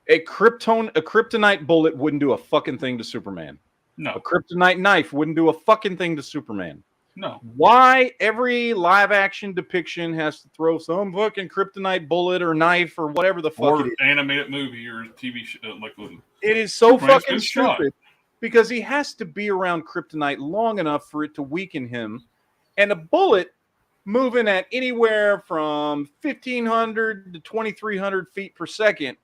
[SPEAKER 3] A kryptonite bullet wouldn't do a fucking thing to Superman.
[SPEAKER 6] No.
[SPEAKER 3] A kryptonite knife wouldn't do a fucking thing to Superman.
[SPEAKER 6] No.
[SPEAKER 3] Why every live action depiction has to throw some fucking kryptonite bullet or knife or whatever the fuck
[SPEAKER 6] Or
[SPEAKER 3] it is?
[SPEAKER 6] animated movie or TV show,
[SPEAKER 3] It is so
[SPEAKER 6] Superman's
[SPEAKER 3] fucking
[SPEAKER 6] been shot.
[SPEAKER 3] stupid because he has to be around kryptonite long enough for it to weaken him, and a bullet moving at anywhere from 1,500 to 2,300 feet per second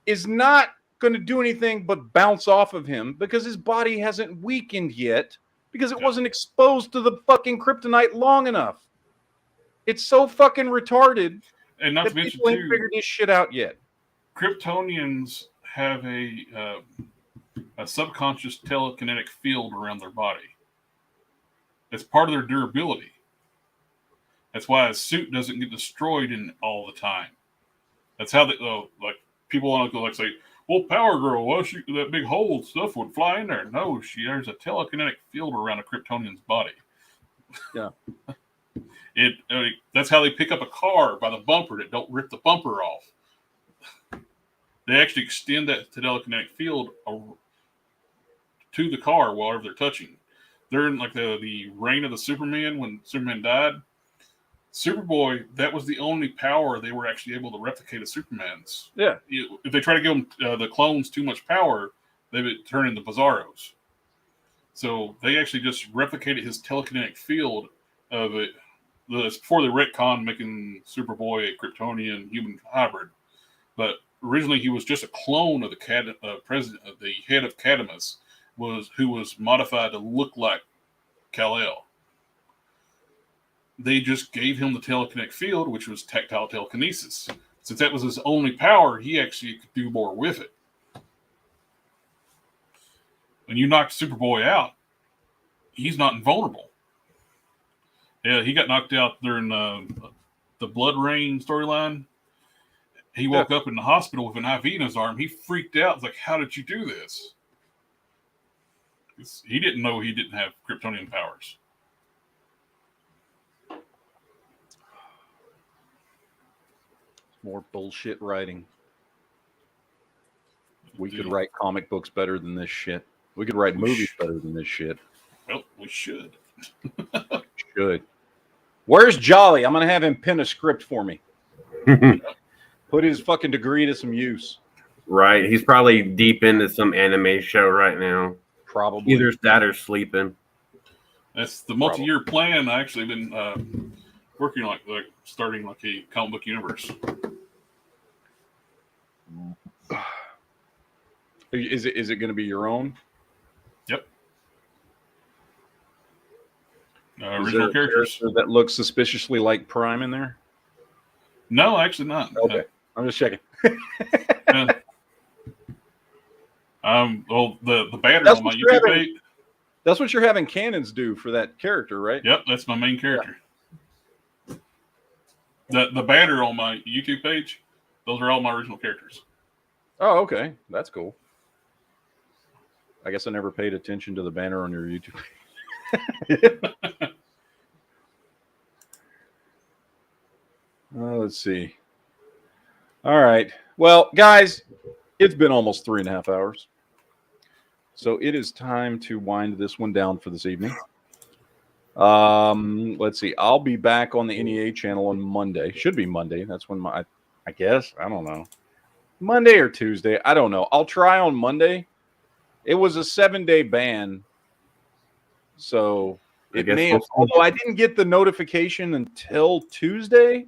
[SPEAKER 3] is not going to do anything but bounce off of him because his body hasn't weakened yet because it wasn't exposed to the fucking kryptonite long enough. It's so fucking retarded
[SPEAKER 6] And not
[SPEAKER 3] that
[SPEAKER 6] to mention,
[SPEAKER 3] people ain't
[SPEAKER 6] too,
[SPEAKER 3] figured this shit out yet.
[SPEAKER 6] Kryptonians have a subconscious telekinetic field around their body. It's part of their durability. That's why a suit doesn't get destroyed in all the time. That's how they like people want to go like say, well, Power Girl, well, that big hole stuff would fly in there. No, there's a telekinetic field around a Kryptonian's body.
[SPEAKER 3] Yeah.
[SPEAKER 6] That's how they pick up a car by the bumper that don't rip the bumper off. They actually extend that telekinetic field to the car while they're touching. During like the reign of the Superman, when Superman died, Superboy, that was the only power they were actually able to replicate as Superman's.
[SPEAKER 3] Yeah.
[SPEAKER 6] If they try to give them the clones too much power, they would turn into Bizarros. So they actually just replicated his telekinetic field of it. That's before the retcon making Superboy a Kryptonian human hybrid. But originally he was just a clone of the president, of the head of Cadmus, who was modified to look like Kal-El. They just gave him the telekinetic field, which was tactile telekinesis. Since that was his only power, he actually could do more with it. When you knock Superboy out, he's not invulnerable. Yeah, he got knocked out during the Blood Rain storyline. He woke up in the hospital with an IV in his arm. He freaked out. He's like, how did you do this? He didn't know he didn't have Kryptonian powers.
[SPEAKER 3] More bullshit writing. We could write comic books better than this shit. We could write movies better than this shit.
[SPEAKER 6] Well, we should.
[SPEAKER 3] Should. Where's Jolly? I'm going to have him pen a script for me. Put his fucking degree to some use.
[SPEAKER 4] Right. He's probably deep into some anime show right now.
[SPEAKER 3] Probably.
[SPEAKER 4] Either that or sleeping.
[SPEAKER 6] That's the multi-year plan. I actually been working on like starting like a comic book universe.
[SPEAKER 3] Is it going to be your own?
[SPEAKER 6] Yep. Original characters
[SPEAKER 3] that look suspiciously like Prime in there.
[SPEAKER 6] No, actually not.
[SPEAKER 3] Okay, I'm just checking.
[SPEAKER 6] Well, the banner on my YouTube page.
[SPEAKER 3] That's what you're having cannons do for that character, right?
[SPEAKER 6] Yep, that's my main character. Yeah. The banner on my YouTube page, those are all my original characters.
[SPEAKER 3] Oh, okay. That's cool. I guess I never paid attention to the banner on your YouTube page. Let's see. All right. Well, guys, it's been almost 3.5 hours. So it is time to wind this one down for this evening. Let's see. I'll be back on the NEA channel on Monday. Should be Monday. That's when I guess. I don't know. Monday or Tuesday. I don't know. I'll try on Monday. It was a 7-day ban. So it may have, although I didn't get the notification until Tuesday.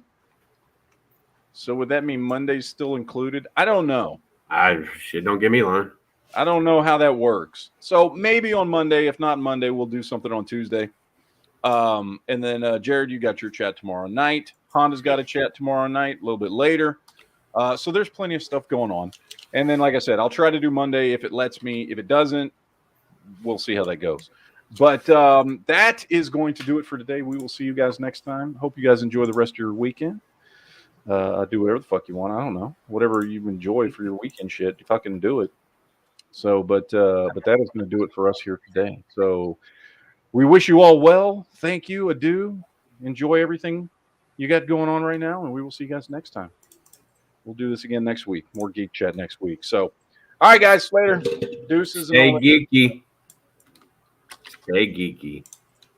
[SPEAKER 3] So would that mean Monday's still included? I don't know.
[SPEAKER 4] Shit, don't get me lying.
[SPEAKER 3] I don't know how that works. So maybe on Monday. If not Monday, we'll do something on Tuesday. And then Jared, you got your chat tomorrow night. Honda's got a chat tomorrow night, a little bit later. So there's plenty of stuff going on. And then, like I said, I'll try to do Monday if it lets me. If it doesn't, we'll see how that goes. But that is going to do it for today. We will see you guys next time. Hope you guys enjoy the rest of your weekend. Do whatever the fuck you want. I don't know. Whatever you enjoy for your weekend shit, you fucking do it. So, but that is going to do it for us here today. So we wish you all well. Thank you. Adieu. Enjoy everything you got going on right now, and we will see you guys next time. We'll do this again next week. More Geek Chat next week. So, all right, guys. Later. Deuces.
[SPEAKER 4] Stay geeky. Stay geeky.